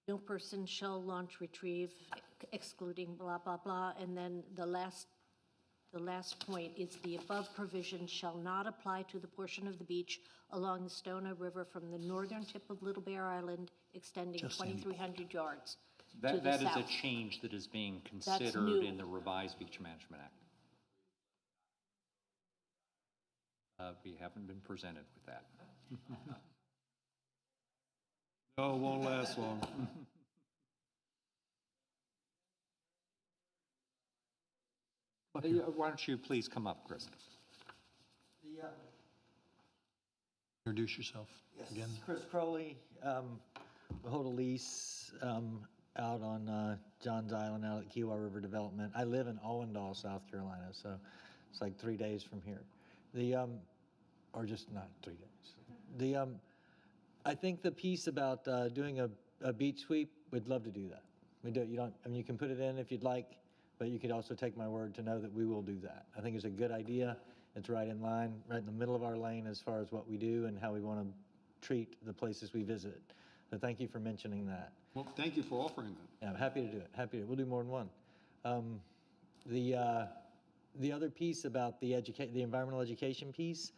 No person shall launch, retrieve, excluding blah, blah, blah. And then the last point is the above provision shall not apply to the portion of the beach along the Stono River from the northern tip of Little Bear Island extending Just Sandy 2,300 yards to That the is a south. change that is being new. considered in the revised Beach Management Act. We haven't been presented with that. No, it won't last long. Why don't you please come up, Chris? Introduce yourself again. Chris Crowley, we hold a lease out on Johns Island, out at Kiawah River Development. I live in Owendall, South Carolina, so it's like 3 days from here. Or just not 3 days. I think the piece about doing a beach sweep, we'd love to do that. We do. You don't. I mean, you can put it in if you'd like, but you could also take my word to know that we will do that. I think it's a good idea. It's right in line, right in the middle of our lane as far as what we do and how we want to treat the places we visit. So thank you for mentioning that. Well, thank you for offering that. Yeah, I'm happy to do it. Happy to. We'll do more than one. The other piece about the environmental education piece,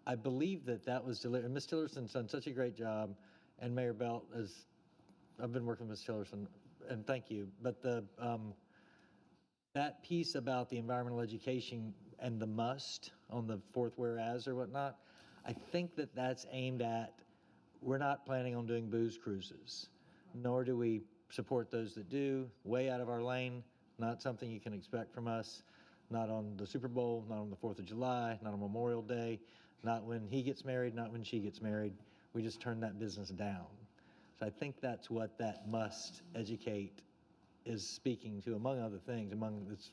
I believe that was delivered. Ms. Tillerson's done such a great job, and Mayor Belt has I've been working with Ms. Tillerson, and thank you, but that piece about the environmental education and the must on the fourth whereas or whatnot, I think that that's aimed at, we're not planning on doing booze cruises, nor do we support those that do, way out of our lane, not something you can expect from us, not on the Super Bowl, not on the 4th of July, not on Memorial Day, not when he gets married, not when she gets married. We just turn that business down. So I think that's what that must educate is speaking to, among other things, among this.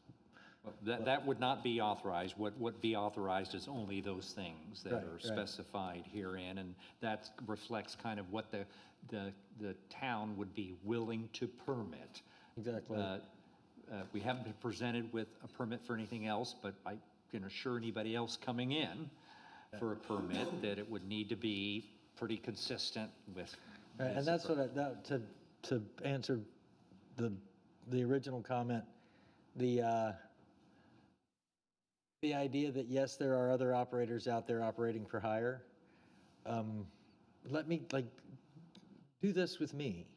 That would not be authorized. What would be authorized is only those things that Right, are right. specified herein, and that reflects kind of what the town would be willing to permit. Exactly. We haven't been presented with a permit for anything else, but I can assure anybody else coming in for a permit that it would need to be pretty consistent with. Right, and that's what to answer the original comment, the idea that yes, there are other operators out there operating for hire. Let me do this with me,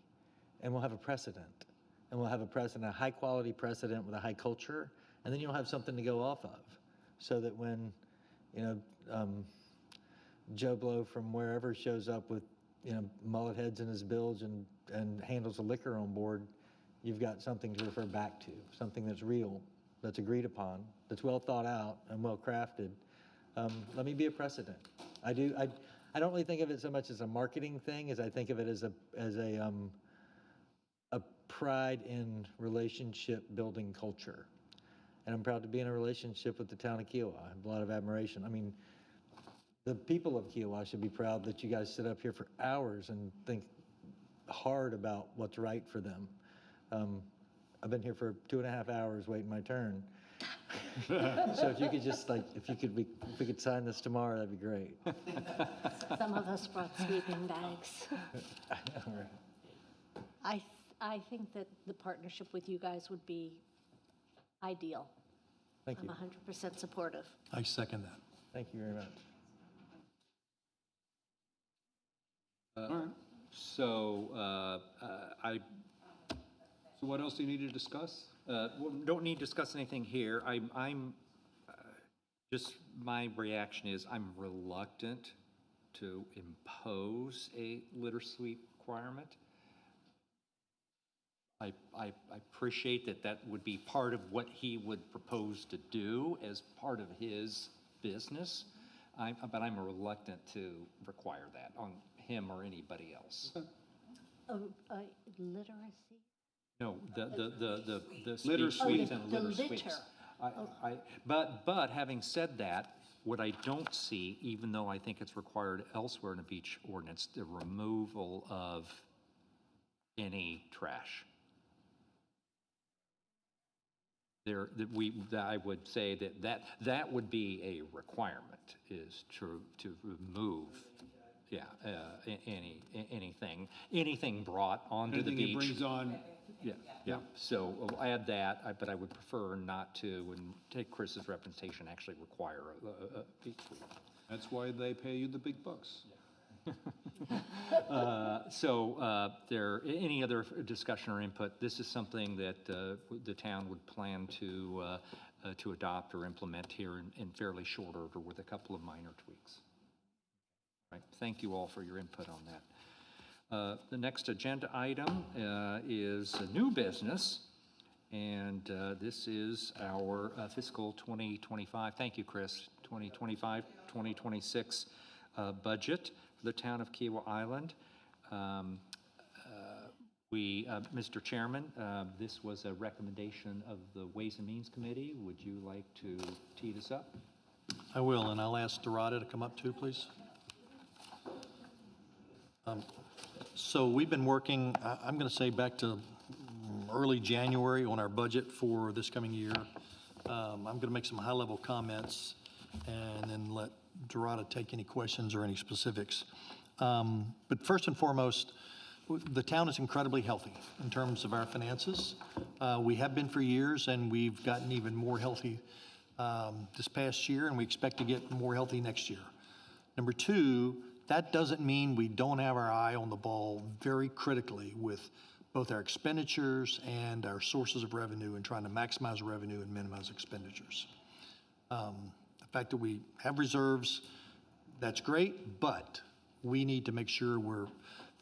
and we'll have a precedent, and we'll have a high quality precedent with a high culture, and then you'll have something to go off of, so that when Joe Blow from wherever shows up with mullet heads in his bilge and handles the liquor on board, you've got something to refer back to, something that's real, that's agreed upon, that's well thought out and well crafted. Let me be a precedent. I don't really think of it so much as a marketing thing as I think of it as a pride in relationship building culture. And I'm proud to be in a relationship with the town of Kiawah. I have a lot of admiration. I mean, the people of Kiawah should be proud that you guys sit up here for hours and think hard about what's right for them. I've been here for 2.5 hours waiting my turn. So if you could just if we could sign this tomorrow, that'd be great. Some of us brought sleeping bags. All right. I think that the partnership with you guys would be ideal. Thank you. I'm 100% supportive. I second that. Thank you very much. All right. So So what else do you need to discuss? don't need to discuss anything here. I'm just, my reaction is I'm reluctant to impose a litter sweep requirement. I appreciate that would be part of what he would propose to do as part of his business, but I'm reluctant to require that on him or anybody else. Literacy? No, the Litter sweeps sweep. and The litter litter. sweeps. But having said that, what I don't see, even though I think it's required elsewhere in the beach ordinance, the removal of any trash. I would say that would be a requirement, is to remove, anything brought onto the Anything beach. it brings on, Yeah. So I'll add that, but I would prefer not to, and take Chris's representation, actually require a beach sweep. that's why they pay you the big bucks. Any other discussion or input? This is something that the town would plan to adopt or implement here in fairly short order with a couple of minor tweaks. Right. Thank you all for your input on that. The next agenda item is a new business, and this is our fiscal 2025, thank you, Chris, 2025, 2026 budget for the town of Kiawah Island. Mr. Chairman, this was a recommendation of the Ways and Means Committee. Would you like to tee this up? I will, and I'll ask Dorada to come up too, please. So we've been working, I'm going to say back to early January on our budget for this coming year. I'm going to make some high-level comments and then let Dorada take any questions or any specifics. But first and foremost, the town is incredibly healthy in terms of our finances. We have been for years, and we've gotten even more healthy this past year, and we expect to get more healthy next year. Number two, That doesn't mean we don't have our eye on the ball very critically with both our expenditures and our sources of revenue and trying to maximize revenue and minimize expenditures. The fact that we have reserves, that's great, but we need to make sure we're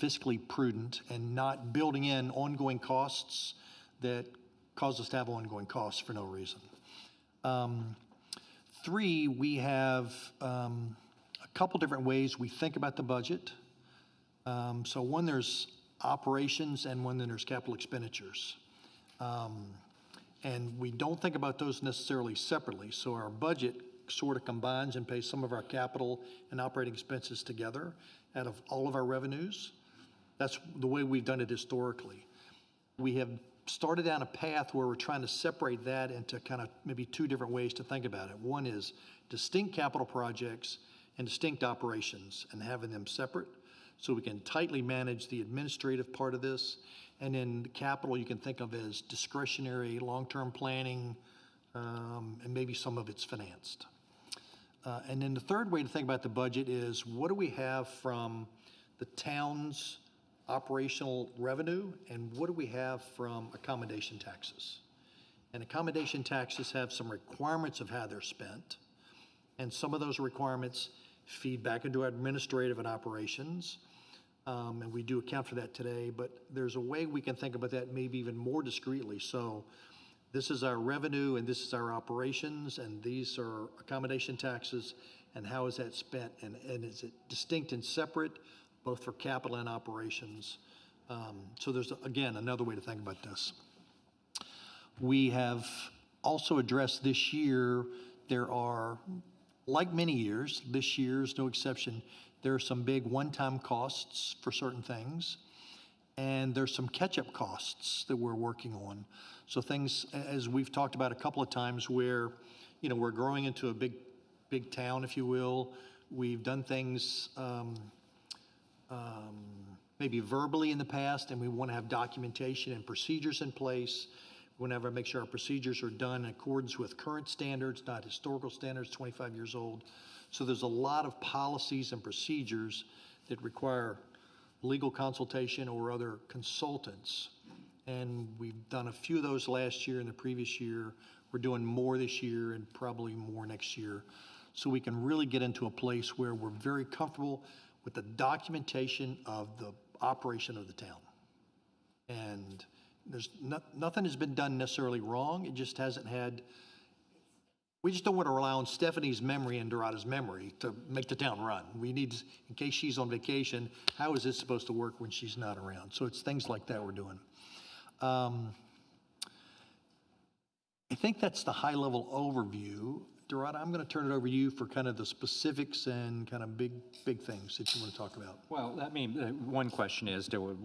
fiscally prudent and not building in ongoing costs that cause us to have ongoing costs for no reason. 3, we have a couple different ways we think about the budget. So one, there's operations, and one, then there's capital expenditures. And we don't think about those necessarily separately. So our budget sort of combines and pays some of our capital and operating expenses together out of all of our revenues. That's the way we've done it historically. We have started down a path where we're trying to separate that into kind of maybe 2 different ways to think about it. One is distinct capital projects and distinct operations, and having them separate so we can tightly manage the administrative part of this. And then the capital you can think of as discretionary, long-term planning, and maybe some of it's financed. And then the third way to think about the budget is, what do we have from the town's operational revenue, and what do we have from accommodation taxes? And accommodation taxes have some requirements of how they're spent, and some of those requirements feed back into administrative and operations, and we do account for that today, but there's a way we can think about that maybe even more discreetly. So this is our revenue, and this is our operations, and these are accommodation taxes, and how is that spent, and is it distinct and separate, both for capital and operations? So there's, again, another way to think about this. We have also addressed this year, there are, like many years, this year is no exception, there are some big one-time costs for certain things, and there's some catch-up costs that we're working on. So things, as we've talked about a couple of times, where, you know, we're growing into a big town, if you will. We've done things maybe verbally in the past, and we want to have documentation and procedures in place. We want to make sure our procedures are done in accordance with current standards, not historical standards, 25 years old. So there's a lot of policies and procedures that require legal consultation or other consultants. And we've done a few of those last year and the previous year. We're doing more this year and probably more next year. So we can really get into a place where we're very comfortable with the documentation of the operation of the town. And there's nothing has been done necessarily wrong. It just hasn't had, we just don't want to rely on Stephanie's memory and Dorada's memory to make the town run. We need, in case she's on vacation, how is this supposed to work when she's not around? So it's things like that we're doing. I think that's the high-level overview. Dorada, I'm going to turn it over to you for kind of the specifics and kind of big things that you want to talk about. Well, I mean, one question is, do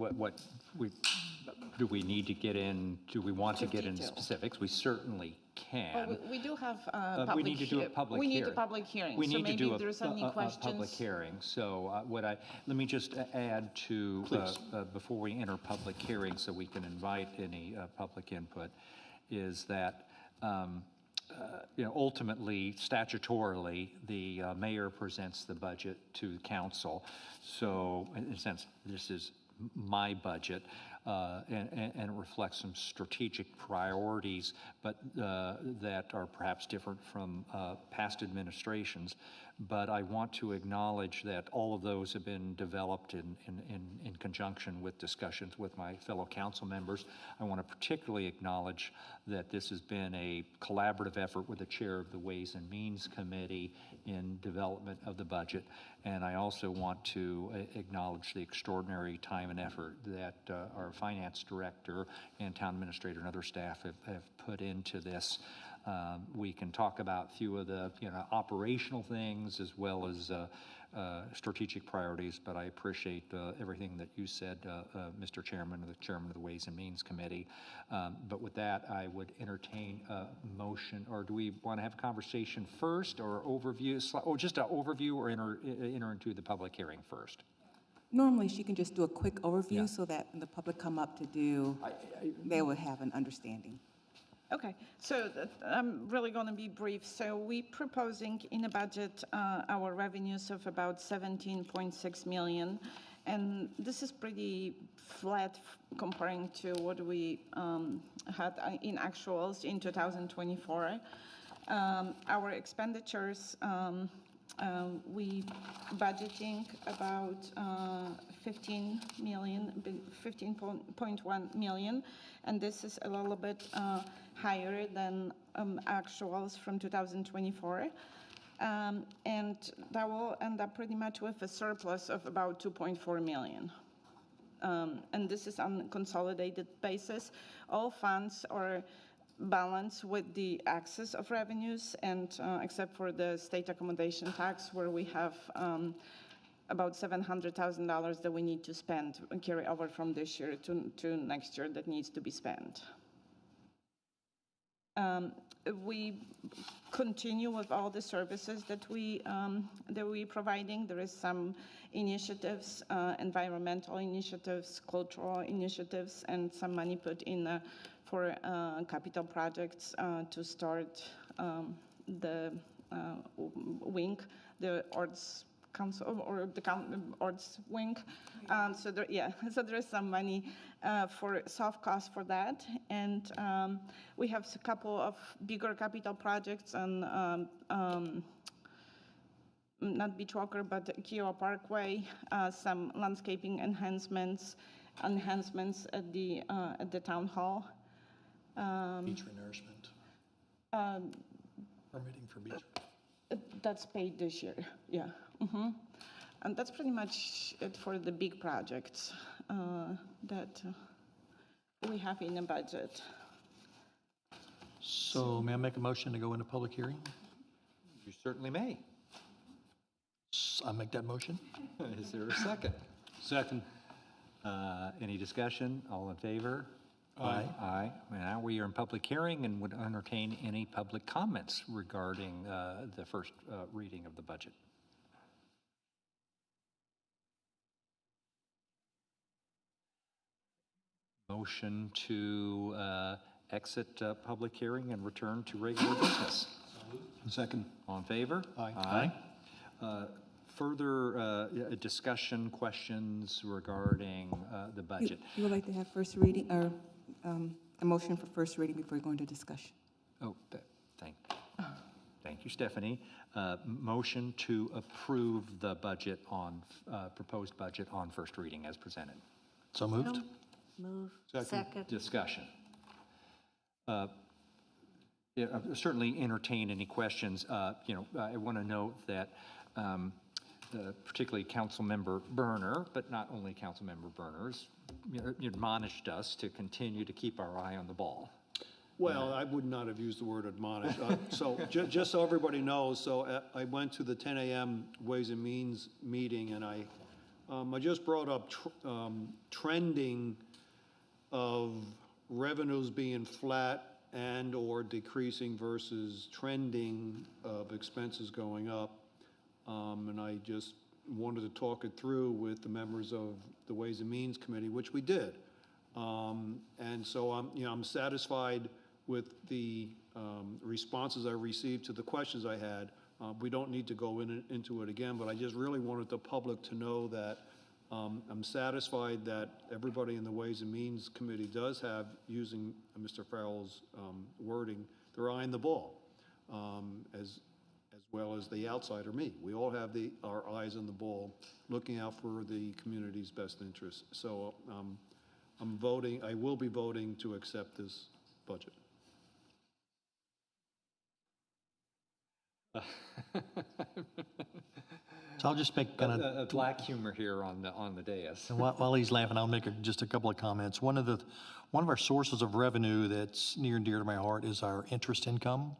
we need to get in, do we want to get into specifics? We certainly can. We do have we need to do a public hearing. We need a public hearing. We need to do there's any questions. public hearing. So let me just add to, before we enter public hearing, so we can invite any public input, is that you know, ultimately, statutorily, the mayor presents the budget to council. So in a sense, this is my budget, and it reflects some strategic priorities, but that are perhaps different from past administrations. But I want to acknowledge that all of those have been developed in conjunction with discussions with my fellow council members. I want to particularly acknowledge that this has been a collaborative effort with the chair of the Ways and Means Committee in development of the budget. And I also want to acknowledge the extraordinary time and effort that our finance director and town administrator and other staff have put into this. We can talk about a few of the operational things as well as strategic priorities, but I appreciate everything that you said, Mr. Chairman, the Chairman of the Ways and Means Committee. But with that, I would entertain a motion, or do we want to have a conversation first, or overview, or just an overview, or enter into the public hearing first? Normally, she can just do a quick overview so that when the public come up to do, they will have an understanding. Okay, so I'm really going to be brief. So we proposing in the budget our revenues of about 17.6 million, and this is pretty flat comparing to what we had in actuals in 2024. Our expenditures, we budgeting about 15.1 million, and this is a little bit higher than actuals from 2024. And that will end up pretty much with a surplus of about 2.4 million. And this is on a consolidated basis. All funds are balanced with the excess of revenues, and except for the state accommodation tax, where we have about $700,000 that we need to spend and carry over from this year to next year that needs to be spent. We continue with all the services that we providing. There is some initiatives, environmental initiatives, cultural initiatives, and some money put in for capital projects to start the wing, the Arts Council or the Arts Wing. So there is some money for soft costs for that, and we have a couple of bigger capital projects on not Beach Walker, but Kiawah Parkway, some landscaping enhancements at the town hall. Beach renourishment. Permitting for beach. That's paid this year, yeah. Mm-hmm. And that's pretty much it for the big projects that we have in the budget. So may I make a motion to go into public hearing? You certainly may. I make that motion. Is there a second? Second. Any discussion? All in favor? Aye. Aye. Now we are in public hearing and would entertain any public comments regarding the first reading of the budget. Motion to exit public hearing and return to regular business. Second. All in favor? Aye. Further discussion, questions regarding the budget? You would like to have first reading, or a motion for first reading before we go into discussion? Oh, thank you, Stephanie. Motion to approve the budget on, proposed budget on first reading as presented. So moved. Move. Second. Discussion. Certainly entertain any questions. I want to note that particularly Councilmember Berner, but not only Councilmember Berner's, admonished us to continue to keep our eye on the ball. Well, I would not have used the word admonish. So just so everybody knows, so I went to the 10 a.m. Ways and Means meeting, and I just brought up trending of revenues being flat and or decreasing versus trending of expenses going up. And I just wanted to talk it through with the members of the Ways and Means Committee, which we did. And so I'm satisfied with the responses I received to the questions I had. We don't need to go into it again, but I just really wanted the public to know that I'm satisfied that everybody in the Ways and Means Committee does have, using Mr. Farrell's wording, their eye on the ball, as well as the outsider me. We all have our eyes on the ball, looking out for the community's best interests. So I will be voting to accept this budget. So I'll just make kind of black humor here on the dais. And while he's laughing, I'll make just a couple of comments. One of our sources of revenue that's near and dear to my heart is our interest income.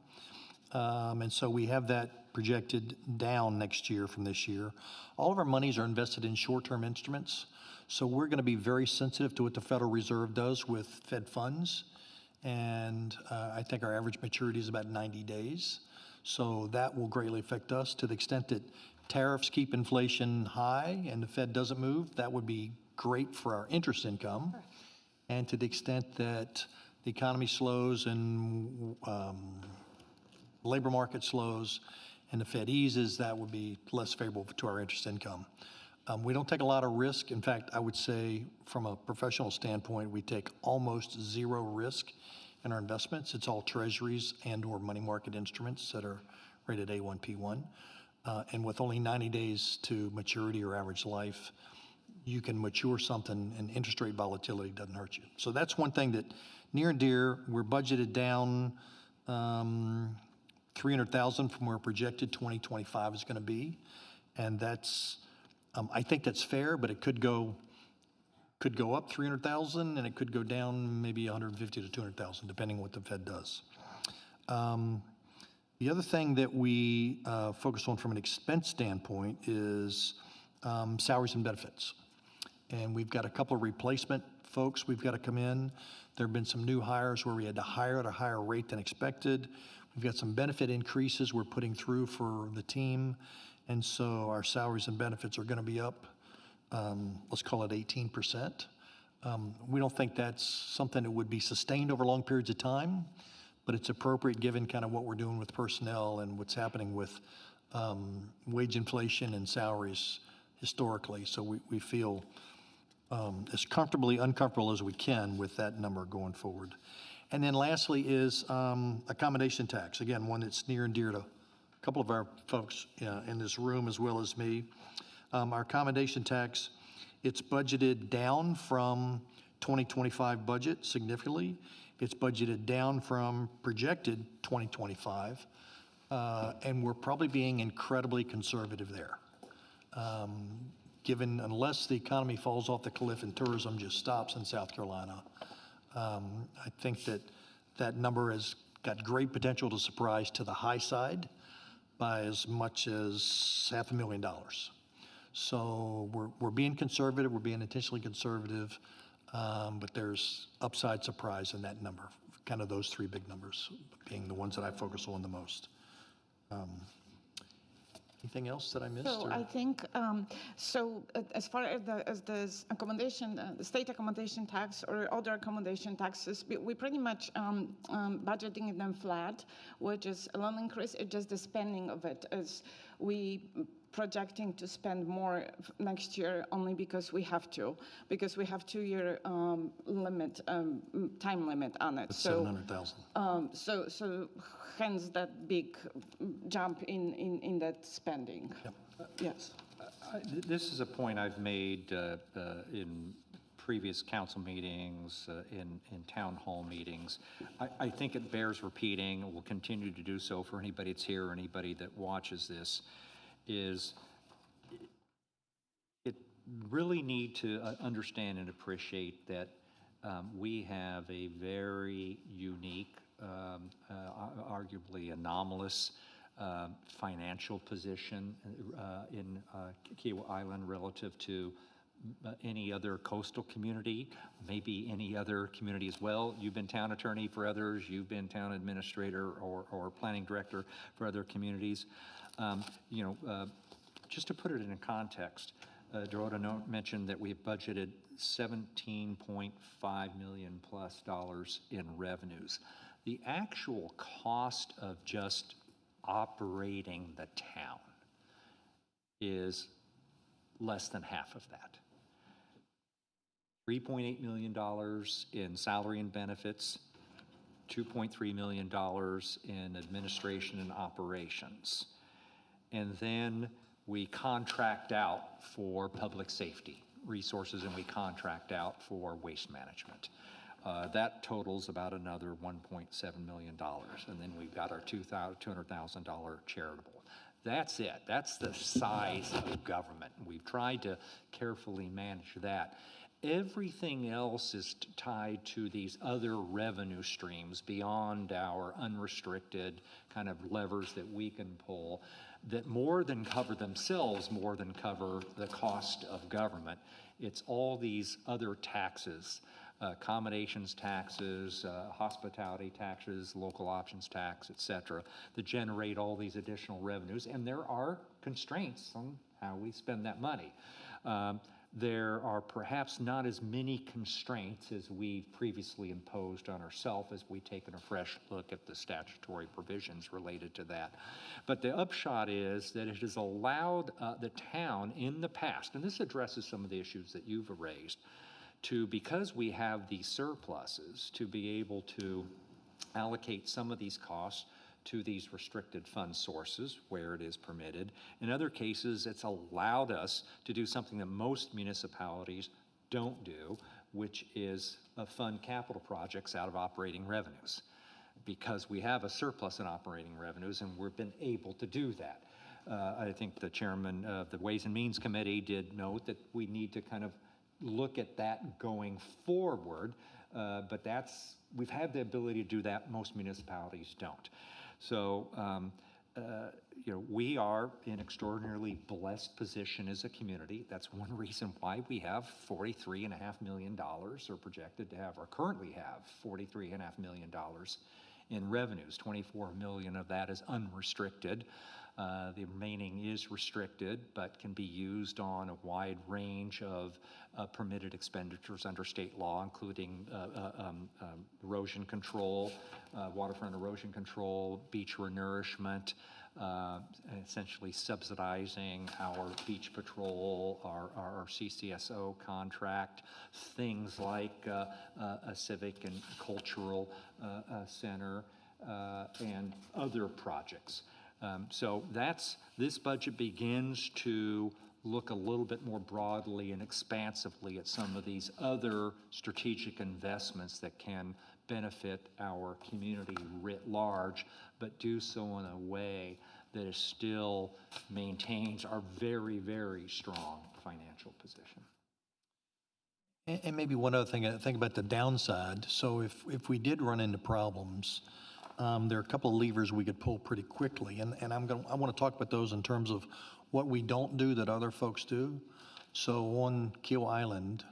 And so we have that projected down next year from this year. All of our monies are invested in short-term instruments. So we're going to be very sensitive to what the Federal Reserve does with Fed funds. And I think our average maturity is about 90 days. So that will greatly affect us to the extent that tariffs keep inflation high and the Fed doesn't move. That would be great for our interest income. And to the extent that the economy slows and labor market slows and the Fed eases, that would be less favorable to our interest income. We don't take a lot of risk. In fact, I would say from a professional standpoint, we take almost zero risk in our investments. It's all treasuries and or money market instruments that are rated A1, P1. And with only 90 days to maturity or average life, you can mature something and interest rate volatility doesn't hurt you. So that's one thing that near and dear, we're budgeted down 300,000 from where projected 2025 is going to be. And that's, I think that's fair, but it could go up 300,000 and it could go down maybe 150 to 200,000, depending on what the Fed does. The other thing that we focus on from an expense standpoint is salaries and benefits. And we've got a couple of replacement folks we've got to come in. There have been some new hires where we had to hire at a higher rate than expected. We've got some benefit increases we're putting through for the team. And so our salaries and benefits are going to be up, let's call it 18%. We don't think that's something that would be sustained over long periods of time, but it's appropriate given kind of what we're doing with personnel and what's happening with wage inflation and salaries historically. So we feel as comfortably uncomfortable as we can with that number going forward. And then lastly is accommodation tax. Again, one that's near and dear to a couple of our folks in this room as well as me. Our accommodation tax, it's budgeted down from 2025 budget significantly. It's budgeted down from projected 2025, and we're probably being incredibly conservative there. Given, unless the economy falls off the cliff and tourism just stops in South Carolina, I think that that number has got great potential to surprise to the high side by as much as $500,000. So we're being conservative, we're being intentionally conservative, but there's upside surprise in that number. Kind of those three big numbers being the ones that I focus on the most. Anything else that I missed? So I think, as far as the accommodation, the state accommodation tax or other accommodation taxes, we pretty much budgeting them flat, which is a loan increase. It's just the spending of it as we projecting to spend more next year only because we have to, because we have 2-year limit, time limit on it. That's 700,000. So hence that big jump in that spending. Yep. Yes. This is a point I've made in previous council meetings, in town hall meetings. I think it bears repeating, and will continue to do so for anybody that's here or anybody that watches this, is it really need to understand and appreciate that we have a very unique, arguably anomalous financial position in Kiawah Island relative to any other coastal community, maybe any other community as well. You've been town attorney for others, you've been town administrator or planning director for other communities. Just to put it in context, Dorota mentioned that we've budgeted $17.5 million plus in revenues. The actual cost of just operating the town is less than half of that. $3.8 million in salary and benefits, $2.3 million in administration and operations. And then we contract out for public safety resources and we contract out for waste management. That totals about another $1.7 million. And then we've got our $200,000 charitable. That's it. That's the size of government. We've tried to carefully manage that. Everything else is tied to these other revenue streams beyond our unrestricted kind of levers that we can pull that more than cover themselves, more than cover the cost of government. It's all these other taxes, accommodations taxes, hospitality taxes, local options tax, et cetera, that generate all these additional revenues. And there are constraints on how we spend that money. there are perhaps not as many constraints as we've previously imposed on ourselves as we've taken a fresh look at the statutory provisions related to that. But the upshot is that it has allowed the town in the past, and this addresses some of the issues that you've raised, to, because we have these surpluses, to be able to allocate some of these costs to these restricted fund sources where it is permitted. In other cases, it's allowed us to do something that most municipalities don't do, which is fund capital projects out of operating revenues, because we have a surplus in operating revenues and we've been able to do that. I think the chairman of the Ways and Means Committee did note that we need to kind of look at that going forward, but we've had the ability to do that, most municipalities don't. So, we are in extraordinarily blessed position as a community. That's one reason why we have $43.5 million, or projected to have, or currently have $43.5 million in revenues. 24 million of that is unrestricted. The remaining is restricted, but can be used on a wide range of permitted expenditures under state law, including erosion control, waterfront erosion control, beach renourishment, essentially subsidizing our beach patrol, our CCSO contract, things like a civic and cultural center, and other projects. So this budget begins to look a little bit more broadly and expansively at some of these other strategic investments that can benefit our community writ large, but do so in a way that is still maintains our very, very strong financial position. And maybe one other thing, I think about the downside. So if we did run into problems, there are a couple of levers we could pull pretty quickly, and I want to talk about those in terms of what we don't do that other folks do. So on Kiawah Island,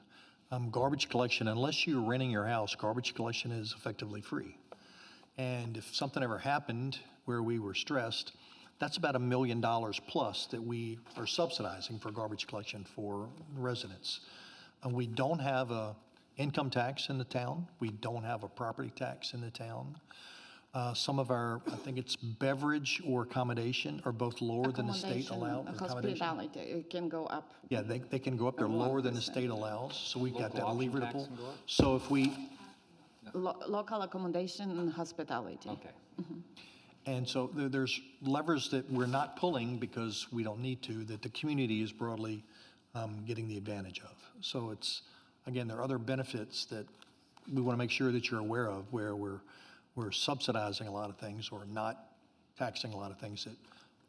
garbage collection, unless you're renting your house, garbage collection is effectively free. And if something ever happened where we were stressed, that's about $1 million plus that we are subsidizing for garbage collection for residents. We don't have a income tax in the town. We don't have a property tax in the town. Some of our, I think it's beverage or accommodation, are both lower than the state allowed. Hospitality, it can go up. Yeah, they can go up. They're lower than the state allows, so we got that lever to pull. Tax can go up? So if we, Local accommodation and hospitality. Okay. and so there's levers that we're not pulling because we don't need to, that the community is broadly getting the advantage of. So it's, again, there are other benefits that we want to make sure that you're aware of, where we're subsidizing a lot of things or not taxing a lot of things that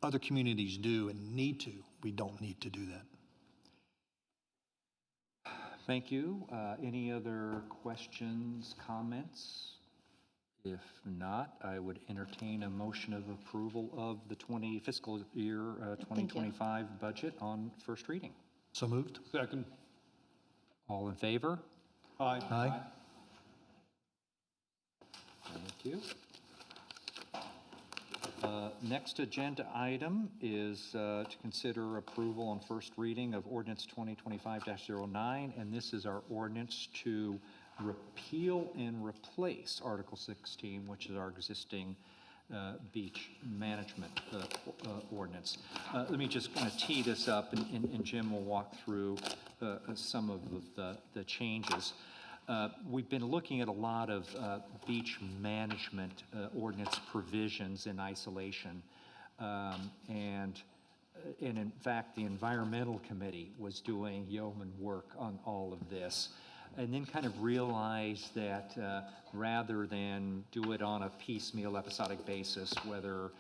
other communities do and need to. We don't need to do that. Thank you. Any other questions, comments? If not, I would entertain a motion of approval of the fiscal year 2025 budget on first reading. So moved. Second. All in favor? Aye. Aye. Thank you. Next agenda item is to consider approval on first reading of ordinance 2025-09, and this is our ordinance to repeal and replace Article 16, which is our existing beach management ordinance. Let me just kind of tee this up, and Jim will walk through some of the changes. We've been looking at a lot of beach management ordinance provisions in isolation. And in fact, the Environmental Committee was doing yeoman work on all of this, and then kind of realized that rather than do it on a piecemeal episodic basis, whether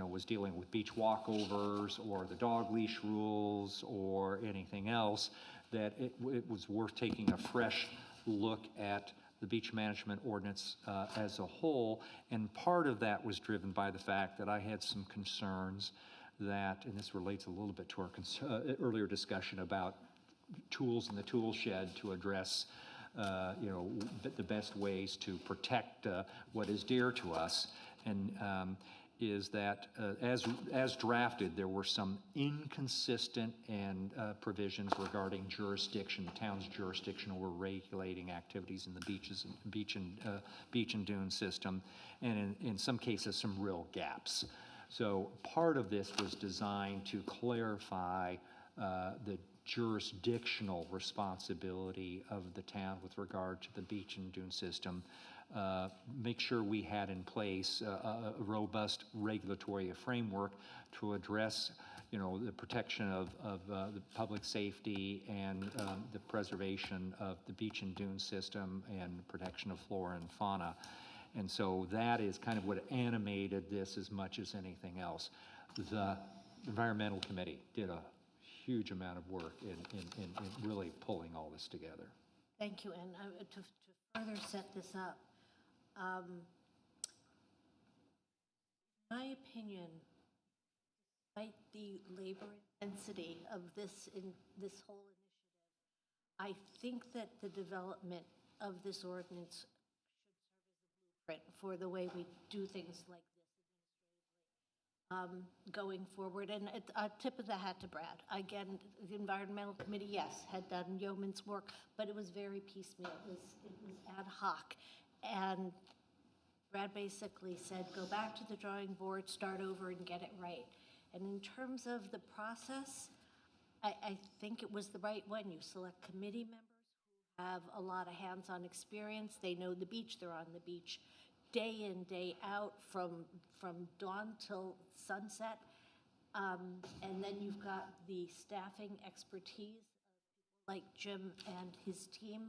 was dealing with beach walkovers or the dog leash rules or anything else, that it was worth taking a fresh look at the beach management ordinance as a whole. And part of that was driven by the fact that I had some concerns that, and this relates a little bit to our earlier discussion about tools in the tool shed to address the best ways to protect what is dear to us. And is that as drafted, there were some inconsistent and provisions regarding jurisdiction, the town's jurisdiction over regulating activities in the beach and dune system, and in some cases some real gaps. So part of this was designed to clarify the jurisdictional responsibility of the town with regard to the beach and dune system. Make sure we had in place a robust regulatory framework to address, the protection of the public safety and the preservation of the beach and dune system and protection of flora and fauna. And so that is kind of what animated this as much as anything else. The Environmental Committee did a huge amount of work in really pulling all this together. Thank you, and to further set this up, in my opinion, despite the labor intensity of this whole initiative, I think that the development of this ordinance should serve as a blueprint for the way we do things like this administratively going forward. And a tip of the hat to Brad. Again, the Environmental Committee, yes, had done yeoman's work, but it was very piecemeal. It was ad hoc. And Brad basically said, go back to the drawing board, start over and get it right. And in terms of the process, I think it was the right one. You select committee members who have a lot of hands-on experience. They know the beach. They're on the beach day in, day out, from dawn till sunset. And then you've got the staffing expertise of people like Jim and his team.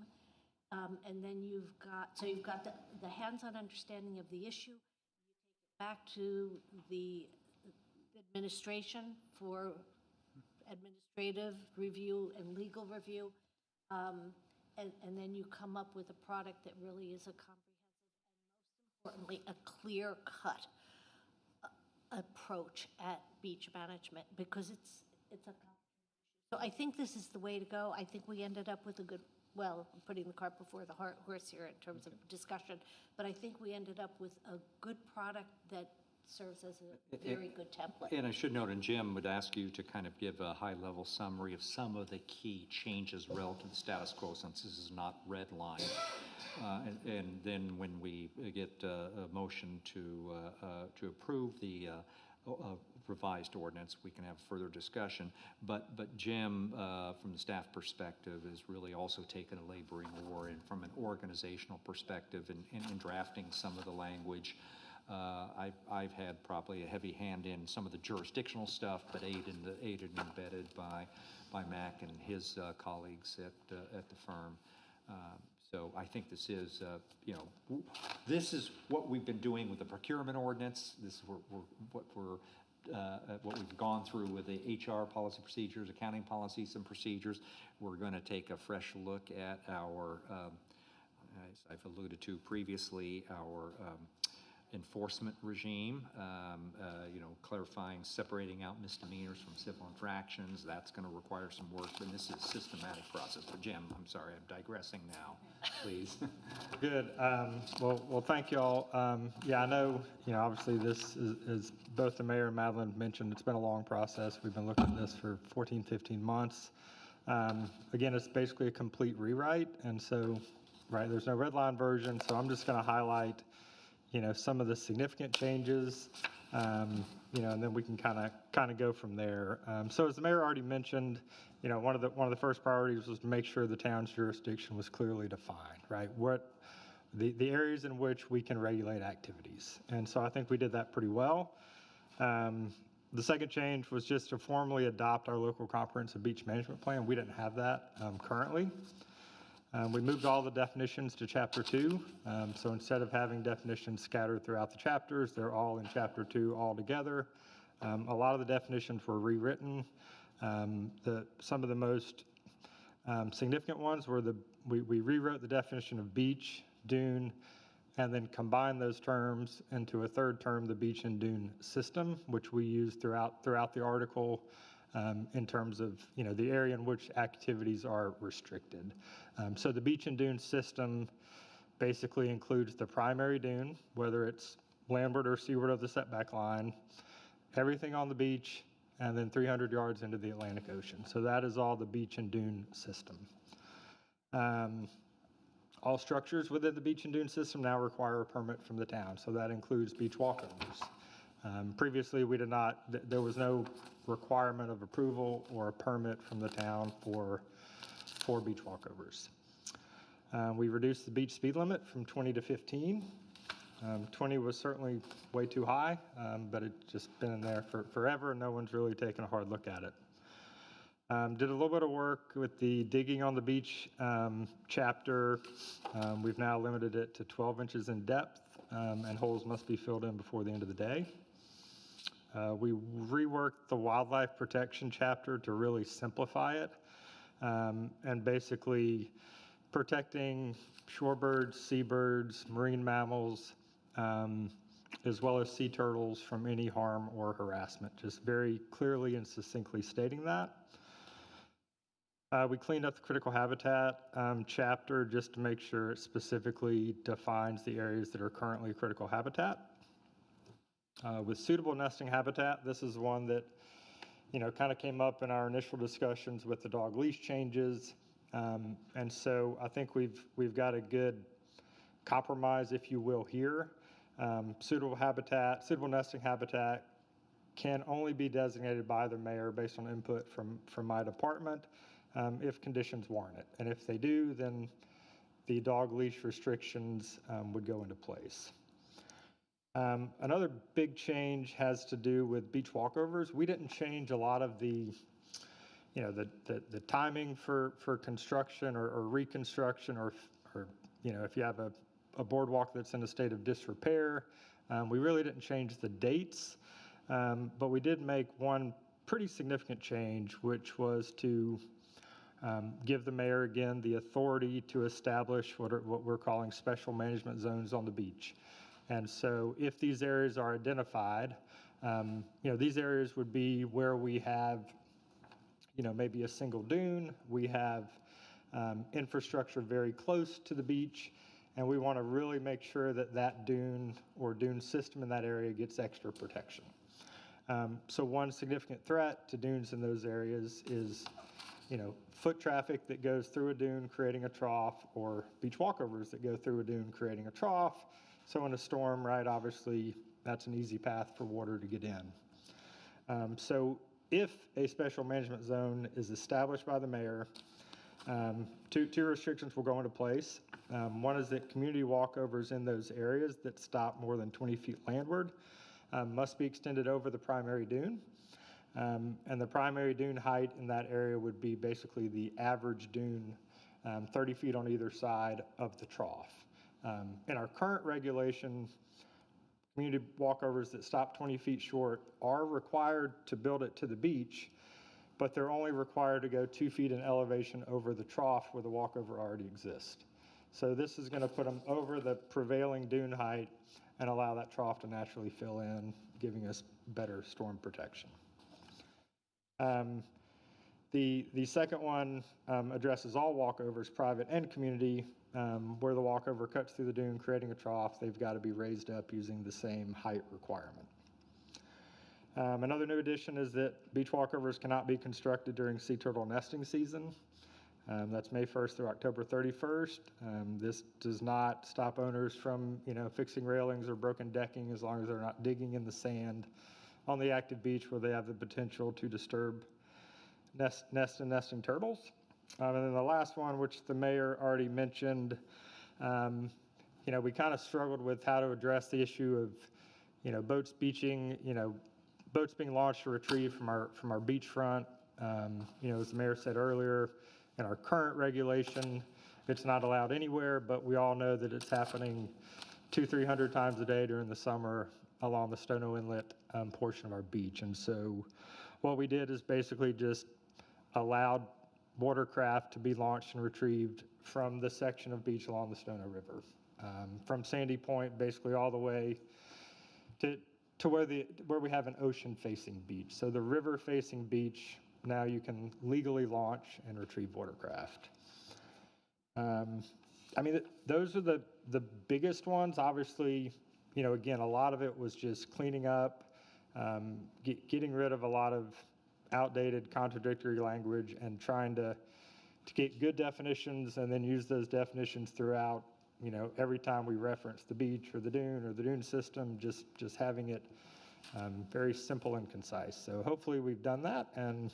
And then you've got the hands-on understanding of the issue. You take it back to the administration for administrative review and legal review. And then you come up with a product that really is a comprehensive and, most importantly, a clear-cut approach at beach management, because it's a complicated issue. So I think this is the way to go. I think we ended up with a good, well, I'm putting the cart before the horse here in terms of discussion, but I think we ended up with a good product that serves as a very good template. And I should note, and Jim would ask you to kind of give a high-level summary of some of the key changes relative to the status quo, since this is not red line. And then when we get a motion to approve the revised ordinance, we can have further discussion. But Jim, from the staff perspective, has really also taken a laboring war in from an organizational perspective in drafting some of the language. I've had probably a heavy hand in some of the jurisdictional stuff, but aided and embedded by Mac and his colleagues at the firm. So I think this is, this is what we've been doing with the procurement ordinance. This is what we've gone through with the HR policy procedures, accounting policies and procedures. We're going to take a fresh look at our, as I've alluded to previously, our enforcement regime, clarifying, separating out misdemeanors from civil infractions. That's going to require some work, but this is a systematic process. But Jim, I'm sorry, I'm digressing now. Please. Good. Well, thank you all. Yeah, I know, obviously this is both the mayor and Madeline mentioned, it's been a long process. We've been looking at this for 14, 15 months. Again, it's basically a complete rewrite. And so, right, there's no red line version. So I'm just going to highlight some of the significant changes, and then we can kind of go from there. So as the mayor already mentioned, one of the first priorities was to make sure the town's jurisdiction was clearly defined, right? What the areas in which we can regulate activities. And so I think we did that pretty well. The second change was just to formally adopt our local comprehensive beach management plan. We didn't have that currently. We moved all the definitions to Chapter 2. So instead of having definitions scattered throughout the chapters, they're all in Chapter 2 all together. A lot of the definitions were rewritten. Some of the most significant ones were we rewrote the definition of beach, dune, and then combined those terms into a third term, the beach and dune system, which we use throughout the article. In terms of the area in which activities are restricted. So the beach and dune system basically includes the primary dune, whether it's landward or seaward of the setback line, everything on the beach, and then 300 yards into the Atlantic Ocean. So that is all the beach and dune system. All structures within the beach and dune system now require a permit from the town, so that includes beach walkovers. Previously, we did not, there was no requirement of approval or a permit from the town for beach walkovers. We reduced the beach speed limit from 20 to 15. 20 was certainly way too high, but it's just been in there for forever, and no one's really taken a hard look at it. Did a little bit of work with the digging on the beach chapter. We've now limited it to 12 inches in depth, and holes must be filled in before the end of the day. We reworked the wildlife protection chapter to really simplify it, and basically protecting shorebirds, seabirds, marine mammals, as well as sea turtles from any harm or harassment, just very clearly and succinctly stating that. We cleaned up the critical habitat chapter just to make sure it specifically defines the areas that are currently critical habitat. With suitable nesting habitat, this is one that, kind of came up in our initial discussions with the dog leash changes. And so I think we've got a good compromise, if you will, here. Suitable nesting habitat can only be designated by the mayor based on input from my department if conditions warrant it. And if they do, then the dog leash restrictions would go into place. Another big change has to do with beach walkovers. We didn't change a lot of the timing for construction or reconstruction, or if you have a boardwalk that's in a state of disrepair. We really didn't change the dates, but we did make one pretty significant change, which was to give the mayor again the authority to establish what we're calling special management zones on the beach. And so if these areas are identified, these areas would be where we have maybe a single dune, we have infrastructure very close to the beach, and we want to really make sure that dune or dune system in that area gets extra protection. So one significant threat to dunes in those areas is, foot traffic that goes through a dune creating a trough, or beach walkovers that go through a dune creating a trough. So in a storm, right, obviously that's an easy path for water to get in. So if a special management zone is established by the mayor, two restrictions will go into place. One is that community walkovers in those areas that stop more than 20 feet landward must be extended over the primary dune. And the primary dune height in that area would be basically the average dune, 30 feet on either side of the trough. In our current regulation, community walkovers that stop 20 feet short are required to build it to the beach, but they're only required to go 2 feet in elevation over the trough where the walkover already exists. So this is going to put them over the prevailing dune height and allow that trough to naturally fill in, giving us better storm protection. The second one addresses all walkovers, private and community. Where the walkover cuts through the dune, creating a trough, they've got to be raised up using the same height requirement. Another new addition is that beach walkovers cannot be constructed during sea turtle nesting season. That's May 1st through October 31st. This does not stop owners from, fixing railings or broken decking as long as they're not digging in the sand on the active beach where they have the potential to disturb nest and nesting turtles. And then the last one, which the mayor already mentioned, we kind of struggled with how to address the issue of, boats beaching, boats being launched or retrieved from our beachfront. As the mayor said earlier, in our current regulation, it's not allowed anywhere, but we all know that it's happening 200-300 times a day during the summer along the Stono Inlet portion of our beach. And so what we did is basically just allowed watercraft to be launched and retrieved from the section of beach along the Stono River, from Sandy Point basically all the way to where we have an ocean-facing beach. So the river-facing beach, now you can legally launch and retrieve watercraft. Those are the biggest ones. Obviously, again, a lot of it was just cleaning up, getting rid of a lot of outdated, contradictory language, and trying to get good definitions and then use those definitions throughout, every time we reference the beach or the dune system, just having it very simple and concise. So hopefully we've done that, and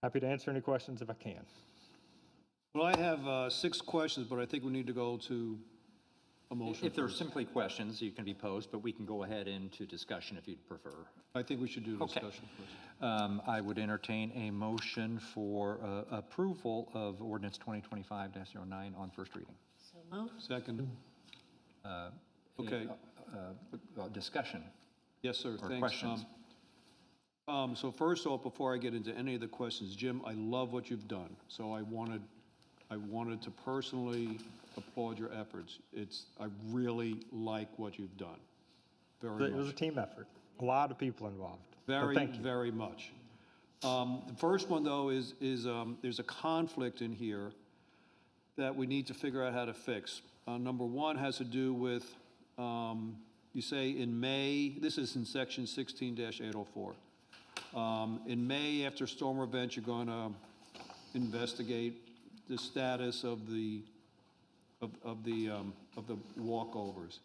happy to answer any questions if I can. Well, I have 6 questions, but I think we need to go to a motion. If there are first. simply questions, you can be posed, but we can go ahead into discussion if you'd prefer. I think we should do Okay. discussion first. I would entertain a motion for approval of ordinance 2025-09 on first reading. So moved. Second. Okay. Discussion. Yes, sir. Or Thanks. questions. So first off, before I get into any of the questions, Jim, I love what you've done. So I wanted to personally applaud your efforts. I really like what you've done. Very much. It was a team effort. A lot of people involved. So Very, thank you. very much. The first one, though, is there's a conflict in here that we need to figure out how to fix. Number one has to do with, you say in May, this is in section 16-804. In May, after storm event, you're going to investigate the status of the walkovers.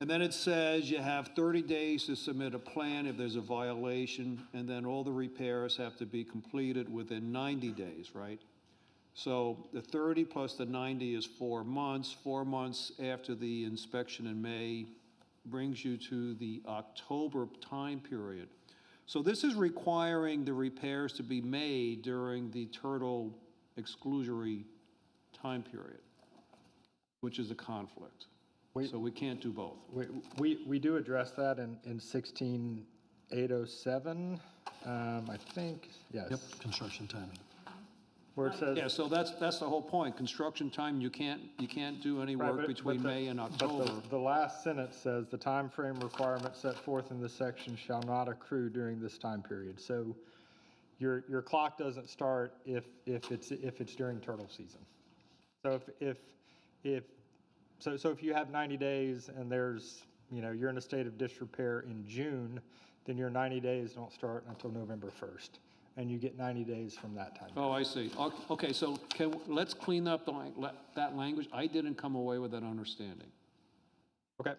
And then it says you have 30 days to submit a plan if there's a violation, and then all the repairs have to be completed within 90 days, right? So the 30 plus the 90 is 4 months. 4 months after the inspection in May brings you to the October time period. So this is requiring the repairs to be made during the turtle exclusionary time period, which is a conflict. So we can't do both. We do address that in 16807, I think, yes. Yep, construction timing. Where it says. Yeah, so that's the whole point. Construction time, you can't do any Right, work but- between but the- May and but October. the last sentence says, "The time frame requirement set forth in this section shall not accrue during this time period." So your clock doesn't start if it's during turtle season. So if you have 90 days and there's, you're in a state of disrepair in June, then your 90 days don't start until November 1st. And you get 90 days from that time. Oh, I see. Okay, so let's clean up that language. I didn't come away with that understanding. Okay.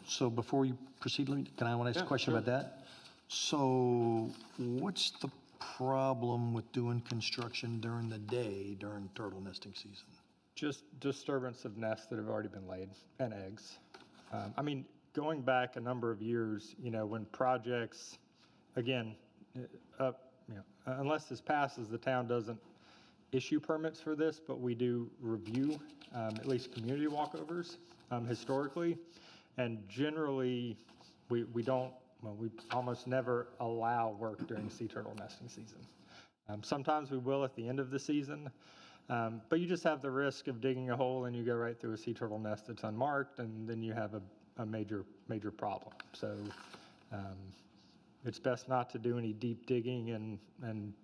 So before you proceed, can I ask a question about that? So what's the problem with doing construction during the day during turtle nesting season? Just disturbance of nests that have already been laid and eggs. Going back a number of years, when projects, again, unless this passes, the town doesn't issue permits for this, but we do review at least community walkovers historically. And generally, we almost never allow work during sea turtle nesting season. Sometimes we will at the end of the season, but you just have the risk of digging a hole and you go right through a sea turtle nest that's unmarked, and then you have a major problem. So it's best not to do any deep digging and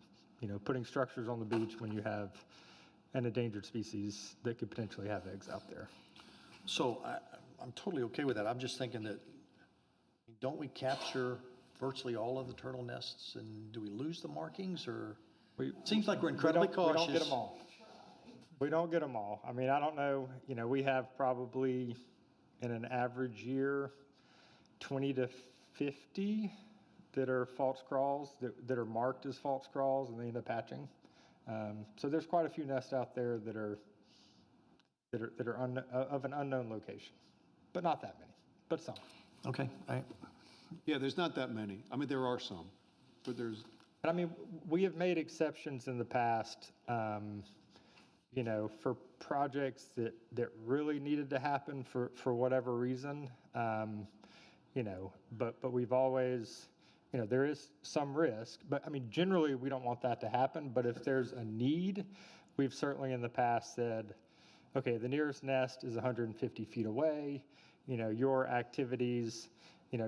putting structures on the beach when you have an endangered species that could potentially have eggs out there. So I'm totally okay with that. I'm just thinking that, don't we capture virtually all of the turtle nests, and do we lose the markings, or? It seems like we're incredibly cautious. We don't get them all. We don't get them all. I don't know, we have probably in an average year, 20 to 50 that are false crawls, that are marked as false crawls, and they end up hatching. So there's quite a few nests out there that are of an unknown location, but not that many, but some. Okay, all right. Yeah, there's not that many. There are some, but there's. We have made exceptions in the past, for projects that really needed to happen for whatever reason, but we've always, there is some risk, but generally we don't want that to happen, but if there's a need, we've certainly in the past said, okay, the nearest nest is 150 feet away, your activities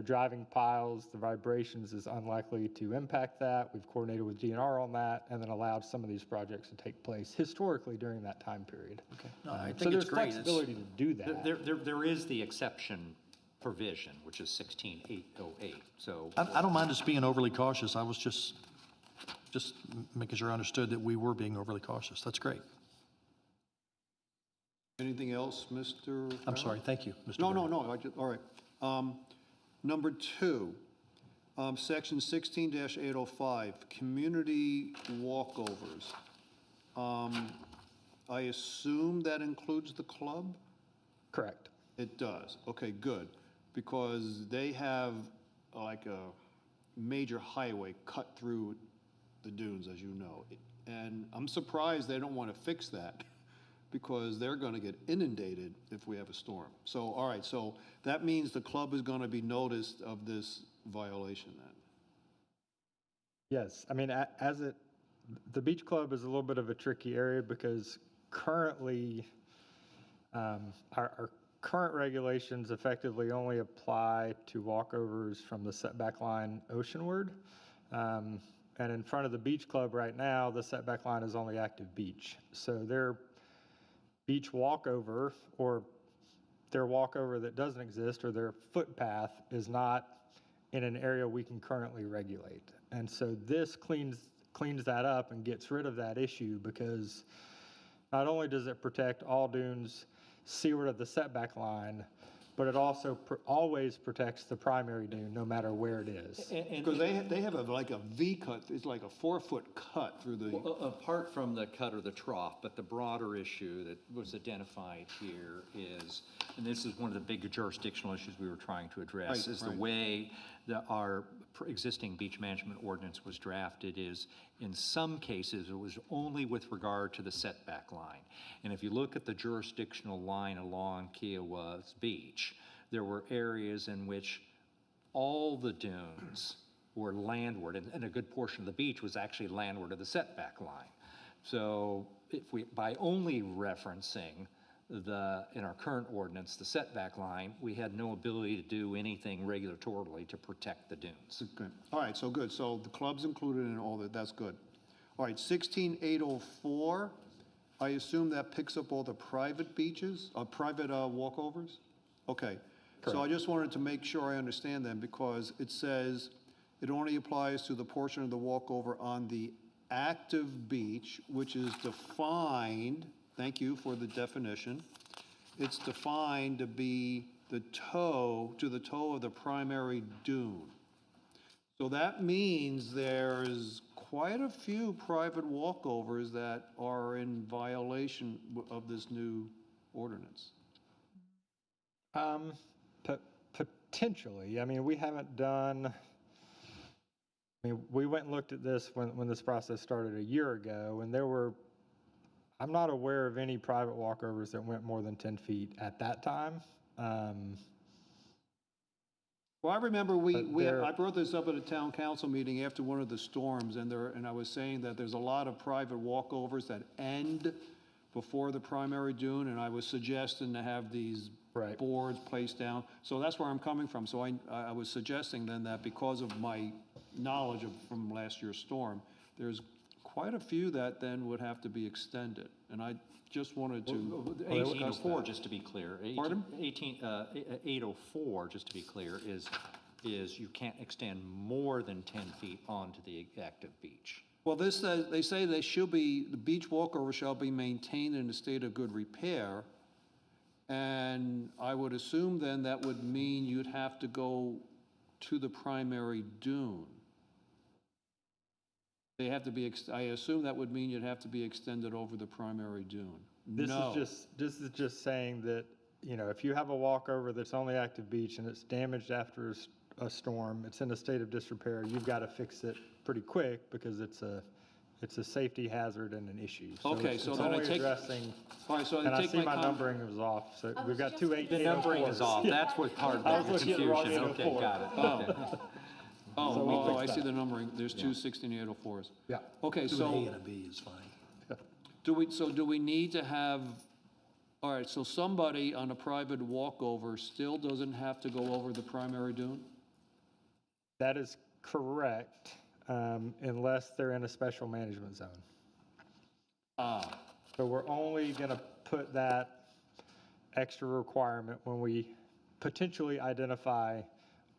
driving piles, the vibrations is unlikely to impact that. We've coordinated with DNR on that, and then allowed some of these projects to take place historically during that time period. No, I So think there's it's great. flexibility to do that. There is the exception provision, which is 16808, so. I don't mind us being overly cautious. I was just making sure I understood that we were being overly cautious. That's great. Anything else, Mr.? I'm sorry, thank you, Mr. No, Brennan. all right. Number 2, section 16-805, community walkovers. I assume that includes the club? Correct. It does. Okay, good. Because they have like a major highway cut through the dunes, as you know. And I'm surprised they don't want to fix that because they're going to get inundated if we have a storm. So, all right, so that means the club is going to be noticed of this violation then? Yes, I mean, the beach club is a little bit of a tricky area because currently, our current regulations effectively only apply to walkovers from the setback line oceanward. And in front of the beach club right now, the setback line is only active beach. So their beach walkover, or their walkover that doesn't exist, or their footpath is not in an area we can currently regulate. And so this cleans that up and gets rid of that issue, because not only does it protect all dunes seaward of the setback line, but it also always protects the primary dune, no matter where it is. Because they have like a V cut, it's like a 4-foot cut through the. Well, apart from the cut or the trough, but the broader issue that was identified here is, and this is one of the big jurisdictional issues we were trying to address, is the way that our existing beach management ordinance was drafted is, in some cases, it was only with regard to the setback line. And if you look at the jurisdictional line along Kiawah's beach, there were areas in which all the dunes were landward, and a good portion of the beach was actually landward of the setback line. So if we, by only referencing in our current ordinance, the setback line, we had no ability to do anything regulatorily to protect the dunes. Okay. All right, so good. So the club's included in all that. That's good. All right, 16804, I assume that picks up all the private beaches, private walkovers? Okay. Correct. So I just wanted to make sure I understand them, because it says it only applies to the portion of the walkover on the active beach, which is defined, thank you for the definition, it's defined to be the toe of the primary dune. So that means there's quite a few private walkovers that are in violation of this new ordinance. Potentially. I mean, we haven't done, we went and looked at this when this process started a year ago, and I'm not aware of any private walkovers that went more than 10 feet at that time. Well, I remember I brought this up at a town council meeting after one of the storms, and I was saying that there's a lot of private walkovers that end before the primary dune, and I was suggesting to have these boards placed down. So that's where I'm coming from. So I was suggesting then that because of my knowledge from last year's storm, there's quite a few that then would have to be extended. And I just wanted to. 1804, just to be clear. Pardon? 804, just to be clear, is you can't extend more than 10 feet onto the active beach. Well, this says, they say the beach walkover shall be maintained in a state of good repair. And I would assume then that would mean you'd have to go to the primary dune. They have to be, I assume that would mean you'd have to be extended over the primary dune. This is just saying that, if you have a walkover that's only active beach and it's damaged after a storm, it's in a state of disrepair, you've got to fix it pretty quick because it's a safety hazard and an issue. So okay, it's so then only I take. addressing, All right, so and I see my comment. numbering was off. So we've got just 2 The numbering is off. That's what part of the confusion. Okay, got it. Okay. I see the numbering. There's two 16804s. Yeah. Okay, Do so. an A and a B is fine. Do we need to have, all right, so somebody on a private walkover still doesn't have to go over the primary dune? That is correct, unless they're in a special management zone. So we're only going to put that extra requirement when we potentially identify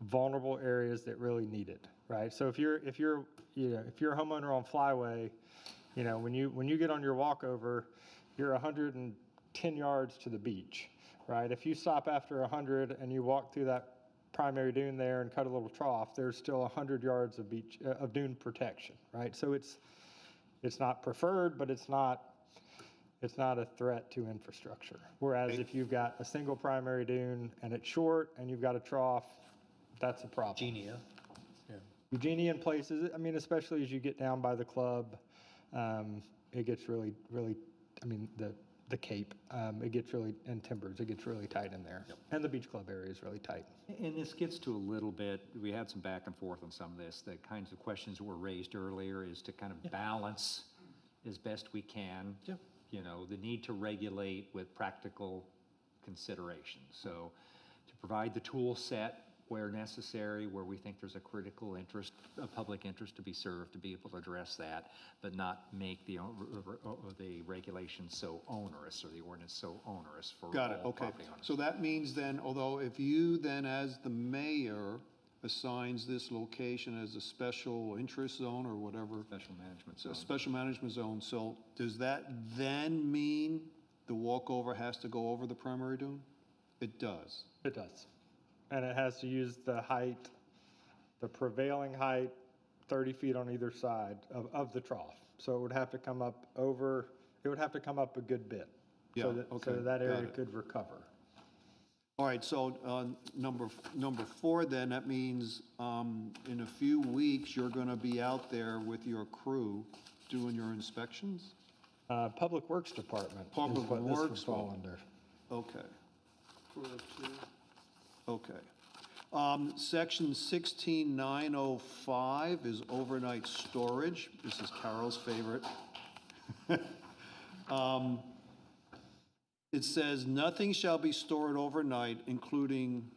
vulnerable areas that really need it, right? So if you're a homeowner on Flyway, when you get on your walkover, you're 110 yards to the beach, right? If you stop after 100 and you walk through that primary dune there and cut a little trough, there's still 100 yards of dune protection, right? So it's not preferred, but it's not a threat to infrastructure. Whereas if you've got a single primary dune and it's short and you've got a trough, that's a problem. Eugenia in places, I mean, especially as you get down by the club, it gets really, really, I mean, the Cape, it gets really, and Timbers, it gets really tight in there. And the beach club area is really tight. And this gets to a little bit, we had some back and forth on some of this, the kinds of questions that were raised earlier is to kind of balance as best we can, the need to regulate with practical considerations. So to provide the tool set where necessary, where we think there's a critical interest, a public interest to be served, to be able to address that, but not make the regulations so onerous or the ordinance so onerous for Got it, all okay. property owners. So that means then, although if you then as the mayor assigns this location as a special interest zone or whatever. Special management zone. A special management zone, so does that then mean the walkover has to go over the primary dune? It does. It does. And it has to use the height, the prevailing height, 30 feet on either side of the trough. So it would have to come up a good bit. Yeah, okay, So that area got it. could recover. All right, so number 4 then, that means in a few weeks, you're going to be out there with your crew doing your inspections? Public Works Department. Public is what this Works would fall under. Okay. Okay. Section 16905 is overnight storage. This is Carol's favorite. It says, nothing shall be stored overnight, including,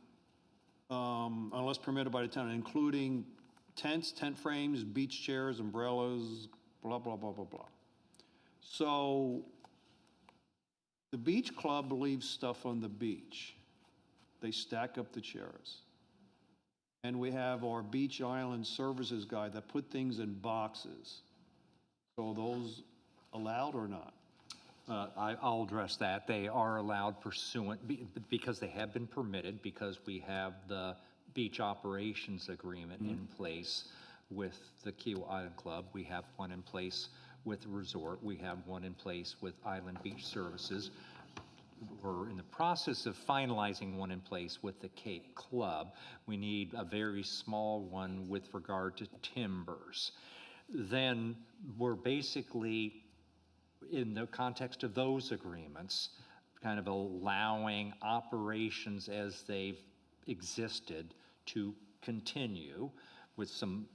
unless permitted by the town, including tents, tent frames, beach chairs, umbrellas, blah, blah, blah, blah, blah. So the beach club leaves stuff on the beach. They stack up the chairs. And we have our beach island services guy that put things in boxes. So are those allowed or not? I'll address that. They are allowed pursuant, because they have been permitted, because we have the beach operations agreement in place with the Kiawah Island Club. We have one in place with the resort. We have one in place with Island Beach Services. We're in the process of finalizing one in place with the Cape Club. We need a very small one with regard to timbers. Then we're basically, in the context of those agreements, kind of allowing operations as they've existed to continue with some,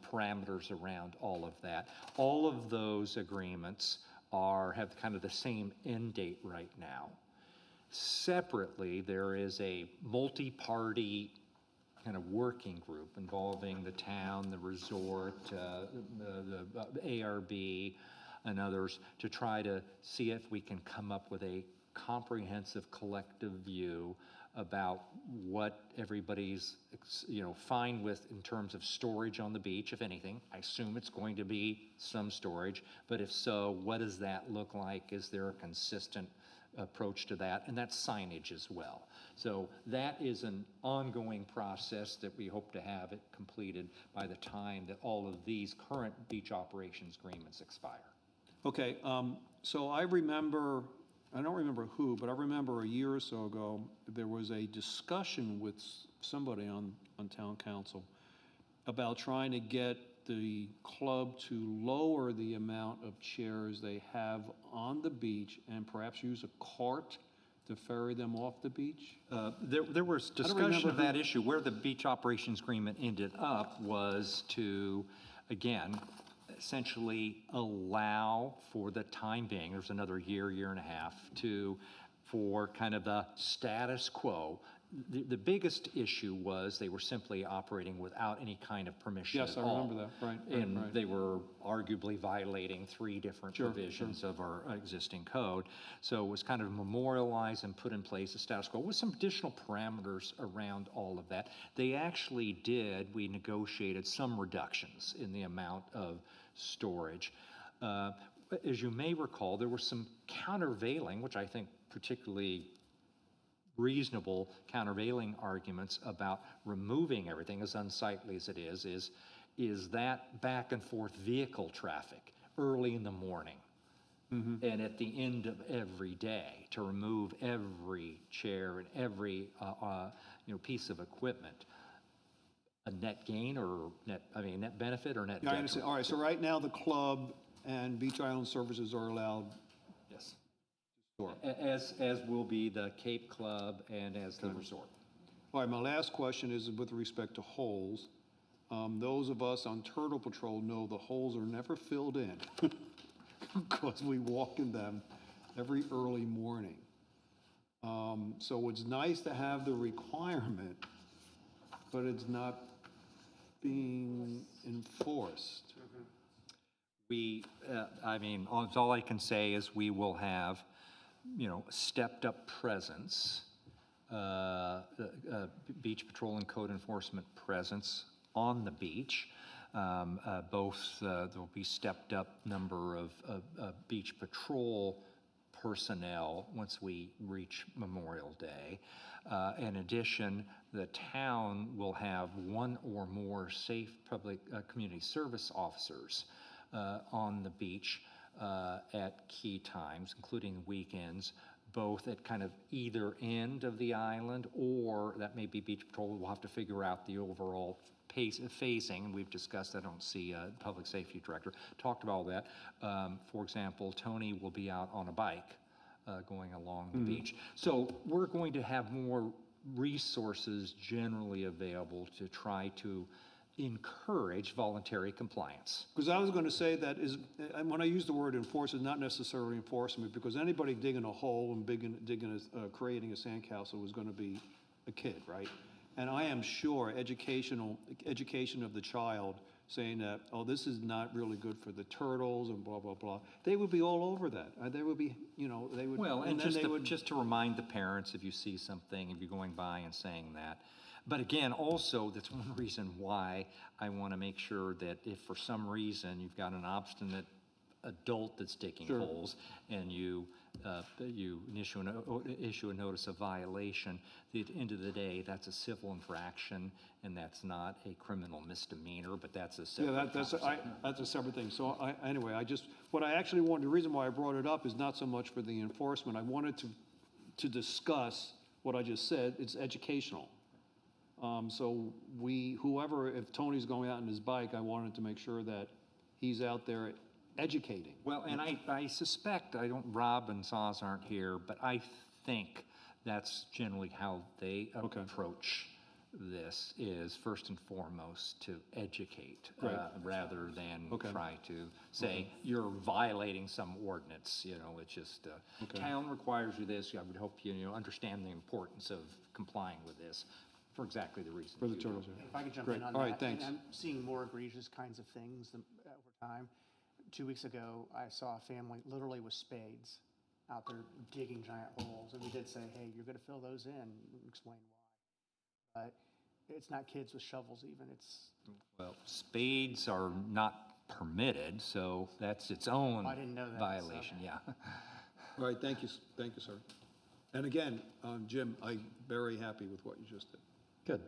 parameters around all of that. All of those agreements have kind of the same end date right now. Separately, there is a multi-party kind of working group involving the town, the resort, the ARB, and others to try to see if we can come up with a comprehensive collective view about what everybody's fine with in terms of storage on the beach, if anything. I assume it's going to be some storage, but if so, what does that look like? Is there a consistent approach to that? And that's signage as well. So that is an ongoing process that we hope to have it completed by the time that all of these current beach operations agreements expire. Okay, so I don't remember who, but I remember a year or so ago, there was a discussion with somebody on town council about trying to get the club to lower the amount of chairs they have on the beach and perhaps use a cart to ferry them off the beach? There was discussion of that issue. Where the beach operations agreement ended up was to, again, essentially allow for the time being, there's another year and a half, for kind of the status quo, the biggest issue was they were simply operating without any kind of permission Yes, at I all. remember that. Right, And right. they were arguably violating 3 different Sure, provisions of our existing code. So it was kind of memorialized and put in place a status quo with some additional parameters around all of that. They actually we negotiated some reductions in the amount of storage. As you may recall, there were some countervailing, which I think particularly reasonable countervailing arguments about removing everything, as unsightly as it is that back and forth vehicle traffic early in the morning and at the end of every day, to remove every chair and every piece of equipment. A net gain or net benefit or net Yeah, I detriment? understand. All right, so right now, the club and Beach Island Services are allowed. Yes. As will be the Cape Club and as the resort. All right, my last question is with respect to holes. Those of us on Turtle Patrol know the holes are never filled in because we walk in them every early morning. So it's nice to have the requirement, but it's not being enforced. All I can say is we will have, stepped up presence, beach patrol and code enforcement presence on the beach. There'll be stepped up number of beach patrol personnel once we reach Memorial Day. In addition, the town will have 1 or more safe public community service officers on the beach at key times, including weekends, both at kind of either end of the island, or that may be beach patrol. We'll have to figure out the overall phasing. We've discussed, I don't see a public safety director, talked about all that. For example, Tony will be out on a bike going along the beach. So we're going to have more resources generally available to try to encourage voluntary compliance. Because I was going to say that when I use the word enforce, it's not necessarily enforcement, because anybody digging a hole and creating a sandcastle is going to be a kid, right? And I am sure education of the child, saying that, oh, this is not really good for the turtles and blah, blah, blah. They would be all over that. They would be, they would. Well, and then just to remind the parents, if you see something, if you're going by and saying that. But again, also, that's one reason why I want to make sure that if for some reason you've got an obstinate adult that's digging holes and you issue a notice of violation, at the end of the day, that's a civil infraction and that's not a criminal misdemeanor, but that's a separate that's a separate thing. So the reason why I brought it up is not so much for the enforcement. I wanted to discuss what I just said. It's educational. So if Tony's going out on his bike, I wanted to make sure that he's out there educating. Well, and I suspect, Rob and Saz aren't here, but I think that's generally how they approach this, is first and foremost to educate rather than try to say you're violating some ordinance. It's just town requires you this. I would hope you understand the importance of complying with this for exactly the reason. For the turtles. If I could jump in on All that. right, thanks. And I'm seeing more egregious kinds of things over time. 2 weeks ago, I saw a family literally with spades out there digging giant holes. And we did say, hey, you're going to fill those in, and explain why. But it's not kids with shovels even. Well, spades are not permitted, so that's its own I didn't know that, violation, so. yeah. All right, thank you, sir. And again, Jim, I'm very happy with what you just did. Good.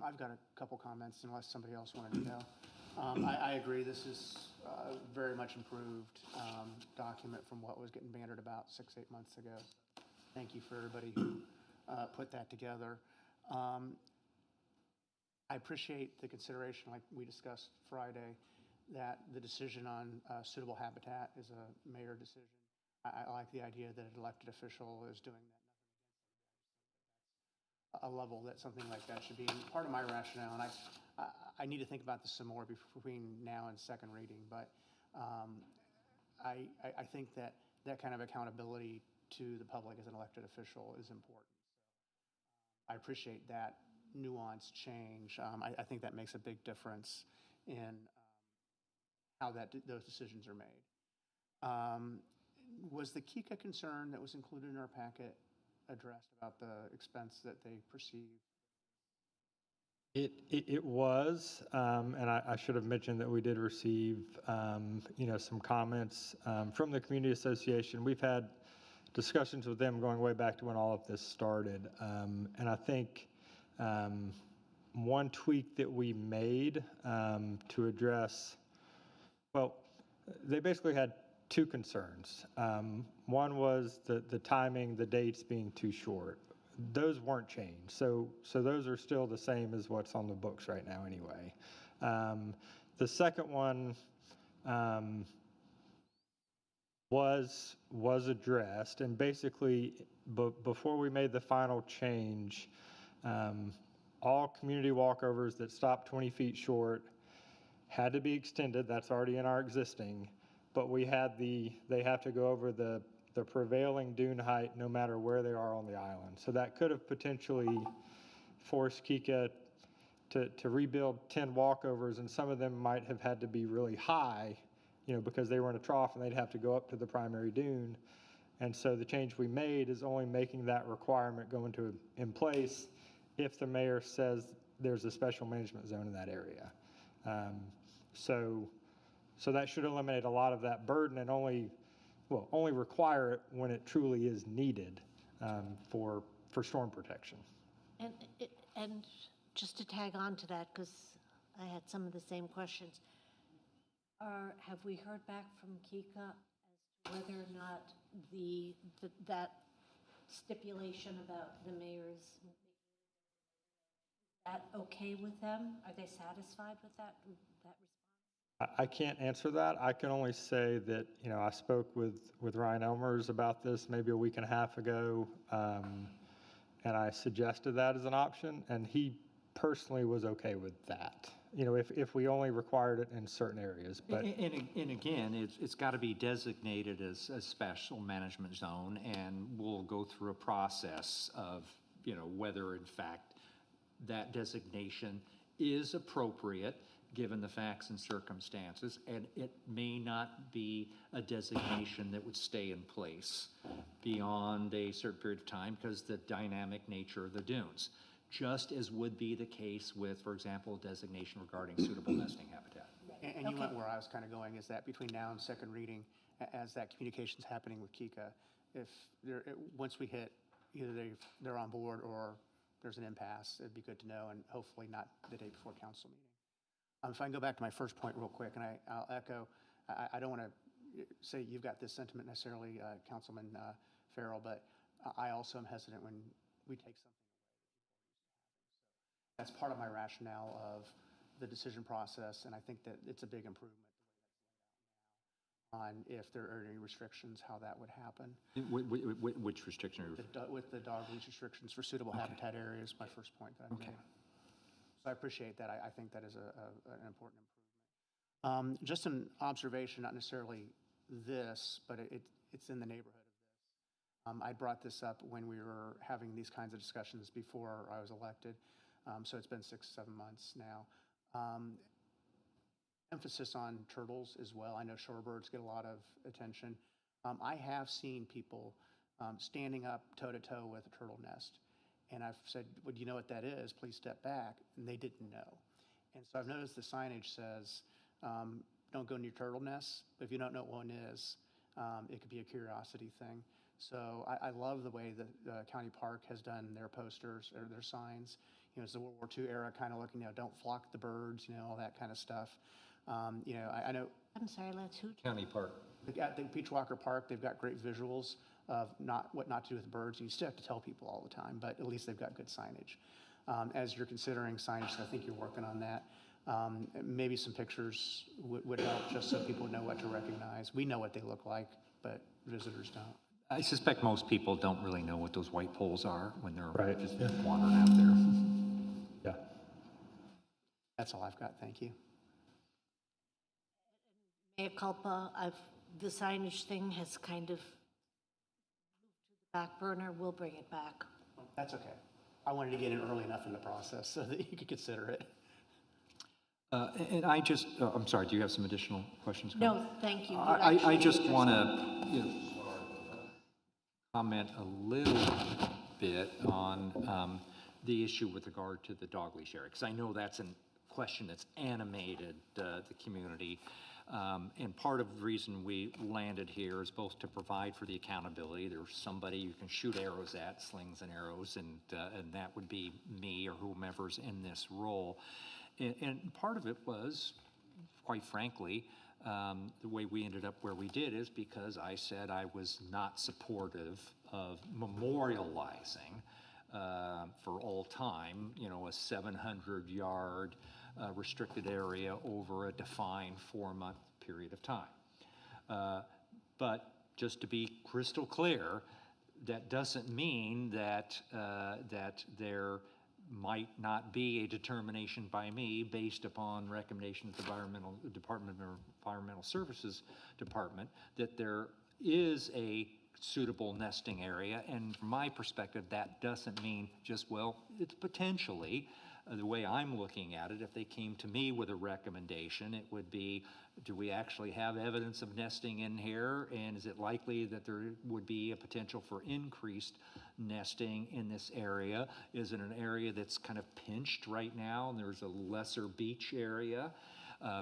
I've got a couple comments unless somebody else wanted to go. I agree, this is a very much improved document from what was getting bantered about 6-8 months ago. Thank you for everybody who put that together. I appreciate the consideration, like we discussed Friday, that the decision on suitable habitat is a mayor decision. I like the idea that an elected official is doing that. A level that something like that should be. And part of my rationale, and I need to think about this some more between now and second reading, but I think that kind of accountability to the public as an elected official is important. I appreciate that nuanced change. I think that makes a big difference in how those decisions are made. Was the Kika concern that was included in our packet addressed about the expense that they perceived? It was, and I should have mentioned that we did receive, some comments from the community association. We've had discussions with them going way back to when all of this started, and I think one tweak that we made to address, well, they basically had two concerns. One was the timing, the dates being too short. Those weren't changed, so those are still the same as what's on the books right now anyway. The second one was addressed, and basically before we made the final change, all community walkovers that stopped 20 feet short had to be extended. That's already in our existing, but they have to go over the prevailing dune height no matter where they are on the island. So that could have potentially forced Kika to rebuild 10 walkovers, and some of them might have had to be really high, because they were in a trough and they'd have to go up to the primary dune. And so the change we made is only making that requirement go in place if the mayor says there's a special management zone in that area. So that should eliminate a lot of that burden and only require it when it truly is needed for storm protection. And just to tag on to that, because I had some of the same questions, have we heard back from Kika as to whether or not that stipulation about the mayor's, is that okay with them? Are they satisfied with that response? I can't answer that. I can only say that, I spoke with Ryan Elmers about this maybe a week and a half ago, and I suggested that as an option, and he personally was okay with that, if we only required it in certain areas. But And again, it's got to be designated as a special management zone, and we'll go through a process of, whether in fact that designation is appropriate given the facts and circumstances, and it may not be a designation that would stay in place beyond a certain period of time because the dynamic nature of the dunes, just as would be the case with, for example, designation regarding suitable nesting habitat. And you went where I was kind of going, is that between now and second reading, as that communication's happening with Kika, once we hit, either they're on board or there's an impasse, it'd be good to know, and hopefully not the day before council meeting. If I can go back to my first point real quick, and I'll echo, I don't want to say you've got this sentiment necessarily, Councilman Farrell, but I also am hesitant when we take something away. That's part of my rationale of the decision process, and I think that it's a big improvement on if there are any restrictions, how that would happen. Which restriction are you referring to? With the dog leash restrictions for suitable habitat areas, my first point that I made. So I appreciate that. I think that is an important improvement. Just an observation, not necessarily this, but it's in the neighborhood of this. I brought this up when we were having these kinds of discussions before I was elected. So it's been 6-7 months now. Emphasis on turtles as well. I know shorebirds get a lot of attention. I have seen people standing up toe-to-toe with a turtle nest. And I've said, well, do you know what that is? Please step back. And they didn't know. And so I've noticed the signage says, don't go near turtle nests. But if you don't know what one is, it could be a curiosity thing. So I love the way that County Park has done their posters or their signs. It's the World War II era kind of looking, don't flock the birds, all that kind of stuff. I know. I'm sorry, Lance, who? County Park. At the Peach Walker Park, they've got great visuals of what not to do with birds. You still have to tell people all the time, but at least they've got good signage. As you're considering signage, I think you're working on that. Maybe some pictures would help just so people know what to recognize. We know what they look like, but visitors don't. I suspect most people don't really know what those white poles are when they're just Yeah. wandering out there. Yeah. That's all I've got. Thank you. Mea culpa, the signage thing has kind of moved to the back burner. We'll bring it back. That's okay. I wanted to get in early enough in the process so that you could consider it. And I just, I'm sorry, do you have some additional questions? No, thank you. You I actually just answered want to comment a little bit on the issue with regard to the dog leash area, because I know that's a question that's animated the community. And part of the reason we landed here is both to provide for the accountability. There's somebody you can shoot arrows at, slings and arrows, and that would be me or whomever's in this role. And part of it was, quite frankly, the way we ended up where we did is because I said I was not supportive of memorializing for all time, you know, a 700-yard restricted area over a defined 4-month period of time. But just to be crystal clear, that doesn't mean that that there might not be a determination by me based upon recommendations of the Department of Environmental Services Department that there is a suitable nesting area. And from my perspective, that doesn't mean just, well, it's potentially, the way I'm looking at it, if they came to me with a recommendation, it would be, do we actually have evidence of nesting in here? And is it likely that there would be a potential for increased nesting in this area? Is it an area that's kind of pinched right now and there's a lesser beach area,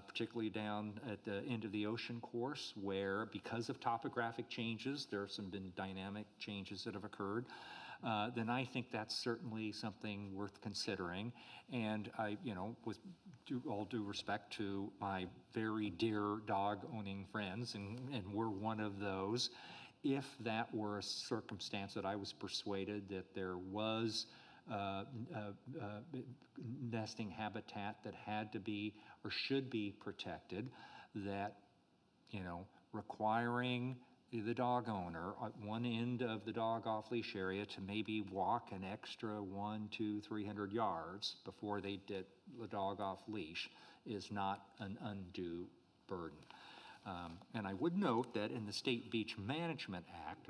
particularly down at the end of the ocean course, where because of topographic changes, there have been dynamic changes that have occurred? Then I think that's certainly something worth considering. And I, you know, with all due respect to my very dear dog-owning friends, and we're one of those, if that were a circumstance that I was persuaded that there was nesting habitat that had to be or should be protected, that, you know, requiring the dog owner at one end of the dog off-leash area to maybe walk an extra 100, 200, 300 yards before they get the dog off-leash is not an undue burden. And I would note that in the State Beach Management Act,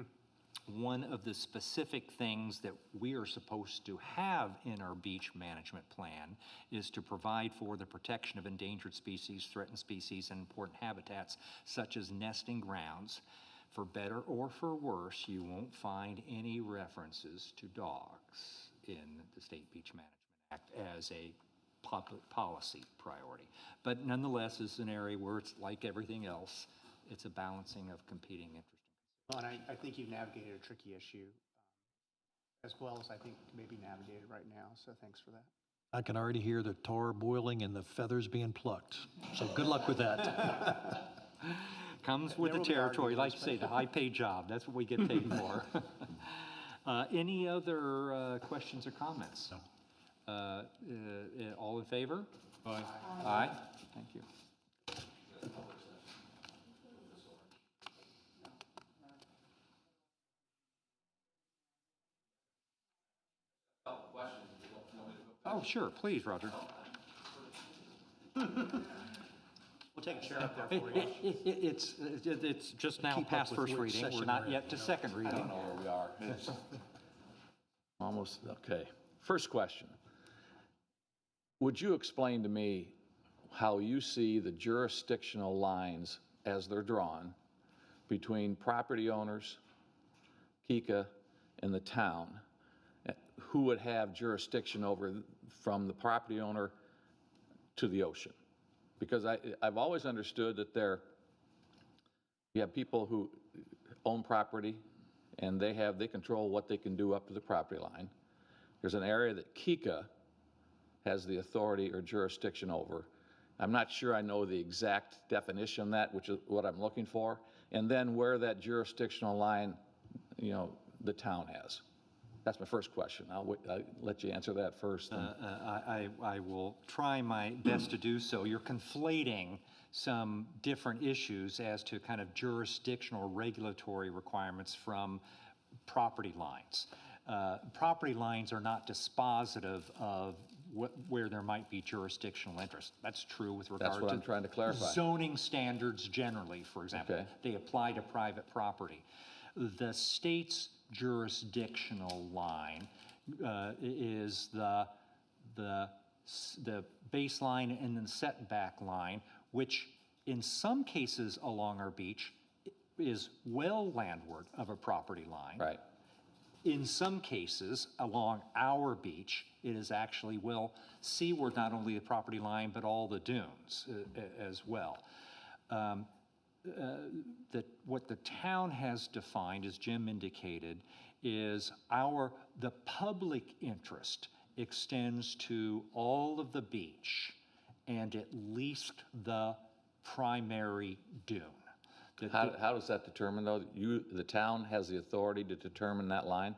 one of the specific things that we are supposed to have in our beach management plan is to provide for the protection of endangered species, threatened species, and important habitats, such as nesting grounds. For better or for worse, you won't find any references to dogs in the State Beach Management Act as a public policy priority. But nonetheless, it's an area where it's like everything else, it's a balancing of competing interests. Well, and I think you've navigated a tricky issue as well as I think maybe navigated right now, so thanks for that. I can already hear the tar boiling and the feathers being plucked. So good luck with that. Comes with the territory, like you say, the high-paid job. That's what we get paid for. Any other questions or comments? No. All in favor? Aye. Aye. Thank you. Oh, sure. Please, Roger. We'll take a chair up there for you. It's just now Keep past up with first which reading. We're session not we're yet in, to you know. second reading. I don't know where we are. Almost, okay. First question. Would you explain to me how you see the jurisdictional lines as they're drawn between property owners, KICA, and the town? Who would have jurisdiction over from the property owner to the ocean? Because I've always understood that you have people who own property and they control what they can do up to the property line. There's an area that KICA has the authority or jurisdiction over. I'm not sure I know the exact definition of that, which is what I'm looking for. And then where that jurisdictional line, you know, the town has. That's my first question. I'll let you answer that first. I will try my best to do so. You're conflating some different issues as to kind of jurisdictional regulatory requirements from property lines. Property lines are not dispositive of where there might be jurisdictional interest. That's true with regard That's what I'm trying to clarify. Zoning standards generally, for example. Okay. They apply to private property. The state's jurisdictional line is the baseline and then setback line, which in some cases along our beach is well landward of a property line. Right. In some cases along our beach, it is actually well seaward, not only the property line, but all the dunes as well. What the town has defined, as Jim indicated, is the public interest extends to all of the beach and at least the primary dune. How does that determine, though? The town has the authority to determine that line?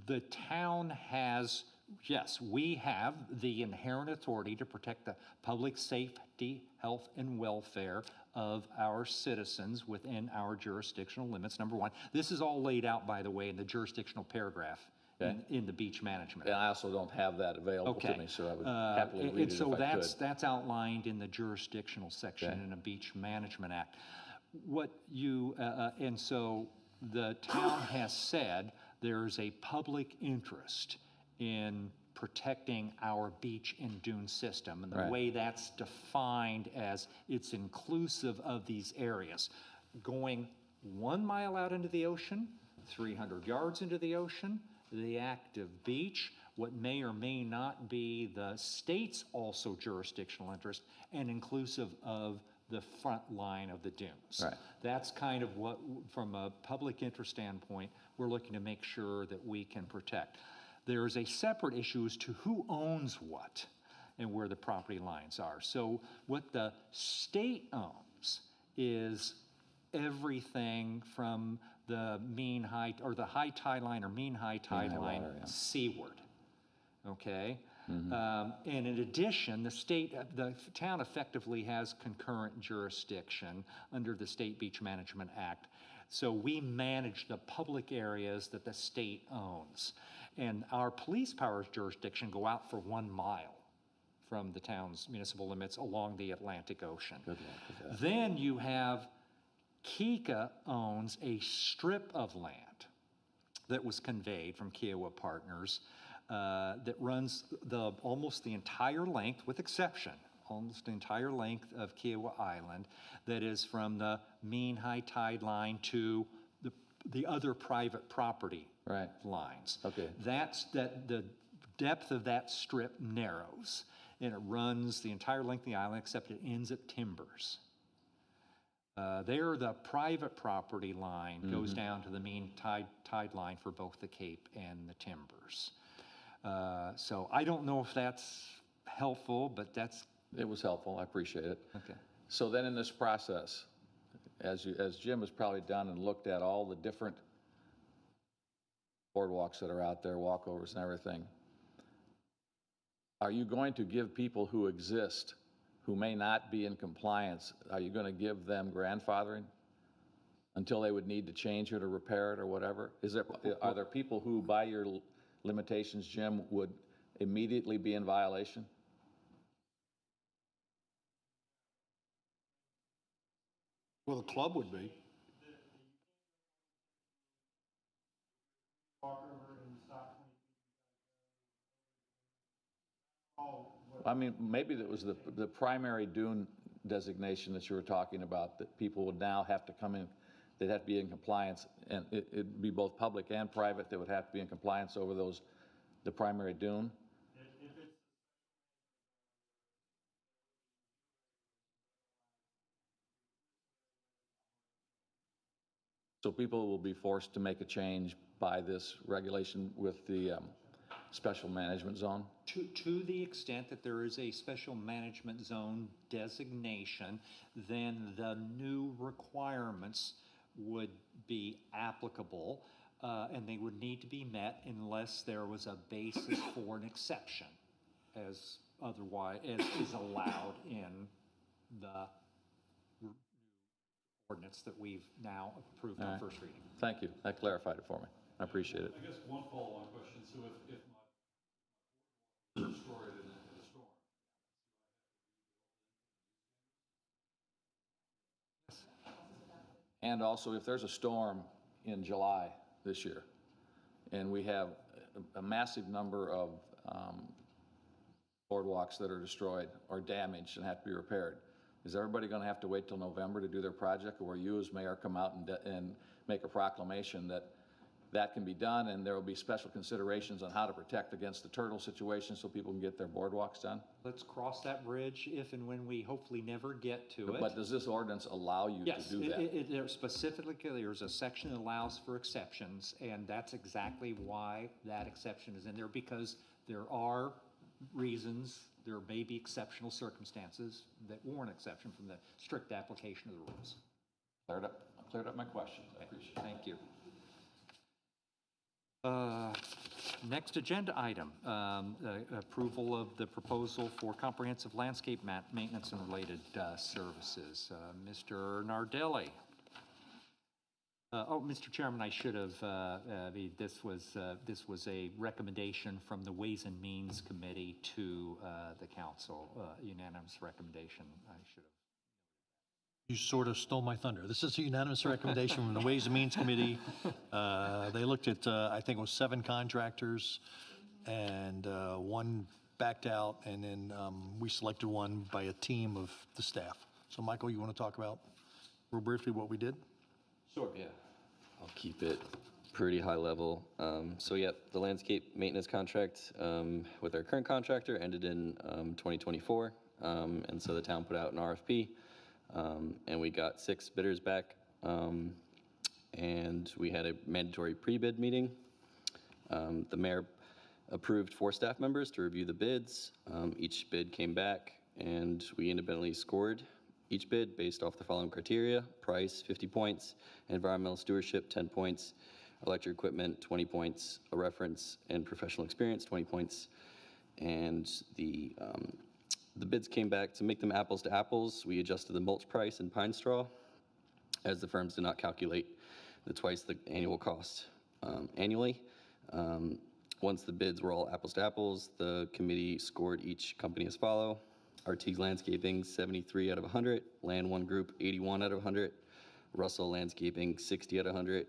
The town has, yes, we have the inherent authority to protect the public safety, health, and welfare of our citizens within our jurisdictional limits, number one. This is all laid out, by the way, in the jurisdictional paragraph in the beach management. And I also don't have that available to me, so I would happily read it if I could. And so that's outlined in the jurisdictional section in the Beach Management Act. And so the town has said there's a public interest in protecting our beach and dune system, and the way that's defined as it's inclusive of these areas. Going 1 mile out into the ocean, 300 yards into the ocean, the active beach, what may or may not be the state's also jurisdictional interest, and inclusive of the front line of the dunes. Right. That's kind of what, from a public interest standpoint, we're looking to make sure that we can protect. There is a separate issue as to who owns what and where the property lines are. So what the state owns is everything from the mean high, or the high tide line or mean high tide line seaward, okay? And in addition, the town effectively has concurrent jurisdiction under the State Beach Management Act. So we manage the public areas that the state owns. And our police powers jurisdiction go out for 1 mile from the town's municipal limits along the Atlantic Ocean. Good luck with that. Then you have Kika owns a strip of land that was conveyed from Kiawah Partners that runs almost the entire length, with exception, almost the entire length of Kiawah Island, that is from the mean high tide line to the other private property lines. Okay. The depth of that strip narrows, and it runs the entire length of the island, except it ends at Timbers. There, the private property line goes down to the mean tide line for both the Cape and the Timbers. So I don't know if that's helpful, but It was helpful, I appreciate it. okay. So then in this process, as Jim has probably done and looked at all the different boardwalks that are out there, walkovers and everything, are you going to give people who exist, who may not be in compliance, are you going to give them grandfathering until they would need to change it or repair it or whatever? Are there people who, by your limitations, Jim, would immediately be in violation? Well, the club would be. I mean, maybe that was the primary dune designation that you were talking about, that people would now have to come in, they'd have to be in compliance, and it'd be both public and private that would have to be in compliance over the primary dune? So people will be forced to make a change by this regulation with the special management zone? To the extent that there is a special management zone designation, then the new requirements would be applicable, and they would need to be met unless there was a basis for an exception, as is allowed in the ordinance that we've now approved on first reading. Thank you. That clarified it for me. I appreciate it. I guess one follow-on question. So if my destroyed in a storm, And also, if there's a storm in July this year, and we have a massive number of boardwalks that are destroyed or damaged and have to be repaired. Is everybody going to have to wait till November to do their project, or will you as mayor come out and make a proclamation that that can be done, and there will be special considerations on how to protect against the turtle situation so people can get their boardwalks done? Let's cross that bridge if and when we hopefully never get to it. But does this ordinance allow you Yes, to do that? there specifically, there's a section that allows for exceptions, and that's exactly why that exception is in there, because there are reasons, there may be exceptional circumstances that warrant exception from the strict application of the rules. Cleared up my questions. I appreciate it. Thank you. Next agenda item, approval of the proposal for comprehensive landscape maintenance and related services. Mr. Nardelli. Mr. Chairman, I should have, this was a recommendation from the Ways and Means Committee to the council, unanimous recommendation. I should have. You sort of stole my thunder. This is a unanimous recommendation from the Ways and Means Committee. They looked at, I think it was 7 contractors, and one backed out, and then we selected one by a team of the staff. So Michael, you want to talk about real briefly what we did? Sure. Yeah, I'll keep it pretty high level. So yeah, the landscape maintenance contract with our current contractor ended in 2024, and so the town put out an RFP. And we got 6 bidders back, and we had a mandatory pre-bid meeting. The mayor approved 4 staff members to review the bids. Each bid came back, and we independently scored each bid based off the following criteria: price, 50 points, environmental stewardship, 10 points, electric equipment, 20 points, a reference and professional experience, 20 points. And the bids came back. To make them apples to apples, we adjusted the mulch price and pine straw, as the firms did not calculate twice the annual cost annually. Once the bids were all apples to apples, the committee scored each company as follow: Artigues Landscaping, 73 out of 100, Land One Group, 81 out of 100, Russell Landscaping, 60 out of 100,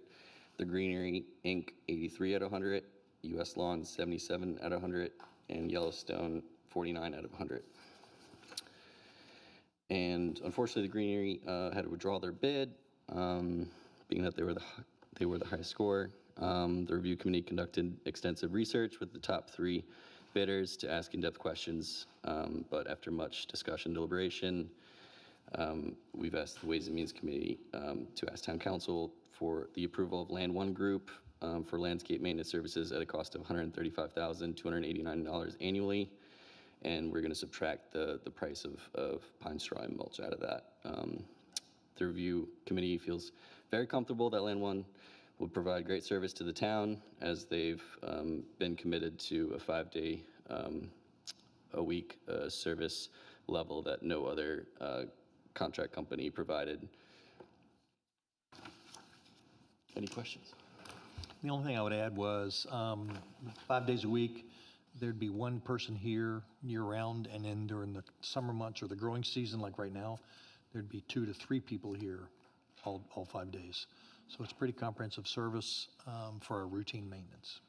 The Greenery, Inc., 83 out of 100, U.S. Lawns, 77 out of 100, and Yellowstone, 49 out of 100. And unfortunately, the Greenery had to withdraw their bid, being that they were the highest score. The review committee conducted extensive research with the top 3 bidders to ask in-depth questions, but after much discussion and deliberation, we've asked the Ways and Means Committee to ask Town Council for the approval of Land One Group for landscape maintenance services at a cost of $135,289 annually. And we're going to subtract the price of pine straw and mulch out of that. The review committee feels very comfortable that Land One will provide great service to the town, as they've been committed to a 5-day a week service level that no other contract company provided. Any questions? The only thing I would add was 5 days a week, there'd be one person here year-round, and then during the summer months or the growing season, like right now, there'd be 2 to 3 people here all 5 days. So it's pretty comprehensive service for our routine maintenance.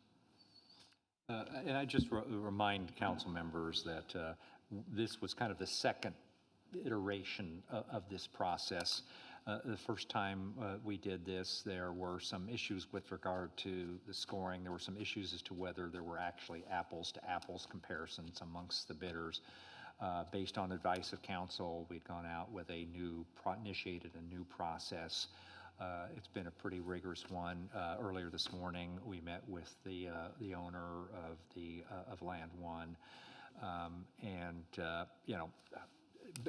And I just remind council members that this was kind of the second iteration of this process. The first time we did this, there were some issues with regard to the scoring. There were some issues as to whether there were actually apples-to-apples comparisons amongst the bidders. Based on advice of council, we'd gone out with initiated a new process. It's been a pretty rigorous one. Earlier this morning, we met with the owner of Land One,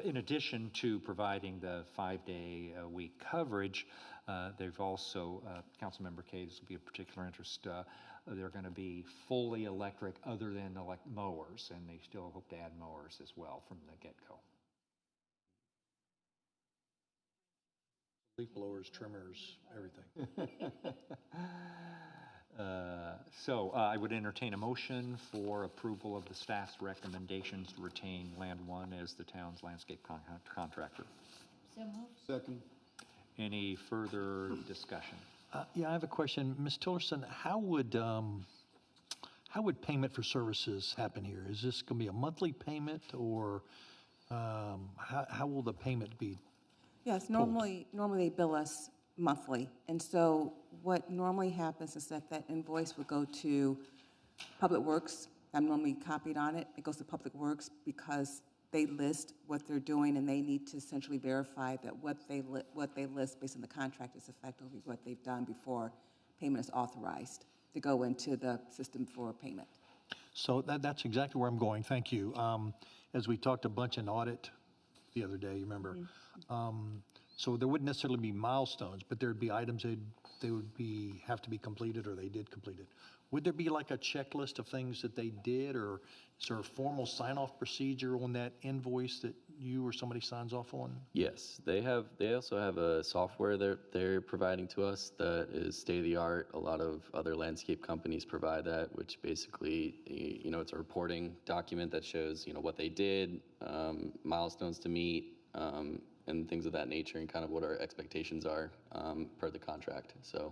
in addition to providing the 5-day week coverage, they've also, Councilmember Kay, this will be of particular interest, they're going to be fully electric other than mowers, and they still hope to add mowers as well from the get-go. Leaf blowers, trimmers, everything. So I would entertain a motion for approval of the staff's recommendations to retain Land One as the town's landscape contractor. So moved. Second. Any further discussion? Yeah, I have a question. Ms. Tillerson, how how would payment for services happen here? Is this going to be a monthly payment, or how will the payment be? Yes, normally they bill us monthly. And so what normally happens is that invoice would go to Public Works. I'm normally copied on it. It goes to Public Works because they list what they're doing, and they need to essentially verify that what they list based on the contract is effectively what they've done before payment is authorized to go into the system for payment. So that's exactly where I'm going. Thank you. As we talked a bunch in audit the other day, you remember? So there wouldn't necessarily be milestones, but there'd be items they would have to be completed, or they did complete it. Would there be like a checklist of things that they did, or is there a formal sign-off procedure on that invoice that you or somebody signs off on? Yes, they also have a software they're providing to us that is state-of-the-art. A lot of other landscape companies provide that, which basically, it's a reporting document that shows, what they did, milestones to meet, and things of that nature, and kind of what our expectations are per the contract. So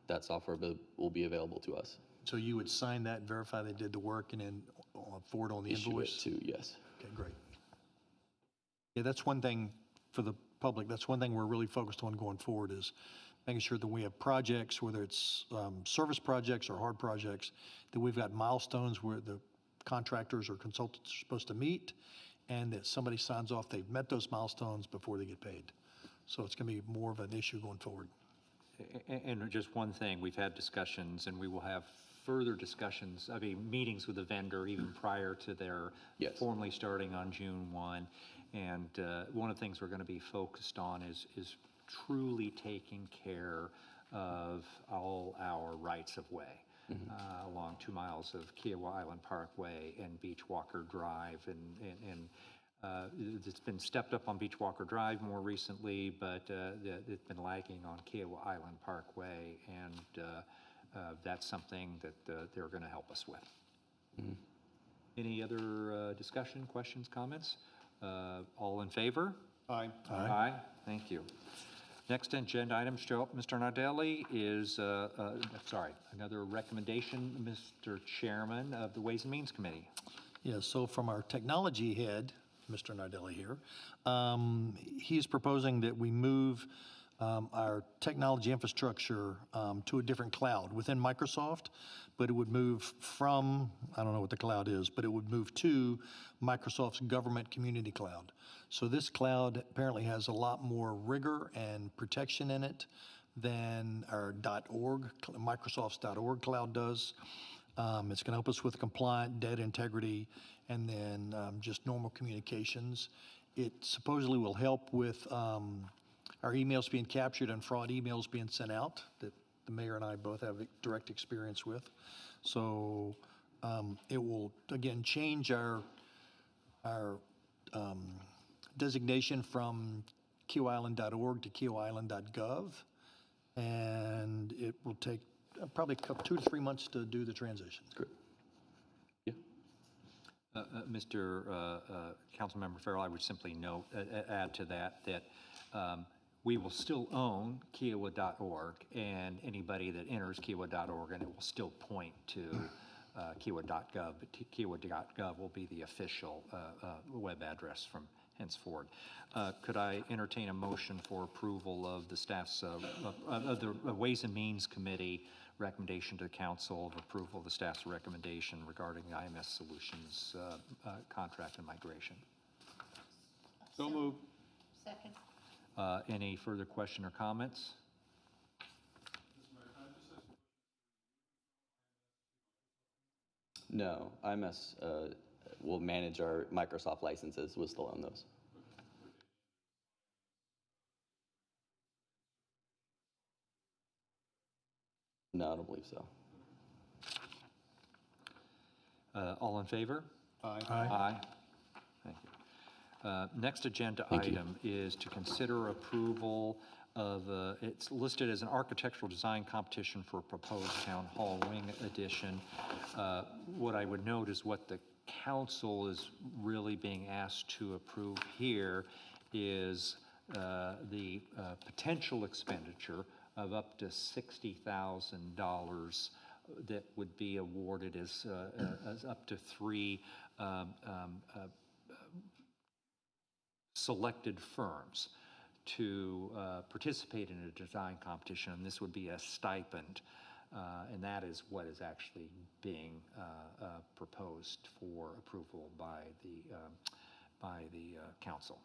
that software will be available to us. So you would sign that, verify they did the work, and then forward on the invoice? Issue it too, yes. Okay, great. Yeah, that's one thing for the public. That's one thing we're really focused on going forward, is making sure that we have projects, whether it's service projects or hard projects, that we've got milestones where the contractors or consultants are supposed to meet, and that somebody signs off they've met those milestones before they get paid. So it's going to be more of an issue going forward. And just one thing, we've had discussions, and we will have further discussions, meetings with the vendor even prior to their formally starting on June 1. And one of the things we're going to be focused on is truly taking care of all our rights of way along 2 miles of Kiawah Island Parkway and Beach Walker Drive, and it's been stepped up on Beach Walker Drive more recently, but it's been lagging on Kiawah Island Parkway, and that's something that they're going to help us with. Any other discussion, questions, comments? All in favor? Aye. Aye. Thank you. Next agenda item, Mr. Nardelli, is, another recommendation, Mr. Chairman of the Ways and Means Committee. Yeah, so from our technology head, Mr. Nardelli here, he is proposing that we move our technology infrastructure to a different cloud within Microsoft, but it would move from, I don't know what the cloud is, but it would move to Microsoft's government community cloud. So this cloud apparently has a lot more rigor and protection in it than our .org, Microsoft's .org cloud does. It's going to help us with compliant data integrity and then just normal communications. It supposedly will help with our emails being captured and fraud emails being sent out that the mayor and I both have direct experience with. So it will, again, change our designation from KiawahIsland.org to KiawahIsland.gov, and it will take probably 2 to 3 months to do the transition. Great. Yeah. Mr. Councilmember Farrell, I would simply note, add to that, we will still own Kiawah.org, and anybody that enters Kiawah.org, and it will still point to Kiawah.gov, but Kiawah.gov will be the official web address from henceforward. Could I entertain a motion for approval of the staff's, of the Ways and Means Committee recommendation to the council of approval of the staff's recommendation regarding the IMS Solutions contract and migration? So moved. Second. Any further question or comments? No, IMS will manage our Microsoft licenses. We'll still own those. No, I don't believe so. All in favor? Aye. Aye. Thank you. Next agenda item is to consider approval of, it's listed as an architectural design competition for a proposed town hall wing addition. What I would note is what the council is really being asked to approve here is the potential expenditure of up to $60,000 that would be awarded as up to 3 selected firms to participate in a design competition, and this would be a stipend, and that is what is actually being proposed for approval by the council.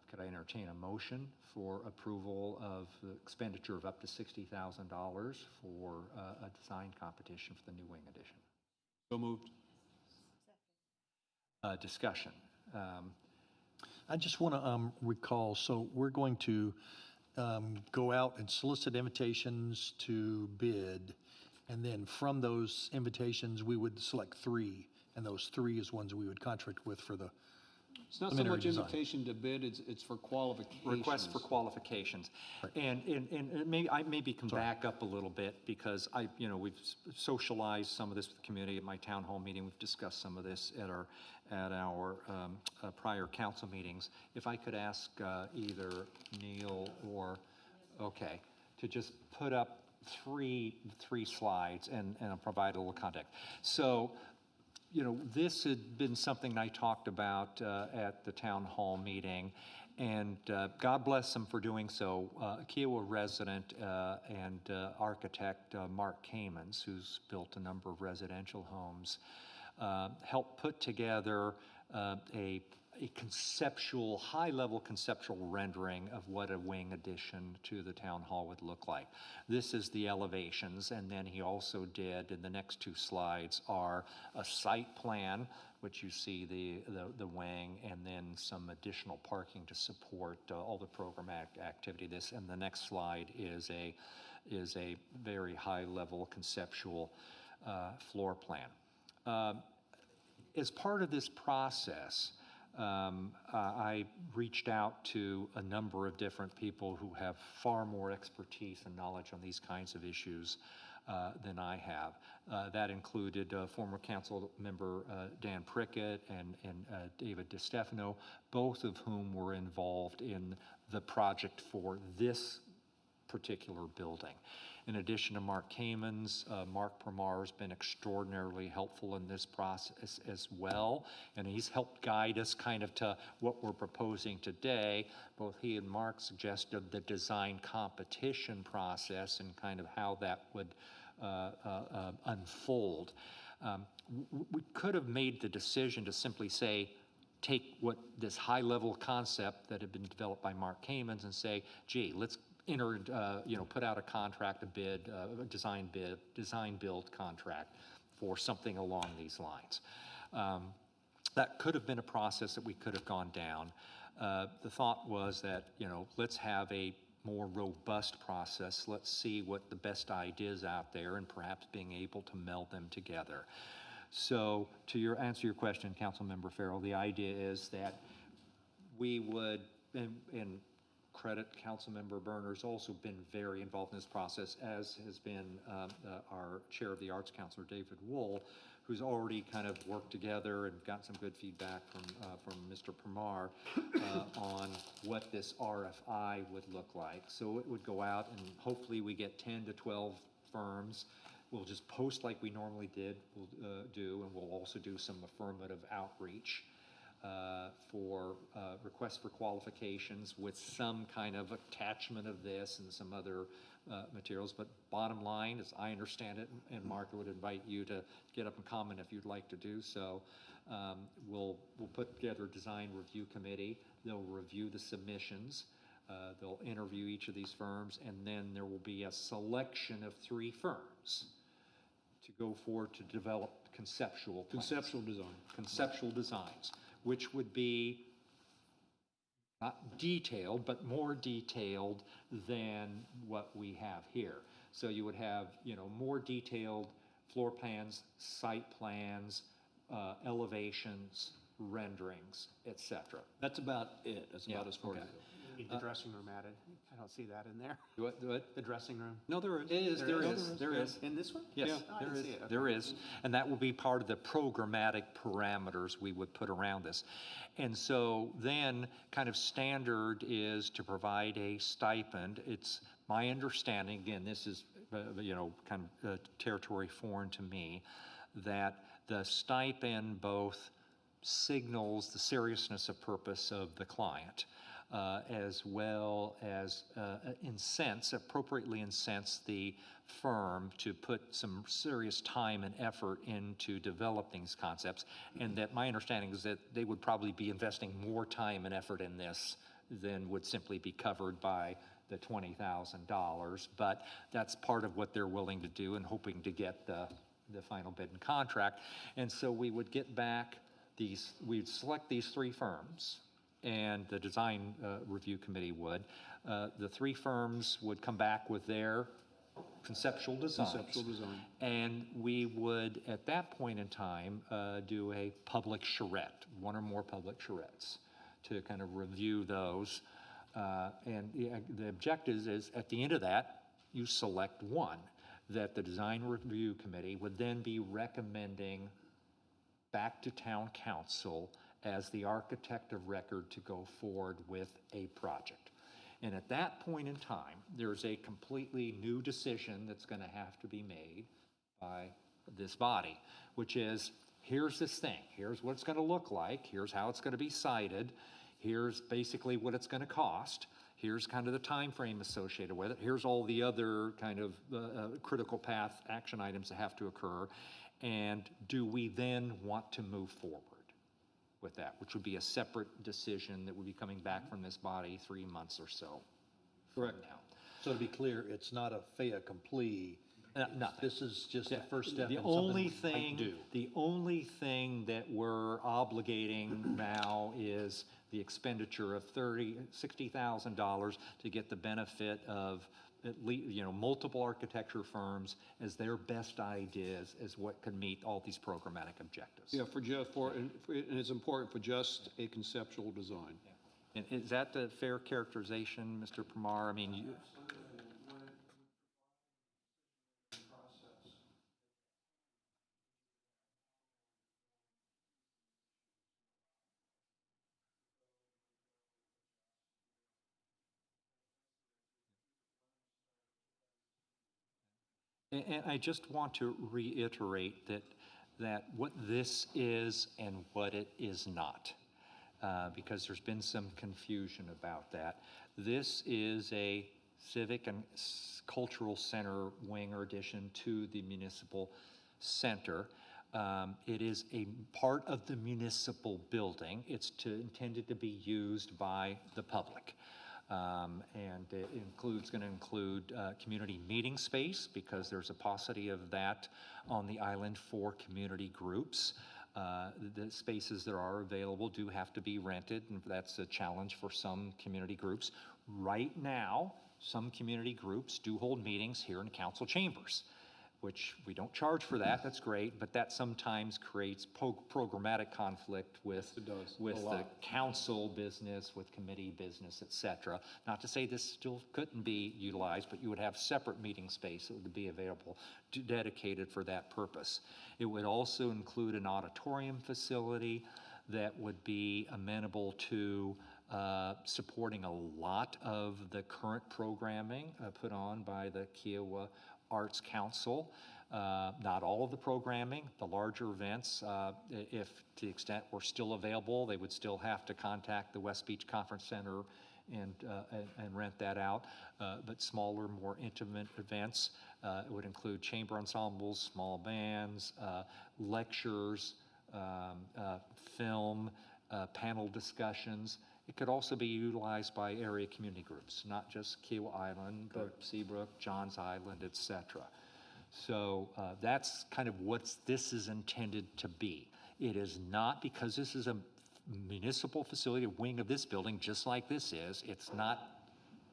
Could I entertain a motion for approval of the expenditure of up to $60,000 for a design competition for the new wing addition? So moved. Discussion. I just want to recall, so we're going to go out and solicit invitations to bid, and then from those invitations, we would select 3, and those 3 is ones we would contract with for the It's not so preliminary much design. invitation to bid, it's for qualifications. Request for qualifications. And maybe can back up a little bit, because we've socialized some of this with the community at my town hall meeting. We've discussed some of this at our prior council meetings. If I could ask either Neil or, okay, to just put up three slides and I'll provide a little context. So, this had been something I talked about at the town hall meeting, and God bless them for doing so. Kiawah resident and architect Mark Kamens, who's built a number of residential homes, helped put together a conceptual, high-level conceptual rendering of what a wing addition to the town hall would look like. This is the elevations, and then he also did, in the next 2 slides, are a site plan, which you see the wing, and then some additional parking to support all the programmatic activity. This, and the next slide is a very high-level conceptual floor plan. As part of this process, I reached out to a number of different people who have far more expertise and knowledge on these kinds of issues than I have. That included former council member Dan Prickett and David DiStefano, both of whom were involved in the project for this particular building. In addition to Mark Kamens, Mark Permar has been extraordinarily helpful in this process as well, and he's helped guide us kind of to what we're proposing today. Both he and Mark suggested the design competition process and kind of how that would unfold. We could have made the decision to simply say, take what this high-level concept that had been developed by Mark Kamens and say, gee, let's put out a contract, a bid, a design build contract for something along these lines. That could have been a process that we could have gone down. The thought was that, let's have a more robust process. Let's see what the best ideas out there and perhaps being able to meld them together. So to answer your question, Councilmember Farrell, the idea is that we would, and credit Councilmember Berner's also been very involved in this process, as has been our Chair of the Arts Council, David Wool, who's already kind of worked together and got some good feedback from Mr. Permar on what this RFI would look like. So it would go out, and hopefully we get 10 to 12 firms. We'll just post like we normally did, and we'll also do some affirmative outreach for requests for qualifications with some kind of attachment of this and some other materials. But bottom line, as I understand it, and Mark would invite you to get up and comment if you'd like to do so, we'll put together a design review committee. They'll review the submissions. They'll interview each of these firms, and then there will be a selection of 3 firms to go forward to develop conceptual plans. Conceptual designs, which would be not detailed, but more detailed than what we have here. So you would have, more detailed floor plans, site plans, elevations, renderings, etc. That's about it. That's about as far as it goes. Need the dressing room added. I don't see that in there. What? The dressing room. No, there is. There is. In this one? Yes, Oh, I didn't see it. Okay. there is. And that will be part of the programmatic parameters we would put around this. And so then kind of standard is to provide a stipend. It's my understanding, again, this is, kind of territory foreign to me, that the stipend both signals the seriousness of purpose of the client, as well as appropriately incense the firm to put some serious time and effort into developing these concepts, and that my understanding is that they would probably be investing more time and effort in this than would simply be covered by the $20,000, but that's part of what they're willing to do and hoping to get the final bid and contract. And so we would get back we'd select these 3 firms, and the design review committee would. The 3 firms would come back with their conceptual designs. And we would, at that point in time, do a public charrette, 1 or more public charrettes, to kind of review those. And the objective is, at the end of that, you select one that the design review committee would then be recommending back to town council as the architect of record to go forward with a project. And at that point in time, there's a completely new decision that's going to have to be made by this body, which is, here's this thing, here's what it's going to look like, here's how it's going to be sited, here's basically what it's going to cost, here's kind of the time frame associated with it, here's all the other kind of critical path action items that have to occur, and do we then want to move forward with that, which would be a separate decision that would be coming back from this body 3 months or so. Correct. Now. So to be clear, it's not a fait accompli. Nothing. This is just the first step The in only something we might do. the only thing that we're obligating now is the expenditure of $60,000 to get the benefit of at least, multiple architecture firms as their best ideas as what can meet all these programmatic objectives. Yeah, and it's important for just a conceptual design. Yeah. And is that the fair characterization, Mr. Pramar? I mean, and I just want to reiterate that what this is and what it is not, because there's been some confusion about that. This is a civic and cultural center wing or addition to the municipal center. It is a part of the municipal building. It's intended to be used by the public. And it going to include community meeting space, because there's a paucity of that on the island for community groups. The spaces that are available do have to be rented, and that's a challenge for some community groups. Right now, some community groups do hold meetings here in council chambers, which we don't charge for that, that's great, but that sometimes creates programmatic conflict with the council business, with committee business, et cetera. Not to say this still couldn't be utilized, but you would have separate meeting space that would be available dedicated for that purpose. It would also include an auditorium facility that would be amenable to supporting a lot of the current programming put on by the Kiawah Arts Council. Not all of the programming, the larger events, if to the extent were still available, they would still have to contact the West Beach Conference Center and rent that out. But smaller, more intimate events, it would include chamber ensembles, small bands, lectures, film, panel discussions. It could also be utilized by area community groups, not just Kiawah Island, but Seabrook, Johns Island, et cetera. So that's kind of what this is intended to be. It is not, because this is a municipal facility, a wing of this building, just like this is, it's not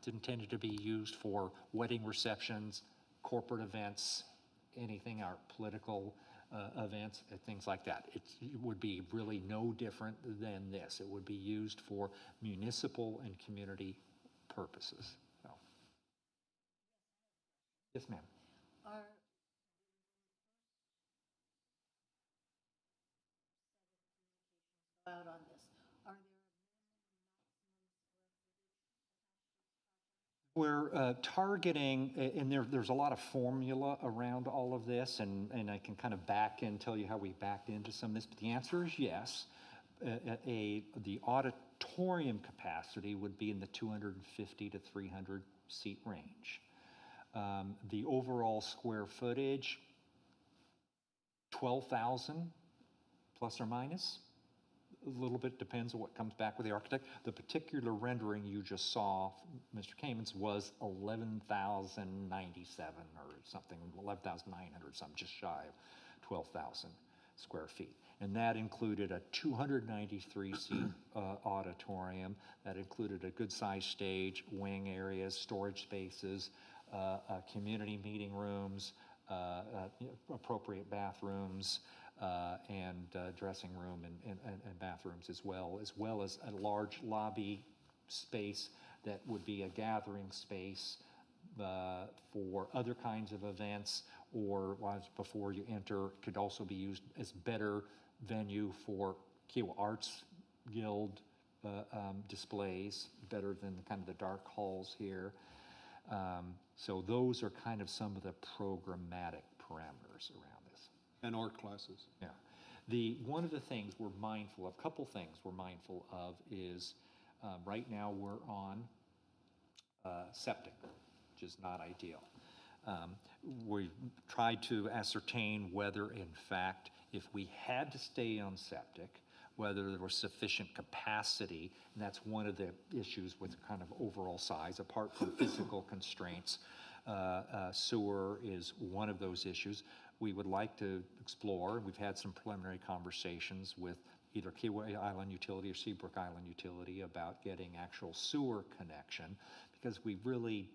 intended to be used for wedding receptions, corporate events, anything, our political events, things like that. It would be really no different than this. It would be used for municipal and community purposes. So. Yes, ma'am. Out on this. Are there We're targeting, and there's a lot of formula around all of this, and I can kind of back and tell you how we backed into some of this, but the answer is yes. The auditorium capacity would be in the 250 to 300 seat range. The overall square footage, 12,000 plus or minus. A little bit depends on what comes back with the architect. The particular rendering you just saw, Mr. Kamen's, was 11,097 or something, 11,900, something just shy of 12,000 square feet. And that included a 293-seat auditorium. That included a good-sized stage, wing areas, storage spaces, community meeting rooms, appropriate bathrooms, and dressing room and bathrooms as well as a large lobby space that would be a gathering space for other kinds of events, or before you enter, could also be used as better venue for Kiawah Arts Guild displays, better than kind of the dark halls here. So those are kind of some of the programmatic parameters around this. And art classes. Yeah. One of the things we're mindful of, a couple things we're mindful of is right now we're on septic, which is not ideal. We tried to ascertain whether, in fact, if we had to stay on septic, whether there was sufficient capacity, and that's one of the issues with kind of overall size, apart from physical constraints. Sewer is one of those issues. We would like to explore, we've had some preliminary conversations with either Kiawah Island Utility or Seabrook Island Utility about getting actual sewer connection, because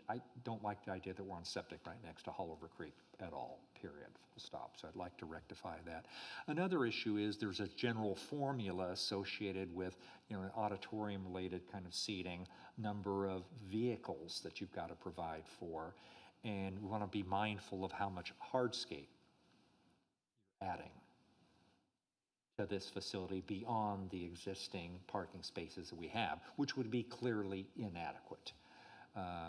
I don't like the idea that we're on septic right next to Hollover Creek at all, period, full stop. So I'd like to rectify that. Another issue is there's a general formula associated with, an auditorium-related kind of seating, number of vehicles that you've got to provide for, and we want to be mindful of how much hardscape you're adding to this facility beyond the existing parking spaces that we have, which would be clearly inadequate.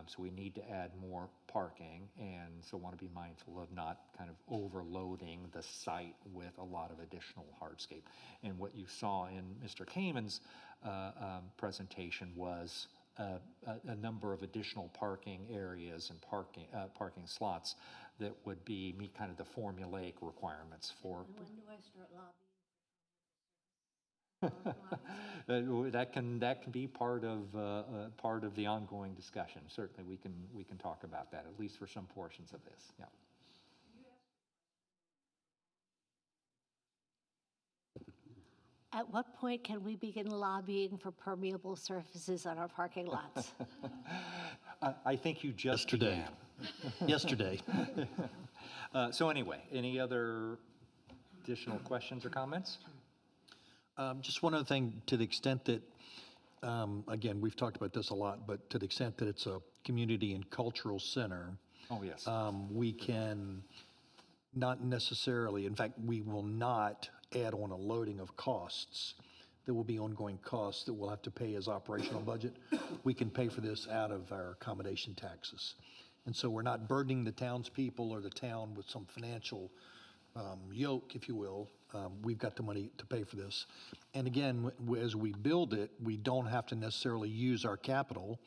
So we need to add more parking, and so want to be mindful of not kind of overloading the site with a lot of additional hardscape. And what you saw in Mr. Kamen's presentation was a number of additional parking areas and parking slots that would meet kind of the formulaic requirements for. When do I start lobbying? That can be part of the ongoing discussion. Certainly, we can talk about that, at least for some portions of this. Yeah. At what point can we begin lobbying for permeable surfaces on our parking lots? I think you just Yesterday. Yesterday. So anyway, any other additional questions or comments? Just one other thing, to the extent that, again, we've talked about this a lot, but to the extent that it's a community and cultural center, oh yes, we can not necessarily, in fact, we will not add on a loading of costs. There will be ongoing costs that we'll have to pay as operational budget. We can pay for this out of our accommodation taxes. And so we're not burdening the townspeople or the town with some financial yoke, if you will. We've got the money to pay for this. And again, as we build it, we don't have to necessarily use our capital.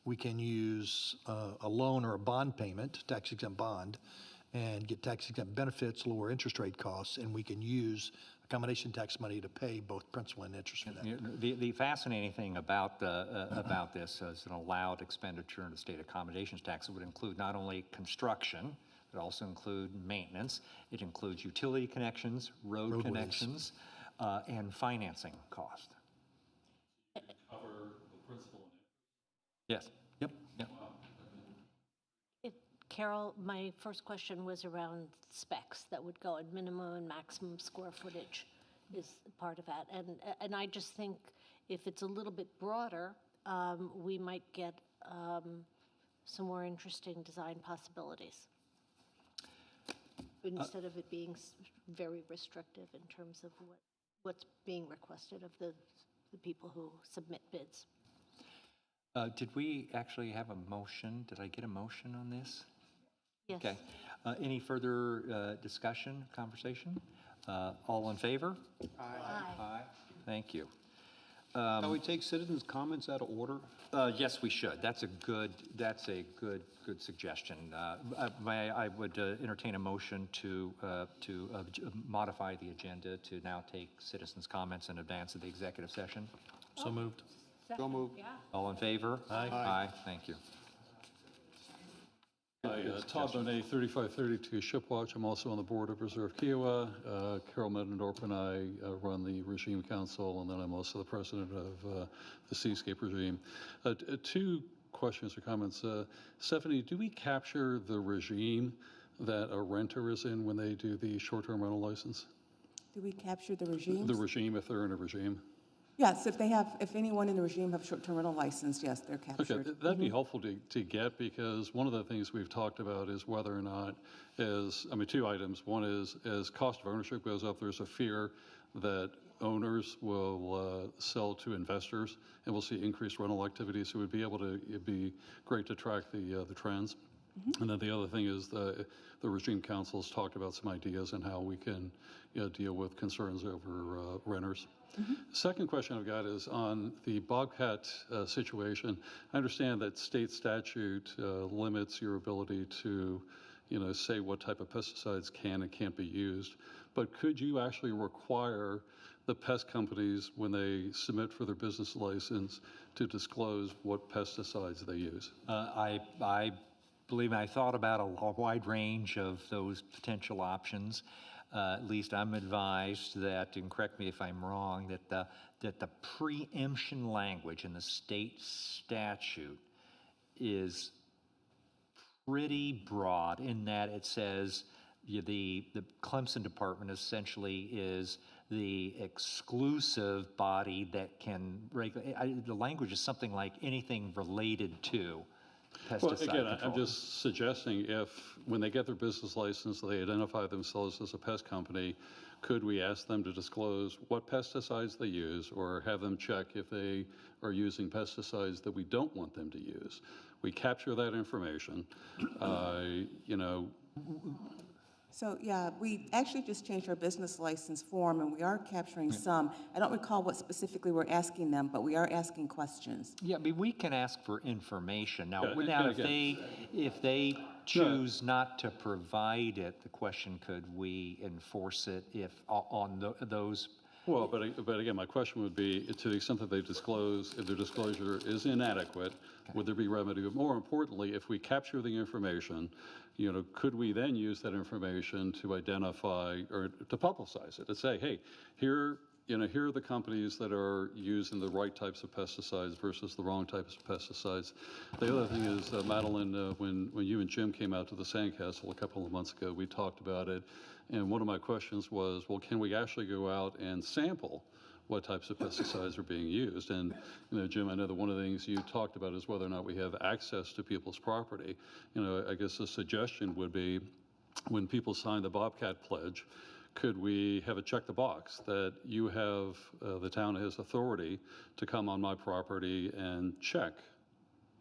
We can use a loan or a bond payment, tax-exempt bond, and get tax-exempt benefits, lower interest rate costs, and we can use accommodation tax money to pay both principal and interest for that. The fascinating thing about this is an allowed expenditure in the state accommodations tax. It would include not only construction, it also include maintenance. It includes utility connections, roadways, connections, and financing cost. Cover the principal and Yes. Yep. Yep. Carol, my first question was around specs that would go at minimum and maximum square footage is part of that. And I just think if it's a little bit broader, we might get some more interesting design possibilities, instead of it being very restrictive in terms of what's being requested of the people who submit bids. Did we actually have a motion? Did I get a motion on this? Yes. Okay. Any further discussion, conversation? All in favor? Aye. Aye. Thank you. Shall we take citizens' comments out of order? Yes, we should. That's a good suggestion. I would entertain a motion to modify the agenda to now take citizens' comments in advance of the executive session. So moved. So moved. Yeah. All in favor? Aye. Aye. Thank you. Hi, Todd Bonet, 3532 Shipwatch. I'm also on the board of Reserve Kiawah. Carol Medendorp and I run the Regime Council, and then I'm also the president of the Seascape Regime. Two questions or comments. Stephanie, do we capture the regime that a renter is in when they do the short-term rental license? Do we capture the regimes? The regime, if they're in a regime? Yes, if anyone in the regime have short-term rental license, yes, they're captured. Okay, that'd be helpful to get, because one of the things we've talked about is whether or not, two items. One is, as cost of ownership goes up, there's a fear that owners will sell to investors, and we'll see increased rental activity. So it'd be great to track the trends. And then the other thing is the Regime Council's talked about some ideas on how we can deal with concerns over renters. Second question I've got is on the bobcat situation. I understand that state statute limits your ability to, say what type of pesticides can and can't be used. But could you actually require the pest companies, when they submit for their business license, to disclose what pesticides they use? Believe me, I thought about a wide range of those potential options. At least I'm advised that, and correct me if I'm wrong, that the preemption language in the state statute is pretty broad in that it says the Clemson Department essentially is the exclusive body that can regulate. The language is something like anything related to pesticide Well, again, control. I'm just suggesting if, when they get their business license, they identify themselves as a pest company, could we ask them to disclose what pesticides they use, or have them check if they are using pesticides that we don't want them to use? We capture that information, So, yeah, we actually just changed our business license form, and we are capturing some. I don't recall what specifically we're asking them, but we are asking questions. Yeah, we can ask for information. Now, Yeah, if they choose not to provide it, the question, could we enforce it on those? Well, but again, my question would be, to the extent that they disclose, if their disclosure is inadequate, would there be remedy? But more importantly, if we capture the information, could we then use that information to identify or to publicize it, to say, hey, here are the companies that are using the right types of pesticides versus the wrong types of pesticides. The other thing is, Madeline, when you and Jim came out to the Sandcastle a couple of months ago, we talked about it, and one of my questions was, well, can we actually go out and sample what types of pesticides are being used? And, Jim, I know that one of the things you talked about is whether or not we have access to people's property. I guess the suggestion would be, when people sign the Bobcat Pledge, could we have a check the box that you have, the town has authority to come on my property and check,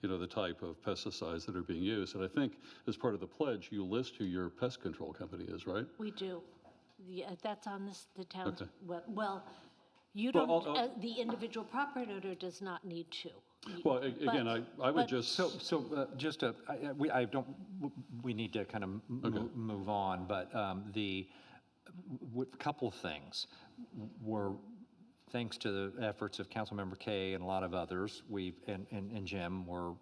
the type of pesticides that are being used? And I think as part of the pledge, you list who your pest control company is, right? We do. Yeah, that's on the town's, Okay. well, you Well, don't, the individual property owner does not need to. Well, again, I would just... We need to kind of move on, but a couple of things. Thanks to the efforts of Councilmember Kay and a lot of others, and Jim, we're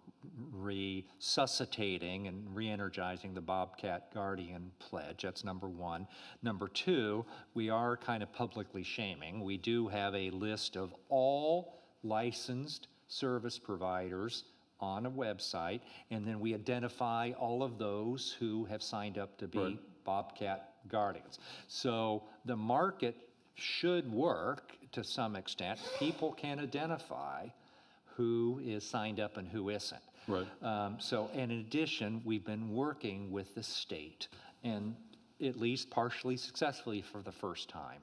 resuscitating and re-energizing the Bobcat Guardian Pledge. That's number one. Number two, we are kind of publicly shaming. We do have a list of all licensed service providers on a website, and then we identify all of those who have signed up to be Bobcat Guardians. So the market should work to some extent. People can identify who is signed up and who isn't. Right. And in addition, we've been working with the state, and at least partially successfully for the first time,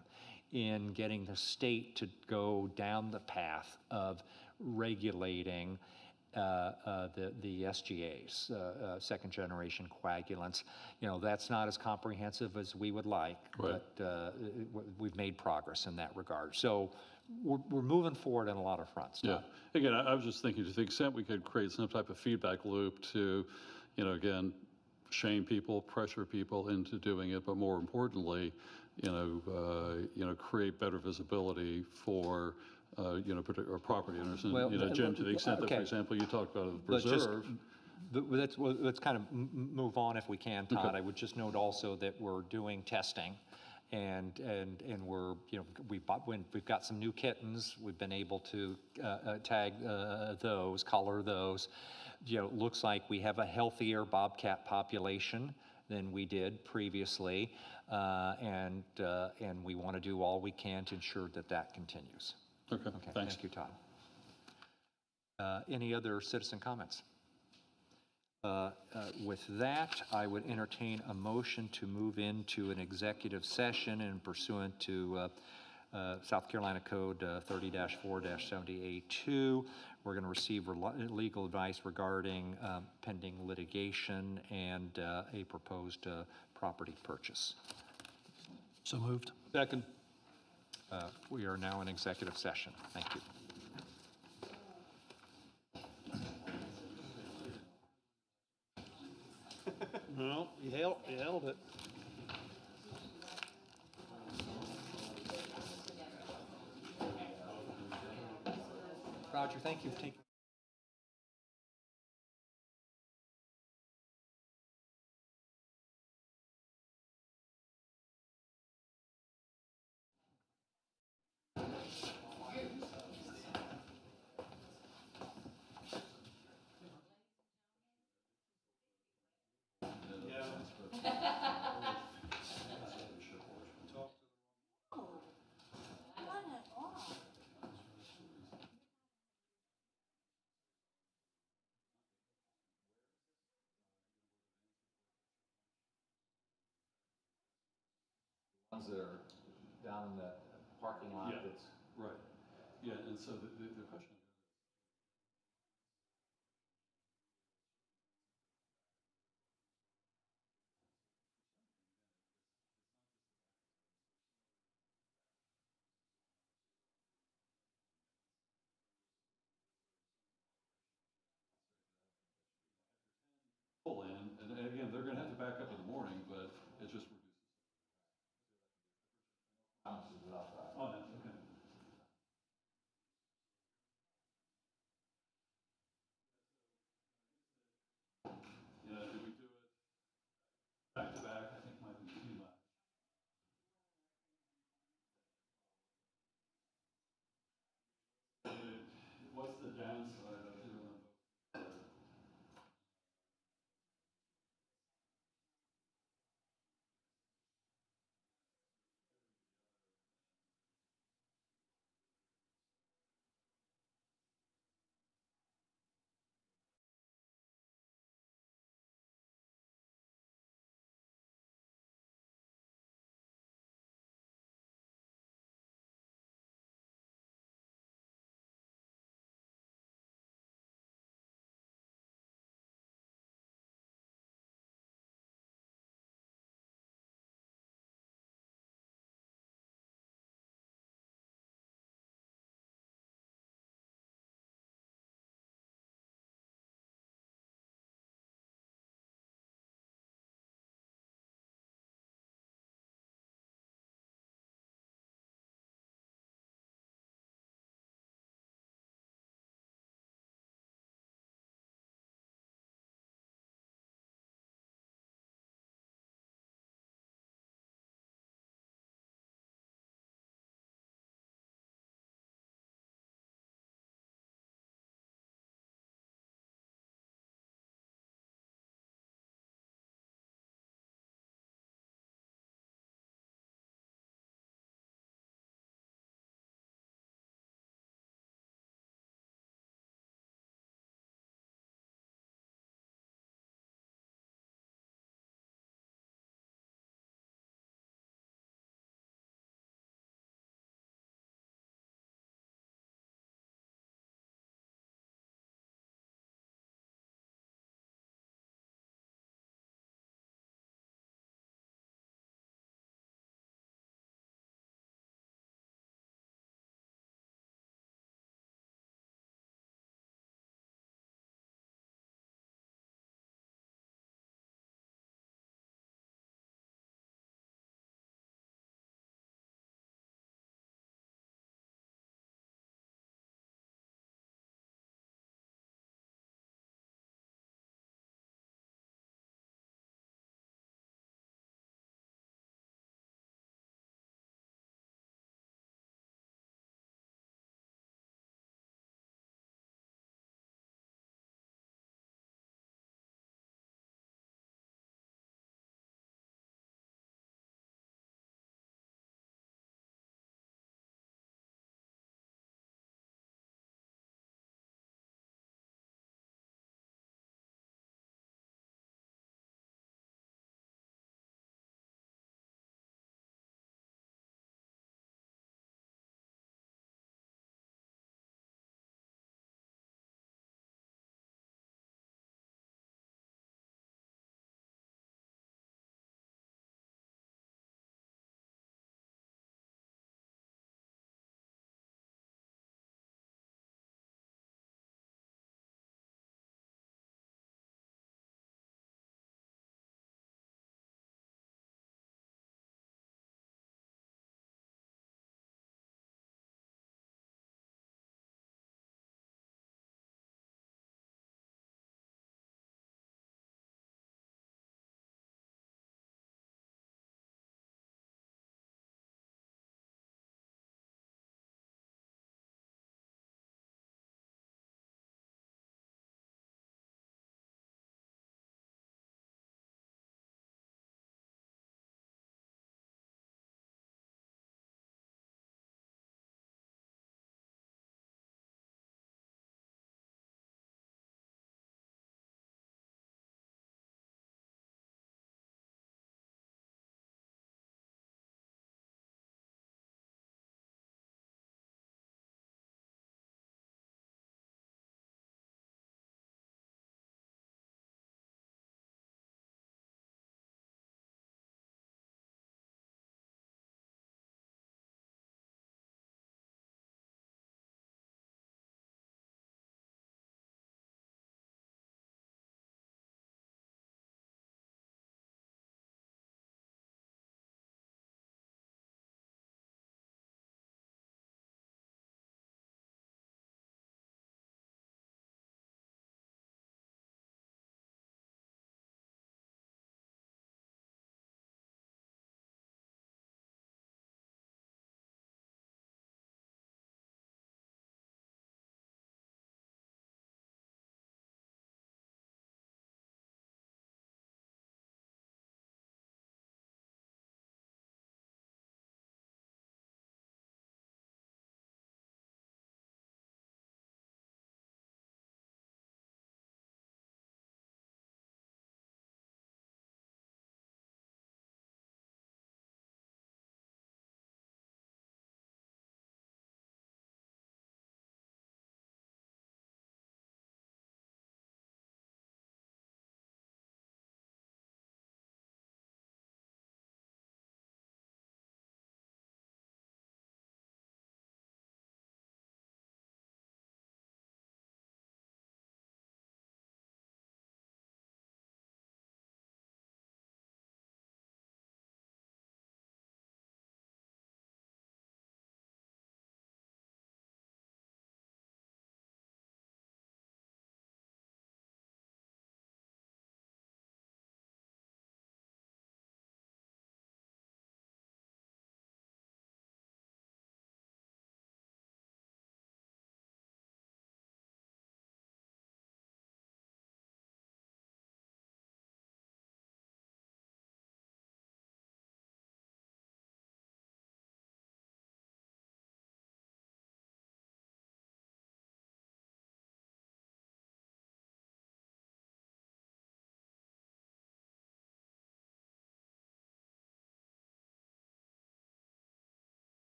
in getting the state to go down the path of regulating the SGAs, second generation coagulants. You know, that's not as comprehensive as we would like, Right. but we've made progress in that regard. So we're moving forward on a lot of fronts. Yeah. Again, I was just thinking to the extent we could create some type of feedback loop to, you know, again, shame people, pressure people into doing it, but more importantly, create better visibility for, particular property owners. And, Well, Jim, to the extent that, okay. for example, you talked about the Let's just- preserve. Let's kind of move on if we can, Todd. Okay. I would just note also that we're doing testing, and we're, we've got some new kittens. We've been able to tag those, color those. You know, looks like we have a healthier bobcat population than we did previously, and we want to do all we can to ensure that that continues. Okay, thanks. Thank you, Todd. Any other citizen comments? With that, I would entertain a motion to move into an executive session and pursuant to South Carolina Code 30-4-70A2. We're going to receive legal advice regarding pending litigation and a proposed property purchase. So moved. Second. We are now in executive session. Thank you. No, you held it. Roger, thank you for taking. Ones that are down in that parking lot Yeah. that's. Right. Yeah, and so the question. Pull in, and again, they're going to have to back up in the morning, but it's just